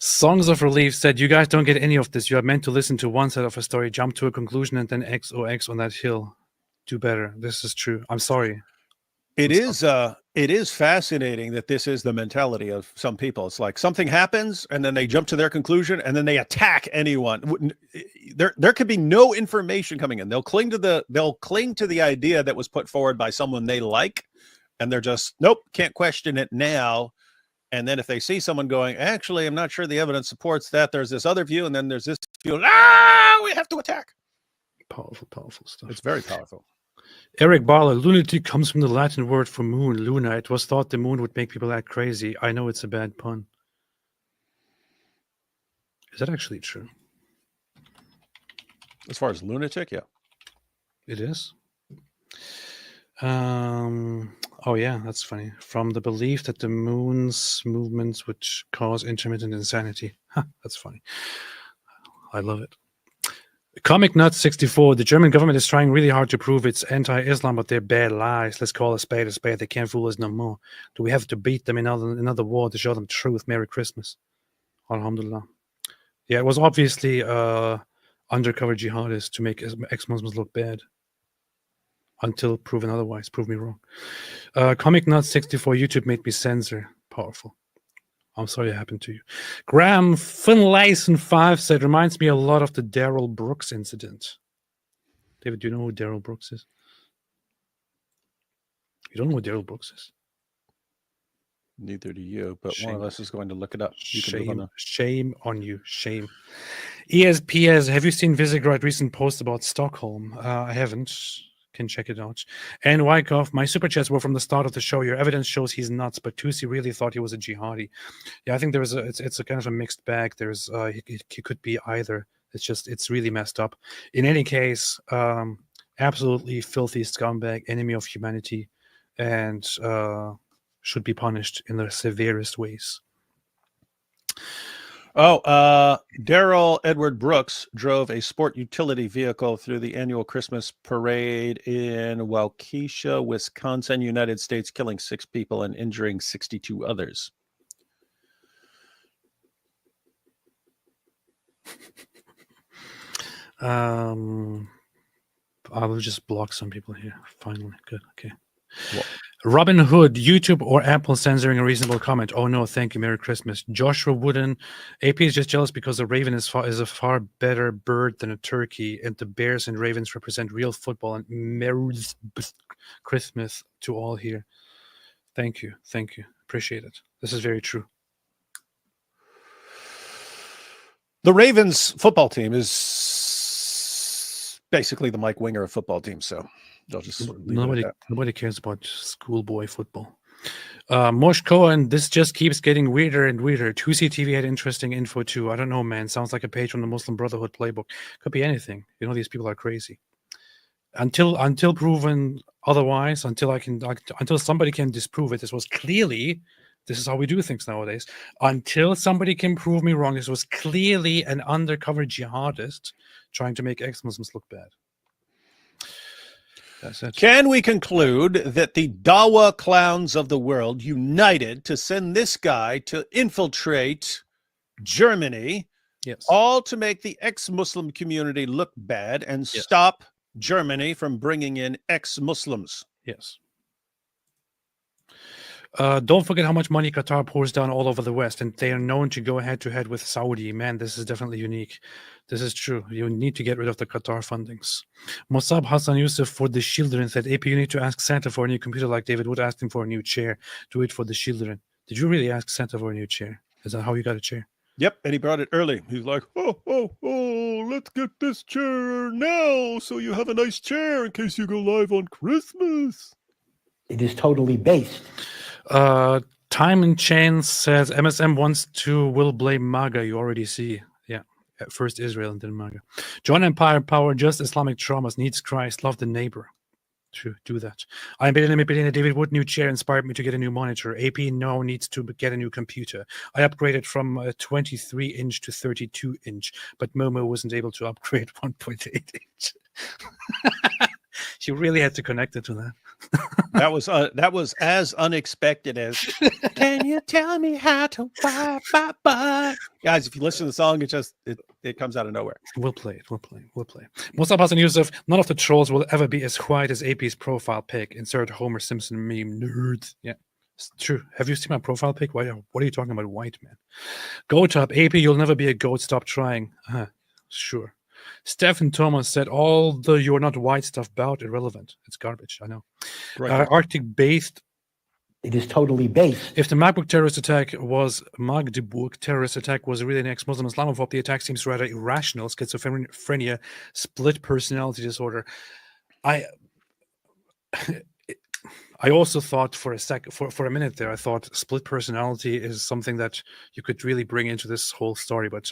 Songs of Relief said, you guys don't get any of this. You are meant to listen to one side of a story, jump to a conclusion, and then XOX on that hill. Do better. This is true. I'm sorry. It is fascinating that this is the mentality of some people. It's like something happens and then they jump to their conclusion and then they attack anyone. There could be no information coming in. They'll cling to the idea that was put forward by someone they like, and they're just, nope, can't question it now. And then if they see someone going, actually, I'm not sure the evidence supports that, there's this other view, and then there's this view, we have to attack. Powerful, powerful stuff. It's very powerful. Eric Barler, lunatic comes from the Latin word for moon, luna. It was thought the moon would make people act crazy. I know it's a bad pun. Is that actually true? As far as lunatic, yeah. It is? Oh yeah, that's funny. From the belief that the moon's movements would cause intermittent insanity. That's funny. I love it. Comic Nut 64. The German government is trying really hard to prove it's anti-Islam, but they're bad lies. Let's call a spade a spade. They can't fool us no more. Do we have to beat them in another war to show them truth? Merry Christmas. Alhamdulillah. Yeah, it was obviously undercover jihadists to make ex-Muslims look bad. Until proven otherwise. Prove me wrong. Comic Nut 64. YouTube made me censor. Powerful. I'm sorry it happened to you. Graham Finlayson 5 said, reminds me a lot of the Daryl Brooks incident. David, do you know who Daryl Brooks is? You don't know who Daryl Brooks is? Neither do you, but Shame. one of us is going to look it up. You can move on now. Shame on you. Shame. ESPS, have you seen Visegrad recent post about Stockholm? I haven't. Can check it out. And Wyckoff, my super chats were from the start of the show. Your evidence shows he's nuts, but Tusi really thought he was a jihadi. Yeah, I think it's a kind of a mixed bag. There's he could be either. It's really messed up. In any case, absolutely filthy scumbag, enemy of humanity, and should be punished in the severest ways. Daryl Edward Brooks drove a sport utility vehicle through the annual Christmas parade in Waukesha, Wisconsin, United States, killing 6 people and injuring 62 others. I will just block some people here. Finally, good. Okay. Well, Robin Hood, YouTube or Apple censoring a reasonable comment. Oh no, thank you. Merry Christmas. Joshua Wooden, AP is just jealous because a raven is a far better bird than a turkey, and the bears and ravens represent real football. And Merry Christmas to all here. Thank you. Appreciate it. This is very true. The Ravens football team is basically the Mike Winger of football teams, so they'll just nobody cares about schoolboy football. Mosh Cohen, this just keeps getting weirder and weirder. 2C TV had interesting info too. I don't know, man. Sounds like a page from the Muslim Brotherhood playbook. Could be anything. You know, these people are crazy. Until proven otherwise, until somebody can disprove it. This is how we do things nowadays. Until somebody can prove me wrong, this was clearly an undercover jihadist trying to make ex-Muslims look bad. That's it. Can we conclude that the Dawa clowns of the world united to send this guy to infiltrate Germany, yes, all to make the ex-Muslim community look bad and stop Germany from bringing in ex-Muslims. Yes. Don't forget how much money Qatar pours down all over the West, and they are known to go head to head with Saudi. Man, this is definitely unique. This is true. You need to get rid of the Qatar fundings. Mossab Hassan Yusuf for the children said, AP, you need to ask Santa for a new computer like David Wood asked him for a new chair. Do it for the children. Did you really ask Santa for a new chair? Is that how you got a chair? Yep, and he brought it early. He's like, oh, let's get this chair now so you have a nice chair in case you go live on Christmas. It is totally based. Time and Chance says MSM wants to will blame MAGA. You already see. Yeah. At first Israel and then MAGA. John Empire Power, just Islamic traumas, needs Christ, love the neighbor. To do that. I'm Billionaire David Wood new chair inspired me to get a new monitor. AP now needs to get a new computer. I upgraded from 23-inch to 32-inch, but Momo wasn't able to upgrade 1.8-inch. You really had to connect it to that. That was as unexpected as can you tell me how to wipe my butt? Guys, if you listen to the song, it comes out of nowhere. We'll play it. Mossab Hassan Yusuf, none of the trolls will ever be as white as AP's profile pic. Insert Homer Simpson meme nerd. Yeah, it's true. Have you seen my profile pic? What are you talking about, white man? Goat up, AP, you'll never be a goat. Stop trying. Sure. Stephen Thomas said all the you're not white stuff about irrelevant. It's garbage. I know. Right. Arctic based. It is totally based. If the Magdeburg terrorist attack was really an ex-Muslim Islamophobe, the attack seems rather irrational. Schizophrenia, split personality disorder. I also thought for a minute there, I thought split personality is something that you could really bring into this whole story, but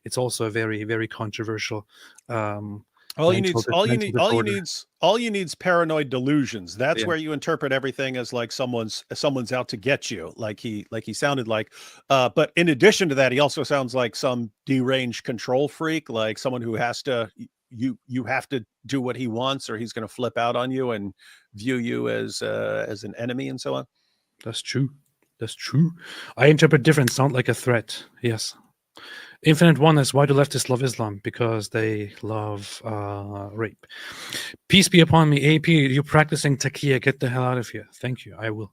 it's also a very, very controversial. All you need paranoid delusions. That's where you interpret everything as like someone's out to get you, like he sounded like. But in addition to that, he also sounds like some deranged control freak, like someone who has to you have to do what he wants, or he's going to flip out on you and view you as an enemy and so on. That's true. I interpret different. Sound like a threat. Yes. Infinite Oneness, why do leftists love Islam? Because they love rape. Peace be upon me. AP, you practicing taqiyya. Get the hell out of here. Thank you. I will.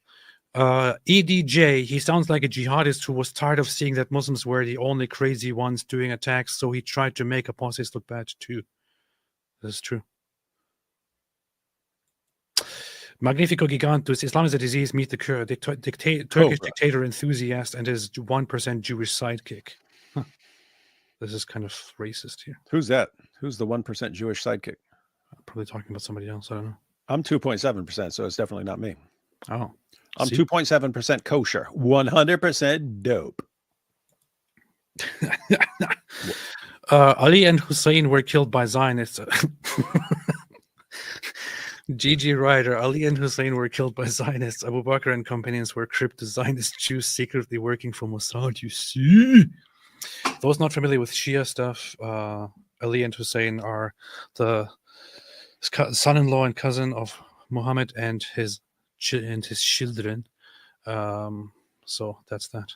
EDJ, he sounds like a jihadist who was tired of seeing that Muslims were the only crazy ones doing attacks, so he tried to make apostles look bad too. This is true. Magnifico Gigantus, Islam is a disease, meet the cure. Turkish dictator enthusiast and his 1% Jewish sidekick. Huh. This is kind of racist here. Who's that? Who's the 1% Jewish sidekick? I'm probably talking about somebody else. I don't know. I'm 2.7%, so it's definitely not me. Oh. I'm 2.7% kosher, 100% dope. Ali and Hussein were killed by Zionists. GG Ryder, Ali and Hussein were killed by Zionists. Abu Bakr and companions were crypto Zionist Jews secretly working for Mossad. You see? Those not familiar with Shia stuff, Ali and Hussein are the son-in-law and cousin of Muhammad and his children. So that's that.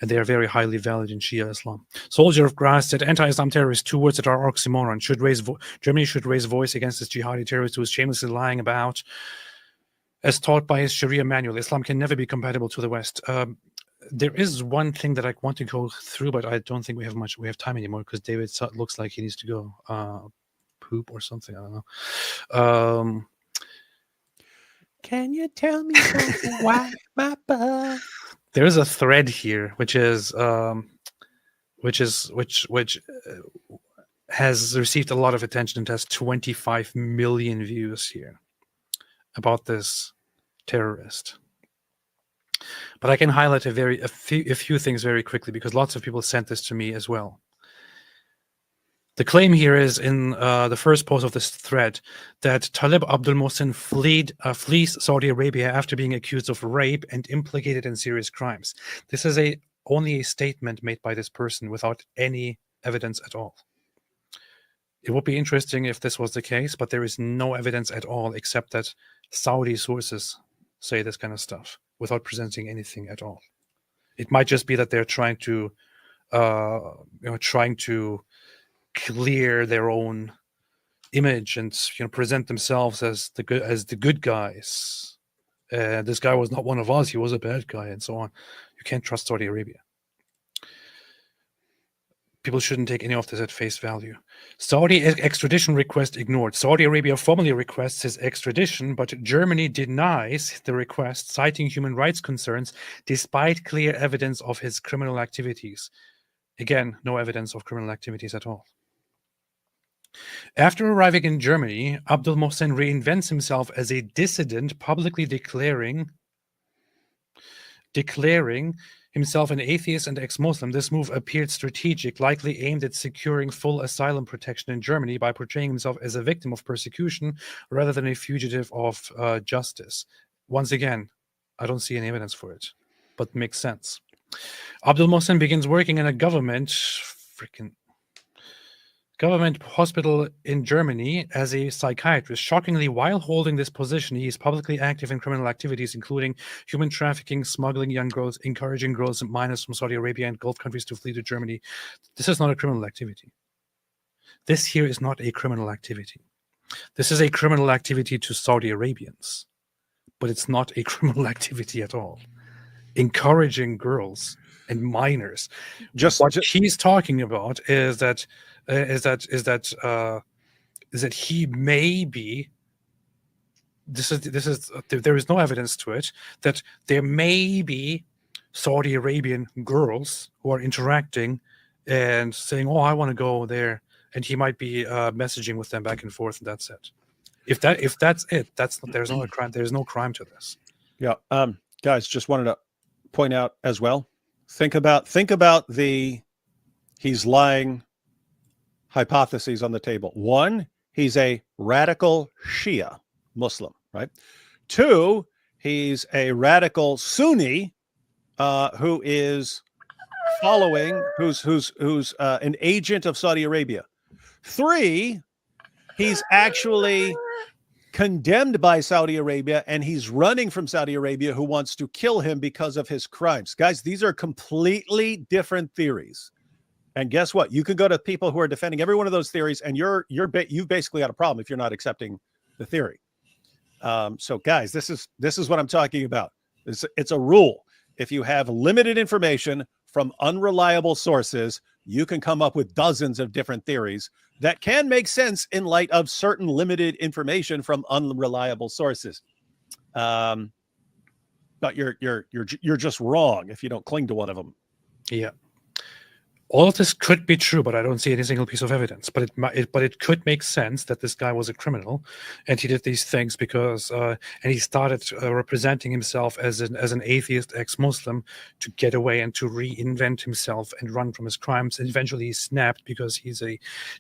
And they are very highly valued in Shia Islam. Soldier of Grass said, anti-Islam terrorists, two words that are oxymoron. Germany should raise voice against this jihadi terrorist who is shamelessly lying about, as taught by his Sharia manual. Islam can never be compatible to the West. There is one thing that I want to go through, but I don't think we have time anymore because David looks like he needs to go poop or something. I don't know. Can you tell me why my butt? There's a thread here, which has received a lot of attention and has 25 million views here about this terrorist. But I can highlight a few things very quickly because lots of people sent this to me as well. The claim here is in the first post of this thread that Talib Abdul Mohsen flees Saudi Arabia after being accused of rape and implicated in serious crimes. This is only a statement made by this person without any evidence at all. It would be interesting if this was the case, but there is no evidence at all except that Saudi sources say this kind of stuff without presenting anything at all. It might just be that they're trying to clear their own image and present themselves as the good guys. This guy was not one of us; he was a bad guy, and so on. You can't trust Saudi Arabia. People shouldn't take any of this at face value. Saudi extradition request ignored. Saudi Arabia formally requests his extradition, but Germany denies the request, citing human rights concerns, despite clear evidence of his criminal activities. Again, no evidence of criminal activities at all. After arriving in Germany, Abdul Mohsen reinvents himself as a dissident, publicly declaring himself an atheist and ex-Muslim. This move appeared strategic, likely aimed at securing full asylum protection in Germany by portraying himself as a victim of persecution rather than a fugitive of justice. Once again, I don't see any evidence for it, but makes sense. Abdul Mohsen begins working in a government hospital in Germany as a psychiatrist. Shockingly, while holding this position, he is publicly active in criminal activities, including human trafficking, smuggling young girls, encouraging girls and minors from Saudi Arabia and Gulf countries to flee to Germany. This is not a criminal activity. This here is not a criminal activity. This is a criminal activity to Saudi Arabians, but it's not a criminal activity at all. Encouraging girls and minors. What he's talking about is that he may be. There is no evidence to it that there may be Saudi Arabian girls who are interacting and saying, "Oh, I want to go there," and he might be messaging with them back and forth, and that's it. If that's it, there's no crime. There's no crime to this. Yeah, guys, just wanted to point out as well. Think about the he's lying hypotheses on the table. One, he's a radical Shia Muslim, right? Two, he's a radical Sunni who is following, who's an agent of Saudi Arabia. Three, he's actually condemned by Saudi Arabia and he's running from Saudi Arabia, who wants to kill him because of his crimes. Guys, these are completely different theories. And guess what? You can go to people who are defending every one of those theories, and you've basically got a problem if you're not accepting the theory. So, guys, this is what I'm talking about. It's a rule. If you have limited information from unreliable sources, you can come up with dozens of different theories that can make sense in light of certain limited information from unreliable sources. But you're just wrong if you don't cling to one of them. Yeah. All of this could be true, but I don't see any single piece of evidence. But it could make sense that this guy was a criminal, and he did these things because and he started representing himself as an atheist ex-Muslim to get away and to reinvent himself and run from his crimes. And eventually he snapped because he's a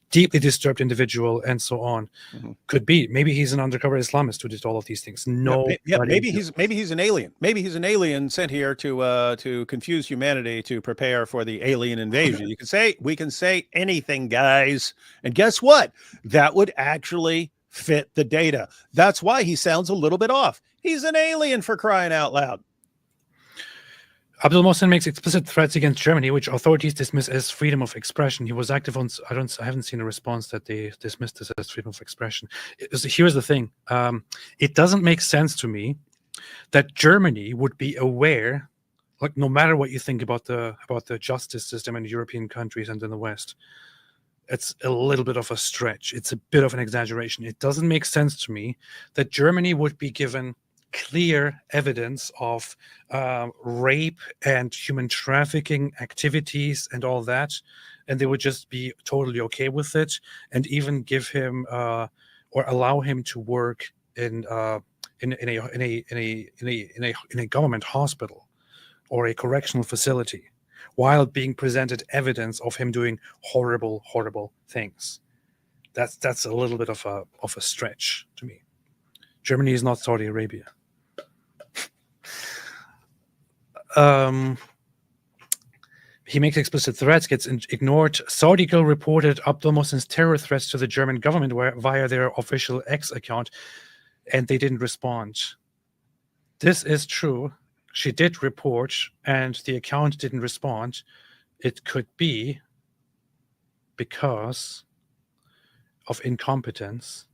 deeply disturbed individual and so on. Mm-hmm. Could be. Maybe he's an undercover Islamist who did all of these things. Maybe he's an alien. Maybe he's an alien sent here to confuse humanity to prepare for the alien invasion. We can say anything, guys. And guess what? That would actually fit the data. That's why he sounds a little bit off. He's an alien, for crying out loud. Abdul Mohsen makes explicit threats against Germany, which authorities dismiss as freedom of expression. He was active on. I haven't seen a response that they dismissed this as freedom of expression. Here's the thing. It doesn't make sense to me that Germany would be aware. Like, no matter what you think about the justice system in European countries and in the West, it's a little bit of a stretch. It's a bit of an exaggeration. It doesn't make sense to me that Germany would be given clear evidence of rape and human trafficking activities and all that, and they would just be totally okay with it, and even give him or allow him to work in a government hospital or a correctional facility, while being presented evidence of him doing horrible, horrible things. That's a little bit of a stretch to me. Germany is not Saudi Arabia. He makes explicit threats, gets ignored. Saudi Girl reported Abdul Mohsen's terror threats to the German government via their official X account, and they didn't respond. This is true. She did report, and the account didn't respond. It could be because of incompetence.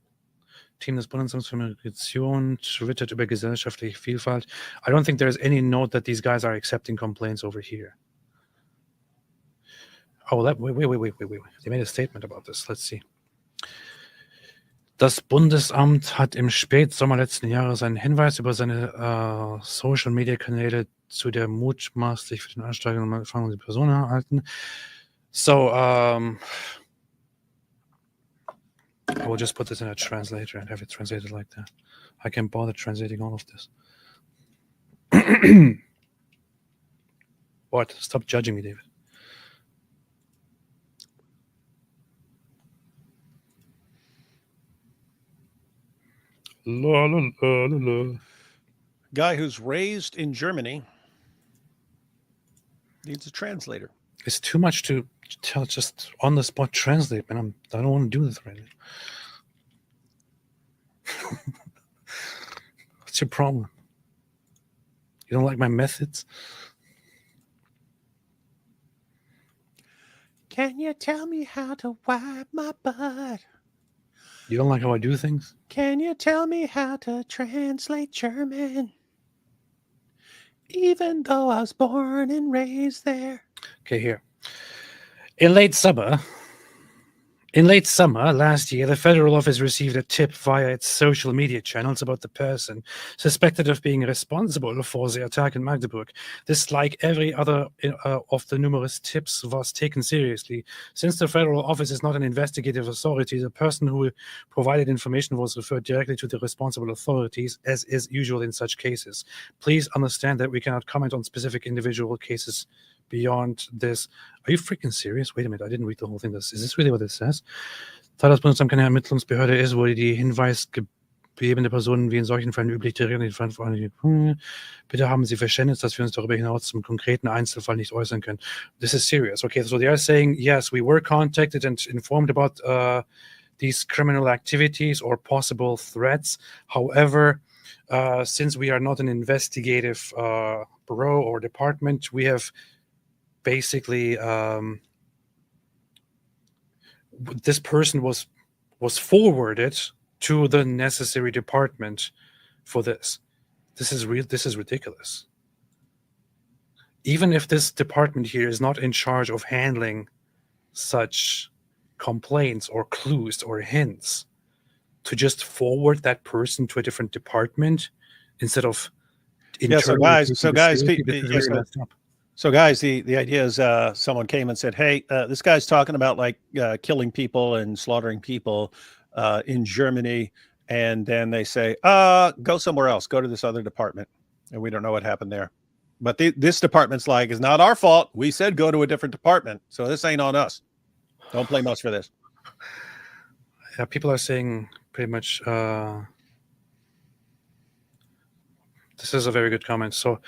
Team des Bundesamts für Migration twittert über gesellschaftliche Vielfalt. I don't think there's any note that these guys are accepting complaints over here. Oh, wait. They made a statement about this. Let's see. Das Bundesamt hat im Spätsommer letzten Jahres einen Hinweis über seine Social-Media-Kanäle zu der mutmaßlich für den Ansteigerung und Empfang der Person erhalten. So, I will just put this in a translator and have it translated like that. I can't bother translating all of this. What? Stop judging me, David. La, la, la, la, la. Guy who's raised in Germany needs a translator. It's too much to tell, just on the spot translate, man. I don't want to do this right now. What's your problem? You don't like my methods? Can you tell me how to wipe my butt? You don't like how I do things? Can you tell me how to translate German? Even though I was born and raised there. Okay, here. In late summer last year, the federal office received a tip via its social media channels about the person suspected of being responsible for the attack in Magdeburg. This, like every other of the numerous tips, was taken seriously. Since the federal office is not an investigative authority, the person who provided information was referred directly to the responsible authorities, as is usual in such cases. Please understand that we cannot comment on specific individual cases beyond this. Are you freaking serious? Wait a minute, I didn't read the whole thing. Is this really what it says? Da das Bundesamt keine Ermittlungsbehörde ist, wurde die hinweisgebende Personen wie in solchen Fällen üblich die Verantwortlichen. Bitte haben Sie Verständnis, dass wir uns darüber hinaus zum konkreten Einzelfall nicht äußern können. This is serious. Okay, so they are saying, yes, we were contacted and informed about these criminal activities or possible threats. However, since we are not an investigative bureau or department, we have basically this person was forwarded to the necessary department for this. This is ridiculous. Even if this department here is not in charge of handling such complaints or clues or hints, to just forward that person to a different department instead of So guys, the idea is someone came and said, hey, this guy's talking about like killing people and slaughtering people in Germany. And then they say, go somewhere else, go to this other department. And we don't know what happened there. But this department's like, it's not our fault. We said go to a different department. So this ain't on us. Don't blame us for this. Yeah, people are saying pretty much, this is a very good comment. So,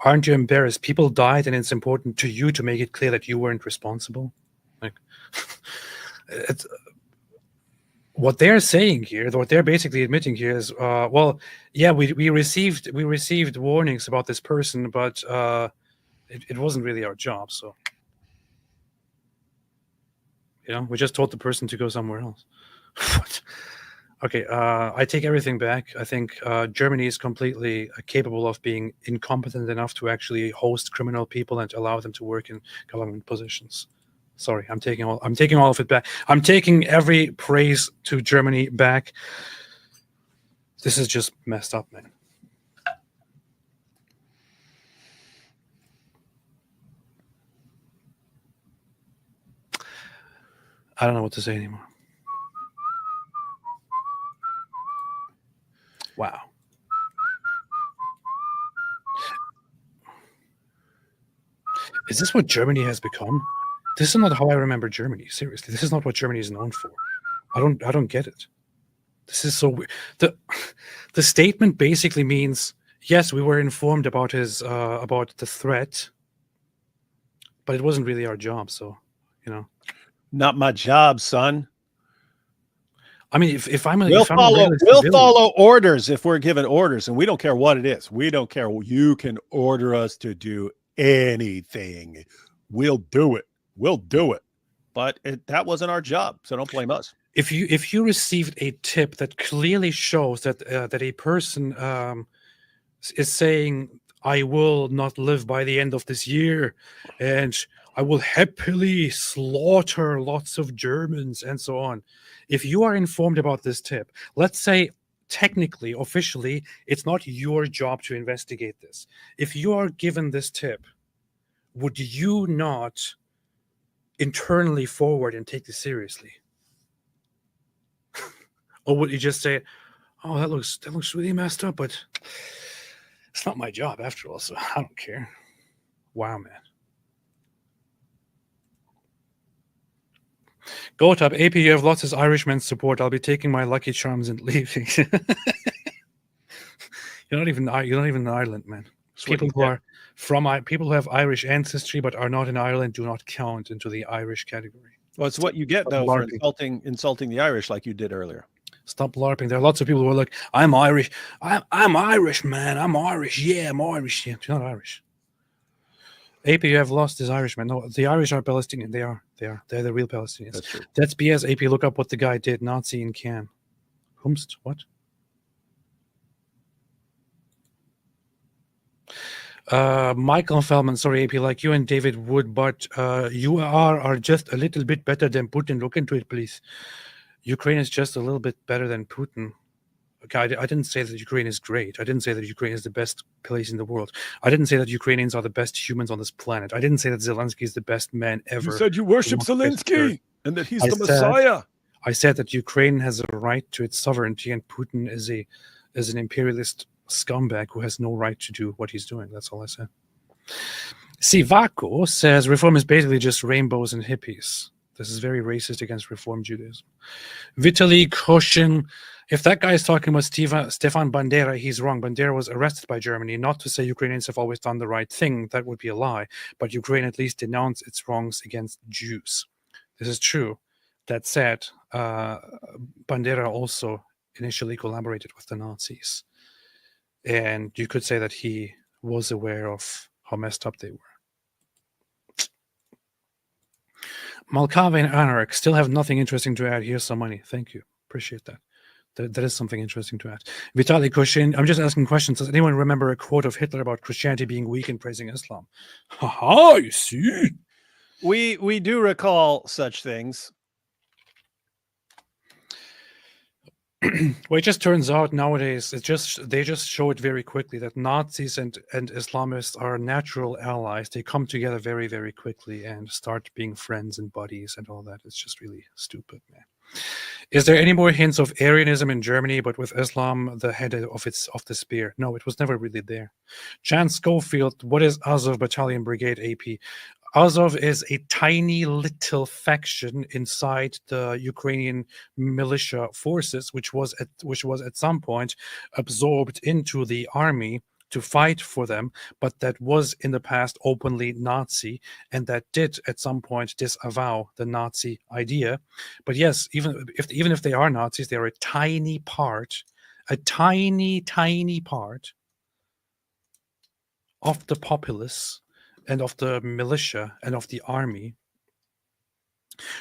aren't you embarrassed? People died, and it's important to you to make it clear that you weren't responsible. Like, it's what they're saying here. What they're basically admitting here is, well, yeah, we received warnings about this person, but it wasn't really our job. So, we just told the person to go somewhere else. What? Okay, I take everything back. I think Germany is completely capable of being incompetent enough to actually host criminal people and allow them to work in government positions. Sorry, I'm taking all of it back. I'm taking every praise to Germany back. This is just messed up, man. I don't know what to say anymore. Wow. Is this what Germany has become? This is not how I remember Germany. Seriously, this is not what Germany is known for. I don't get it. This is so weird. The statement basically means, yes, we were informed about about the threat, but it wasn't really our job. So, Not my job, son. I mean, if I'm we'll follow orders if we're given orders, and we don't care what it is. We don't care. You can order us to do anything. We'll do it. We'll do it. but that wasn't our job, so don't blame us. If you received a tip that clearly shows that that a person is saying, "I will not live by the end of this year, and I will happily slaughter lots of Germans," and so on. If you are informed about this tip, let's say technically, officially, it's not your job to investigate this. If you are given this tip, would you not internally forward and take this seriously? Or would you just say, "Oh, that looks really messed up, but it's not my job after all, so I don't care." Wow, man. Go top AP, you have lots of Irishman support. I'll be taking my Lucky Charms and leaving. You're not even in Ireland, man. People who are people who have Irish ancestry but are not in Ireland do not count into the Irish category. Well, it's what you get though for LARPing. insulting the Irish like you did earlier. Stop LARPing. There are lots of people who are like, "I'm Irish. I'm Irish, man. I'm Irish. Yeah, I'm Irish." Yeah, you're not Irish. AP, you have lost this Irishman. No, the Irish are Palestinian. They are. They're the real Palestinians. That's true. That's BS. AP, look up what the guy did. Nazi in Cannes. Humst? What? Michael Feldman, sorry, AP, like you and David Wood, but you are just a little bit better than Putin. Look into it, please. Ukraine is just a little bit better than Putin. Okay, I didn't say that Ukraine is great. I didn't say that Ukraine is the best place in the world. I didn't say that Ukrainians are the best humans on this planet. I didn't say that Zelensky is the best man ever. You said you worship Zelensky and that he's the Messiah. I said that Ukraine has a right to its sovereignty, and Putin is an imperialist scumbag who has no right to do what he's doing. That's all I said. Sivako says reform is basically just rainbows and hippies. This is very racist against Reform Judaism. Vitaly Koshin, if that guy is talking about Stefan Bandera, he's wrong. Bandera was arrested by Germany, not to say Ukrainians have always done the right thing. That would be a lie. But Ukraine at least denounced its wrongs against Jews. This is true. That said, Bandera also initially collaborated with the Nazis. And you could say that he was aware of how messed up they were. Malkava and Anarch still have nothing interesting to add. Here's some money. Thank you. Appreciate that. That is something interesting to add. Vitaly Koshin, I'm just asking questions. Does anyone remember a quote of Hitler about Christianity being weak and praising Islam? Haha, you see? We do recall such things. Well, it just turns out nowadays they just show it very quickly that Nazis and Islamists are natural allies. They come together very, very quickly and start being friends and buddies and all that. It's just really stupid, man. Is there any more hints of Aryanism in Germany, but with Islam the head of the spear? No, it was never really there. Chan Schofield, what is Azov Battalion Brigade AP? Azov is a tiny little faction inside the Ukrainian militia forces, which was at some point absorbed into the army to fight for them, but that was in the past openly Nazi, and that did at some point disavow the Nazi idea. But yes, even if they are Nazis, they are a tiny part of the populace and of the militia and of the army.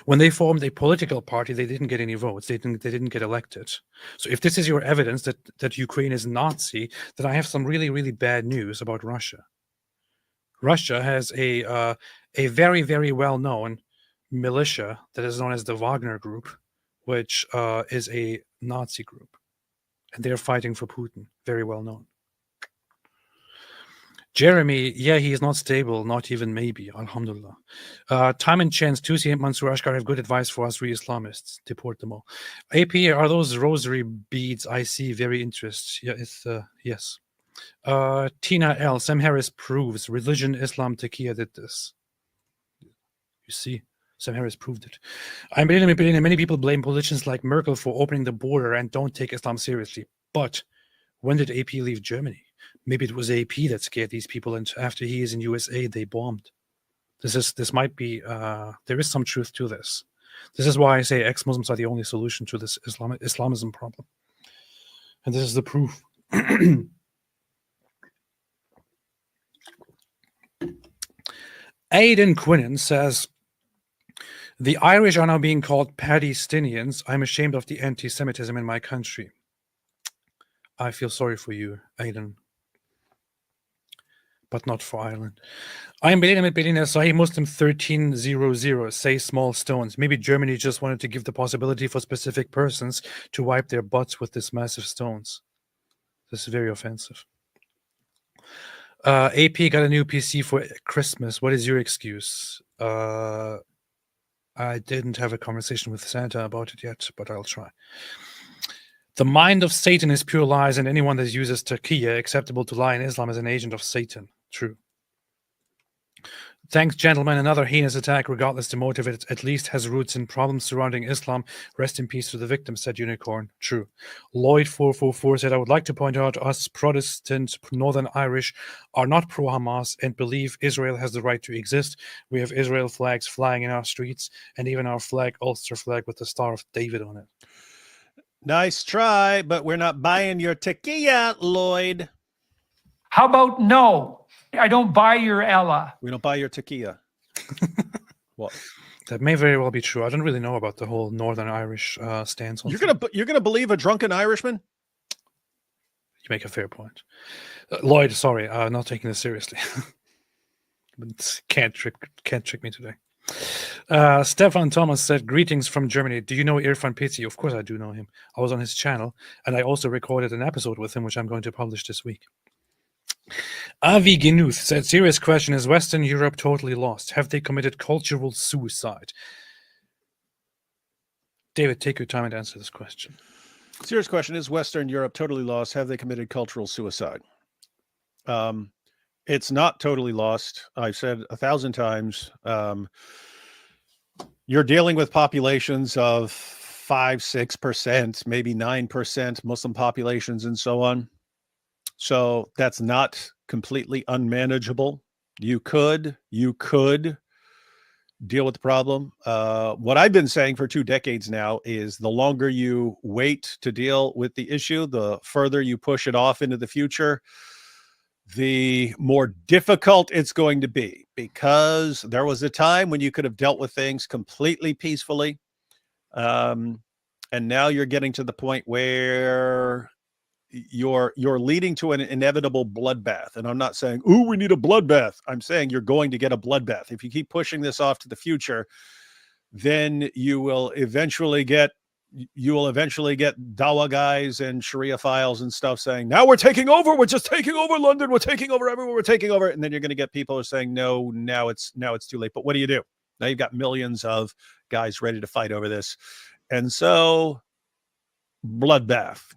When they formed a political party, they didn't get any votes. They didn't get elected. So if this is your evidence that Ukraine is Nazi, then I have some really, really bad news about Russia. Russia has a very, very well-known militia that is known as the Wagner Group, which is a Nazi group. And they're fighting for Putin. Very well known. Jeremy, yeah, he is not stable, not even maybe, alhamdulillah. Time and Chance, Tusi and Mansour Ashkar have good advice for us re-Islamists. Deport them all. AP, are those rosary beads I see very interesting? Yeah, it's, yes. Tina L, Sam Harris proves religion, Islam, Taqiyya did this. You see, Sam Harris proved it. I'm believing many people blame politicians like Merkel for opening the border and don't take Islam seriously. But when did AP leave Germany? Maybe it was AP that scared these people, and after he is in USA, they bombed. This might be there is some truth to this. This is why I say ex-Muslims are the only solution to this Islamism problem, and this is the proof. Aidan Quinnen says, The Irish are now being called Palestinians. I'm ashamed of the anti-Semitism in my country. I feel sorry for you, Aidan. But not for Ireland. I'm Belina Sahih Muslim 1300. Say small stones. Maybe Germany just wanted to give the possibility for specific persons to wipe their butts with these massive stones. This is very offensive. AP got a new PC for Christmas. What is your excuse? I didn't have a conversation with Santa about it yet, but I'll try. The mind of Satan is pure lies, and anyone that uses taqiyya, acceptable to lie in Islam, is an agent of Satan. True. Thanks, gentlemen. Another heinous attack, regardless the motive, it at least has roots in problems surrounding Islam. Rest in peace to the victims, said Unicorn. True. Lloyd444 said, I would like to point out us Protestant Northern Irish are not pro-Hamas and believe Israel has the right to exist. We have Israel flags flying in our streets, and even our flag, Ulster flag, with the Star of David on it. Nice try, but we're not buying your tequila, Lloyd. How about no? I don't buy your Ella. We don't buy your tequila. What? That may very well be true. I don't really know about the whole Northern Irish stance on You're gonna believe a drunken Irishman? You make a fair point. Lloyd, sorry, not taking this seriously. But can't trick me today. Stefan Thomas said, greetings from Germany. Do you know Irfan Pitsi? Of course I do know him. I was on his channel, and I also recorded an episode with him, which I'm going to publish this week. Avi Genuth said, serious question, is Western Europe totally lost? Have they committed cultural suicide? David, take your time and answer this question. Serious question, is Western Europe totally lost? Have they committed cultural suicide? It's not totally lost. I've said 1,000 times. You're dealing with populations of 5-6%, maybe 9% Muslim populations and so on. So that's not completely unmanageable. You could deal with the problem. What I've been saying for 2 decades now is the longer you wait to deal with the issue, the further you push it off into the future, the more difficult it's going to be, because there was a time when you could have dealt with things completely peacefully. And now you're getting to the point where you're leading to an inevitable bloodbath. And I'm not saying, ooh, we need a bloodbath. I'm saying you're going to get a bloodbath. If you keep pushing this off to the future, then you will eventually get Dawa guys and Sharia files and stuff saying, now we're taking over. We're just taking over London. We're taking over everywhere. We're taking over. And then you're going to get people who are saying, no, now it's too late. But what do? Now you've got millions of guys ready to fight over this. And so bloodbath.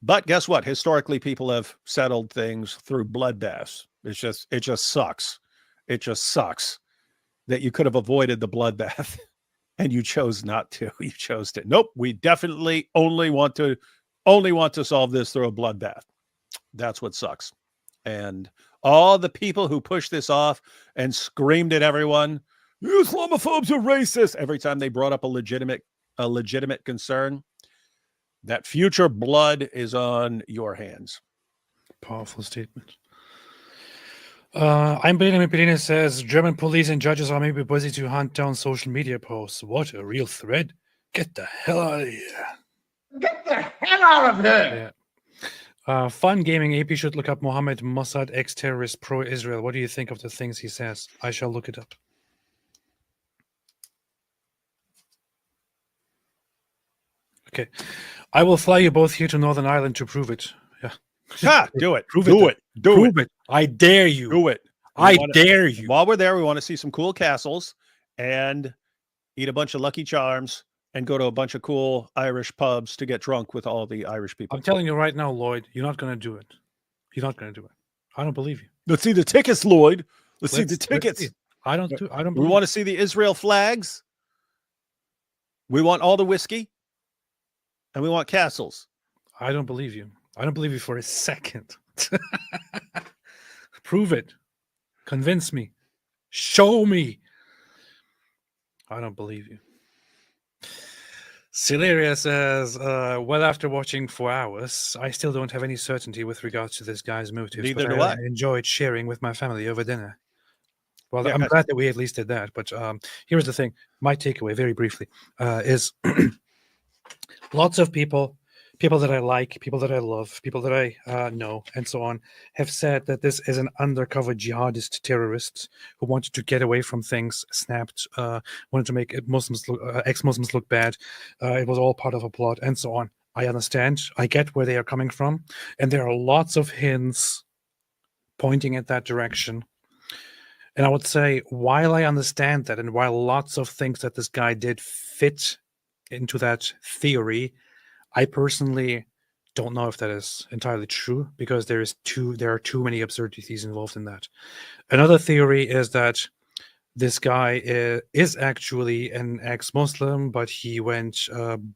But guess what? Historically, people have settled things through bloodbaths. It just sucks. It just sucks that you could have avoided the bloodbath and you chose not to. You chose to. Nope. We definitely only want to solve this through a bloodbath. That's what sucks. And all the people who pushed this off and screamed at everyone, you Islamophobes are racist, every time they brought up a legitimate concern, that future blood is on your hands. Powerful statement. I'm Benjamin says, German police and judges are maybe busy to hunt down social media posts. What a real thread. Get the hell out of here. Get the hell out of here. Yeah. Fun Gaming AP should look up Mohammed Mossad, ex-terrorist pro-Israel. What do you think of the things he says? I shall look it up. Okay. I will fly you both here to Northern Ireland to prove it. Yeah. Do it. Prove Do it. Prove it. I dare you. Do it. I dare you. While we're there, we want to see some cool castles and eat a bunch of Lucky Charms and go to a bunch of cool Irish pubs to get drunk with all the Irish people. I'm telling you right now, Lloyd, you're not going to do it. You're not going to do it. I don't believe you. Let's see the tickets, Lloyd. Let's see the tickets. I don't. We want to see the Israel flags. We want all the whiskey. And we want castles. I don't believe you. I don't believe you for a second. Prove it. Convince me. Show me. I don't believe you. Celeria says, well, after watching 4 hours, I still don't have any certainty with regards to this guy's motives. Neither but do I. enjoyed sharing with my family over dinner. Well, Yeah, I'm guys. glad that we at least did that. But here's the thing: my takeaway, very briefly, is lots of people that I like, people that I love, people that I know, and so on, have said that this is an undercover jihadist terrorist who wanted to get away from things, snapped, wanted to make Muslims look, ex-Muslims look bad. It was all part of a plot, and so on. I understand. I get where they are coming from, and there are lots of hints pointing at that direction. And I would say, while I understand that, and while lots of things that this guy did fit into that theory, I personally don't know if that is entirely true, because there are too many absurdities involved in that. Another theory is that this guy is actually an ex-Muslim, but he went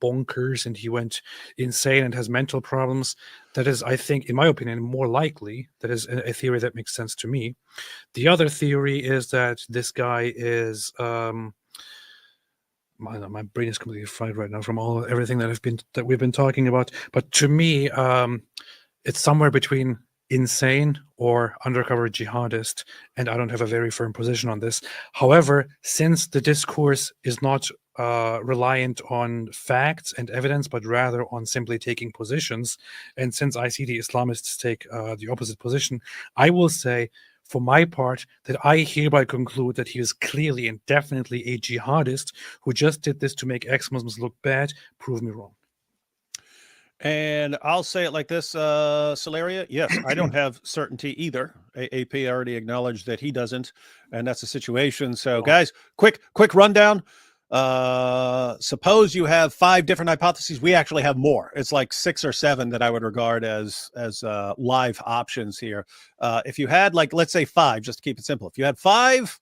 bonkers and he went insane and has mental problems. That is, I think, in my opinion, more likely. That is a theory that makes sense to me. The other theory is that this guy is my brain is completely fried right now from everything that we've been talking about. But to me, it's somewhere between insane or undercover jihadist, and I don't have a very firm position on this. However, since the discourse is not reliant on facts and evidence, but rather on simply taking positions, and since I see the Islamists take the opposite position, I will say, for my part, that I hereby conclude that he is clearly and definitely a jihadist who just did this to make ex-Muslims look bad. Prove me wrong. And I'll say it like this, Solaria. Yes, I don't have certainty either. AP already acknowledged that he doesn't, and that's the situation. So, guys, quick rundown. Suppose you have 5 different hypotheses. We actually have more. It's like 6 or 7 that I would regard as live options here. If you had, like, let's say 5, just to keep it simple. If you had five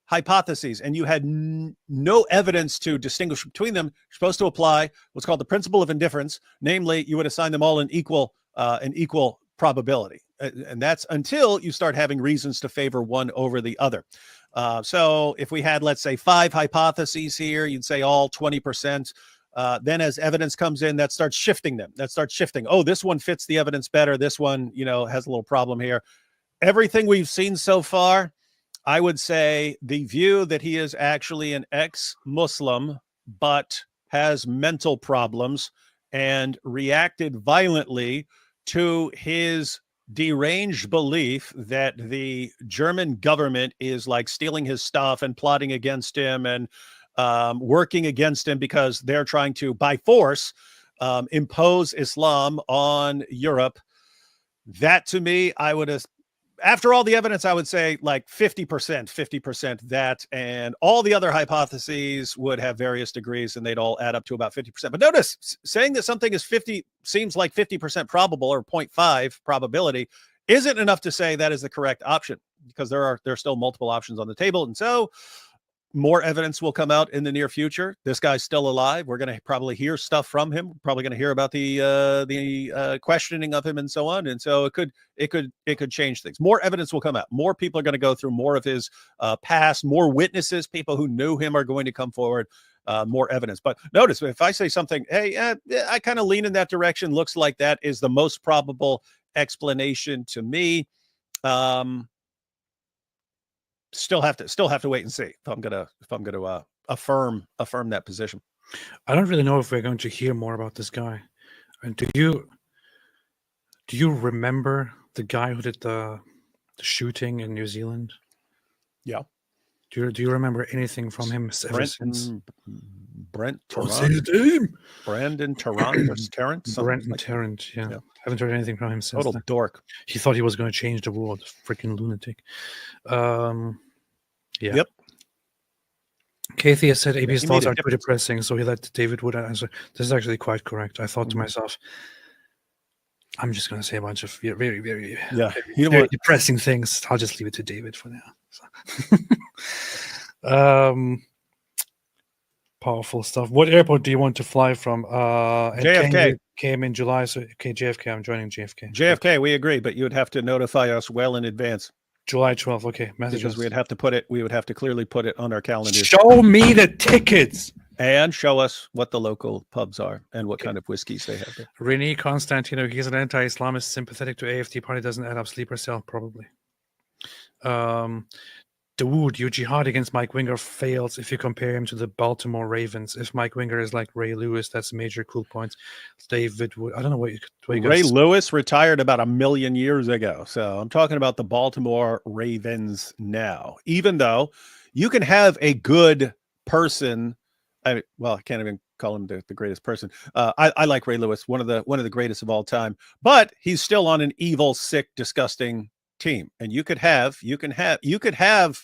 hypotheses and you had no evidence to distinguish between them, you're supposed to apply what's called the principle of indifference. Namely, you would assign them all an equal probability. And that's until you start having reasons to favor one over the other. So if we had, let's say, 5 hypotheses here, you'd say all 20%. Then as evidence comes in, that starts shifting them. Oh, this one fits the evidence better. This one, has a little problem here. Everything we've seen so far, I would say the view that he is actually an ex-Muslim, but has mental problems and reacted violently to his deranged belief that the German government is like stealing his stuff and plotting against him and working against him because they're trying to, by force, impose Islam on Europe. That, to me, I would have, after all the evidence, I would say like 50% that, and all the other hypotheses would have various degrees and they'd all add up to about 50%. But notice, saying that something is 50 seems like 50% probable or 0.5 probability isn't enough to say that is the correct option, because there are still multiple options on the table. And so more evidence will come out in the near future. This guy's still alive. We're going to probably hear stuff from him. We're probably going to hear about the questioning of him and so on. And so it could change things. More evidence will come out. More people are going to go through more of his past. More witnesses, people who knew him, are going to come forward. More evidence. But notice, if I say something, hey, I kind of lean in that direction, looks like that is the most probable explanation to me. Still have to wait and see if I'm gonna affirm that position. I don't really know if we're going to hear more about this guy. And do you remember the guy who did the shooting in New Zealand? Yeah. Do you remember anything from him ever since? Brent Don't say his name. Brandon Tarrant or Tarrant? Brenton Tarrant, yeah. Haven't heard anything from him since. Total then. dork. He thought he was going to change the world. Freaking lunatic. Yeah. Yep. Kathy has said AB's he thoughts made a are too depressing, so he let David Wood answer. This is actually quite correct. I thought to myself, I'm just going to say a bunch of very, very, very depressing things. I'll just leave it to David for now. Powerful stuff. What airport do you want to fly from? JFK. Came in July, so okay, JFK. I'm joining JFK. JFK, we agree, but you would have to notify us well in advance. July 12th. Okay, messages. Because we would have to clearly put it on our calendar. Show me the tickets and show us what the local pubs are and what kind of whiskeys they have there. Rene Constantino, he's an anti-Islamist sympathetic to AFD party. Doesn't add up. Sleeper cell, probably. Dude, your jihad against Mike Winger fails if you compare him to the Baltimore Ravens. If Mike Winger is like Ray Lewis, that's a major cool point. David Wood, I don't know what you Ray Lewis retired about 1 million years ago. So I'm talking about the Baltimore Ravens now. Even though you can have a good person, I can't even call him the greatest person. I like Ray Lewis, one of the greatest of all time, but he's still on an evil, sick, disgusting team. And you could have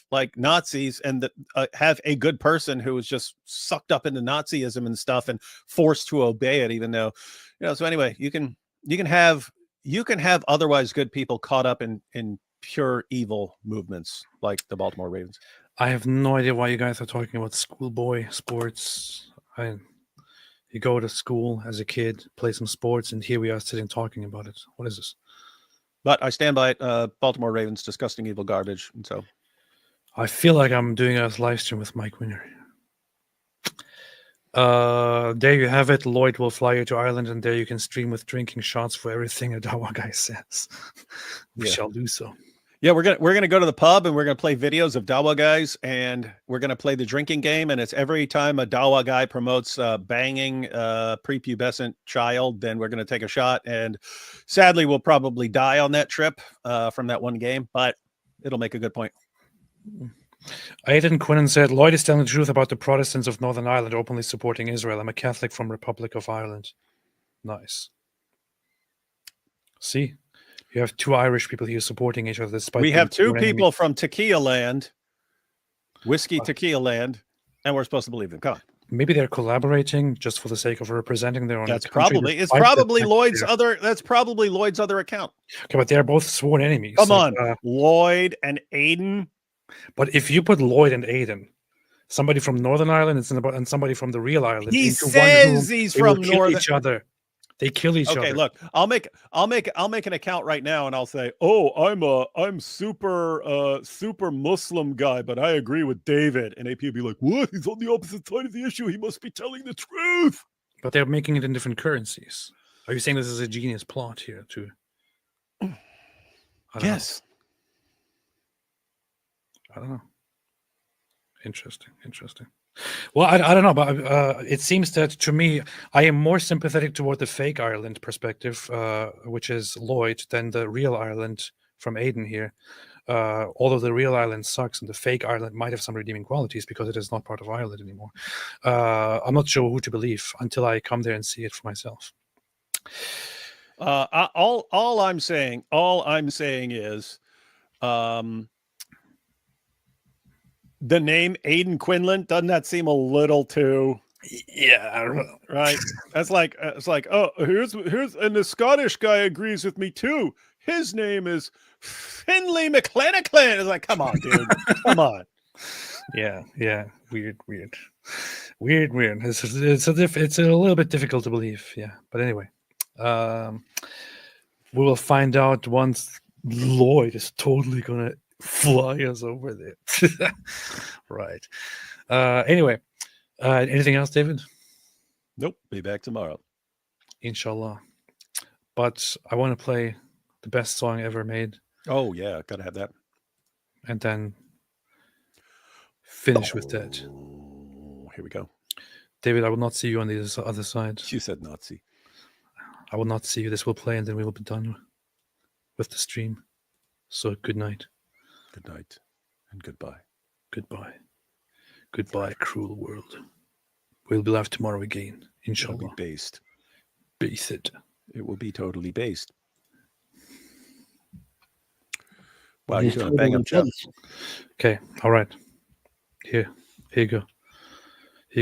like Nazis and have a good person who was just sucked up into Nazism and stuff and forced to obey it, even though, so anyway, you can have otherwise good people caught up in pure evil movements like the Baltimore Ravens. I have no idea why you guys are talking about schoolboy sports. You go to school as a kid, play some sports, and here we are sitting talking about it. What is this? But I stand by it. Baltimore Ravens, disgusting, evil garbage. And so I feel like I'm doing a live stream with Mike Winger. There you have it. Lloyd will fly you to Ireland, and there you can stream with drinking shots for everything a Dawa guy says. We shall do so. Yeah, we're gonna go to the pub and we're gonna play videos of Dawa guys, and we're gonna play the drinking game. And it's every time a Dawa guy promotes banging a prepubescent child, then we're gonna take a shot. And sadly, we'll probably die on that trip from that one game, but it'll make a good point. Aidan Quinnan said, Lloyd is telling the truth about the Protestants of Northern Ireland openly supporting Israel. I'm a Catholic from Republic of Ireland. Nice. See? You have two Irish people here supporting each other. Despite we have two people from Tequila Land, Whiskey Tequila Land, and we're supposed to believe them. Come on. Maybe they're collaborating just for the sake of representing their own. That's probably Lloyd's other. That's probably Lloyd's other account. Okay, but they're both sworn enemies. Come on, Lloyd and Aidan. But if you put Lloyd and Aidan, somebody from Northern Ireland and somebody from the real Ireland, he into says one room, he's they from will kill Northern. each other. They kill each other. Okay, look, I'll make an account right now, and I'll say, "Oh, I'm super Muslim guy, but I agree with David." And AP will be like, "What? He's on the opposite side of the issue. He must be telling the truth." But they're making it in different currencies. Are you saying this is a genius plot here too? Yes. I don't know. Interesting. Well, I don't know, but it seems that to me, I am more sympathetic toward the fake Ireland perspective, which is Lloyd, than the real Ireland from Aidan here. Although the real Ireland sucks and the fake Ireland might have some redeeming qualities because it is not part of Ireland anymore. I'm not sure who to believe until I come there and see it for myself. All I'm saying is, the name Aidan Quinlan, doesn't that seem a little too? Yeah, right. That's like it's like, oh, here's and the Scottish guy agrees with me too. His name is Finlay McClenaclan. It's like, come on, dude, come on. Yeah, weird. It's a little bit difficult to believe. Yeah, but anyway, we will find out once Lloyd is totally gonna fly us over there. Right. Anyway, anything else, David? Nope. Be back tomorrow. Inshallah. But I want to play the best song ever made. Oh, yeah. Gotta have that. And then finish with that. Here we go. David, I will not see you on the other side. You said Nazi. I will not see you. This will play and then we will be done with the stream. So good night. Good night and goodbye. Goodbye, cruel world. We'll be live tomorrow again, inshallah. It'll be based. Base it. It will be totally based. Wow, you're doing a bang up job. Okay, all right. Here you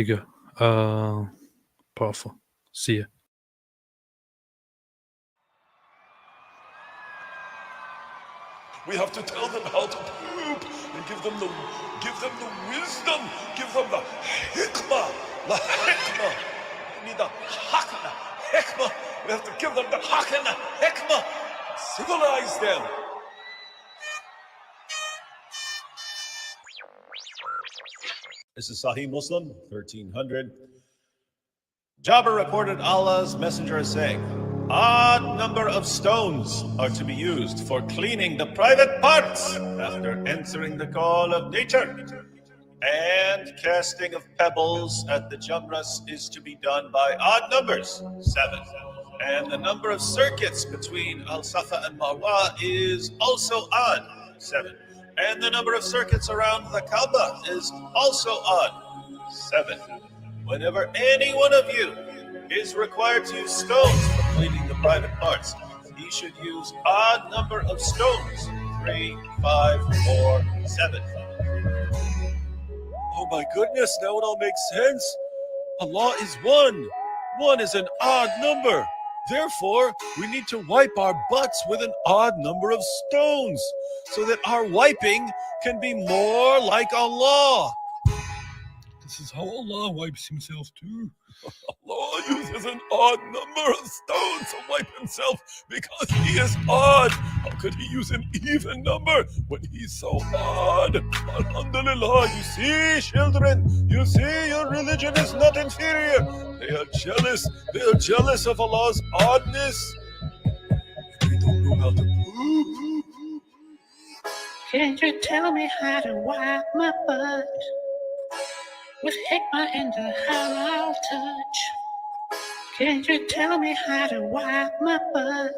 go. Powerful. See ya. We have to tell them how to poop and give them the wisdom, give them the hikmah. The hikmah. We need the hakna, hikmah. We have to give them the hakna, hikmah. Civilize them. This is Sahih Muslim, 1300. Jabir reported Allah's messenger as saying, odd number of stones are to be used for cleaning the private parts after answering the call of nature. And casting of pebbles at the Jamras is to be done by odd numbers, 7. And the number of circuits between Al-Safa and Marwa is also odd, 7. And the number of circuits around the Kaaba is also odd, 7. Whenever any one of you is required to use stones for cleaning the private parts, he should use odd number of stones, 3, 5, 4, 7. Oh my goodness, now it all makes sense. Allah is one. One is an odd number. Therefore, we need to wipe our butts with an odd number of stones so that our wiping can be more like Allah. This is how Allah wipes himself too. Allah uses an odd number of stones to wipe himself because he is odd. How could he use an even number when he's so odd? Alhamdulillah, you see, children, you see, your religion is not inferior. They are jealous. They are jealous of Allah's oddness. They don't know how to. Can you tell me how to wipe my butt with hikmah and the halal touch? Can you tell me how to wipe my butt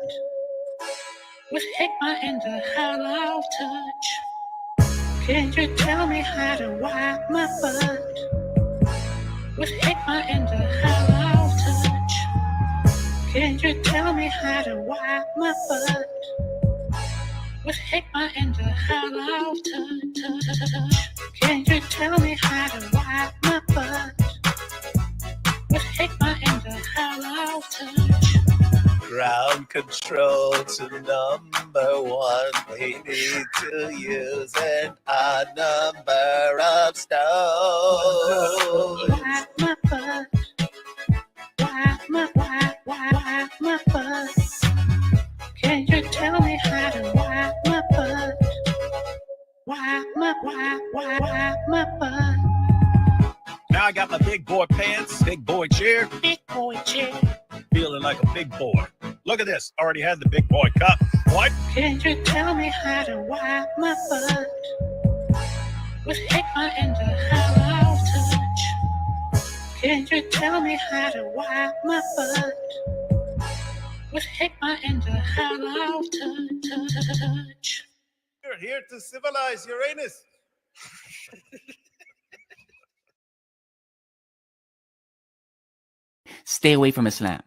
with hikmah and the halal touch? Can you tell me how to wipe my butt with hikmah and the halal touch? Can you tell me how to wipe my butt with hikmah and the halal touch? Can you tell me how to wipe my butt with hikmah and the halal touch? Ground control to number 1. We need to use an odd number of stones. Wipe my butt. Wipe my butt. Can you tell me how to wipe my butt? Wipe my butt. Now I got my big boy pants, big boy chair, Big boy chair. feeling like a big boy. Look at this, already had the big boy cup. What? Can you tell me how to wipe my butt with hikmah and the halal touch? Can you tell me how to wipe my butt with hikmah and the halal touch? You're here to civilize Uranus. Stay away from Islam.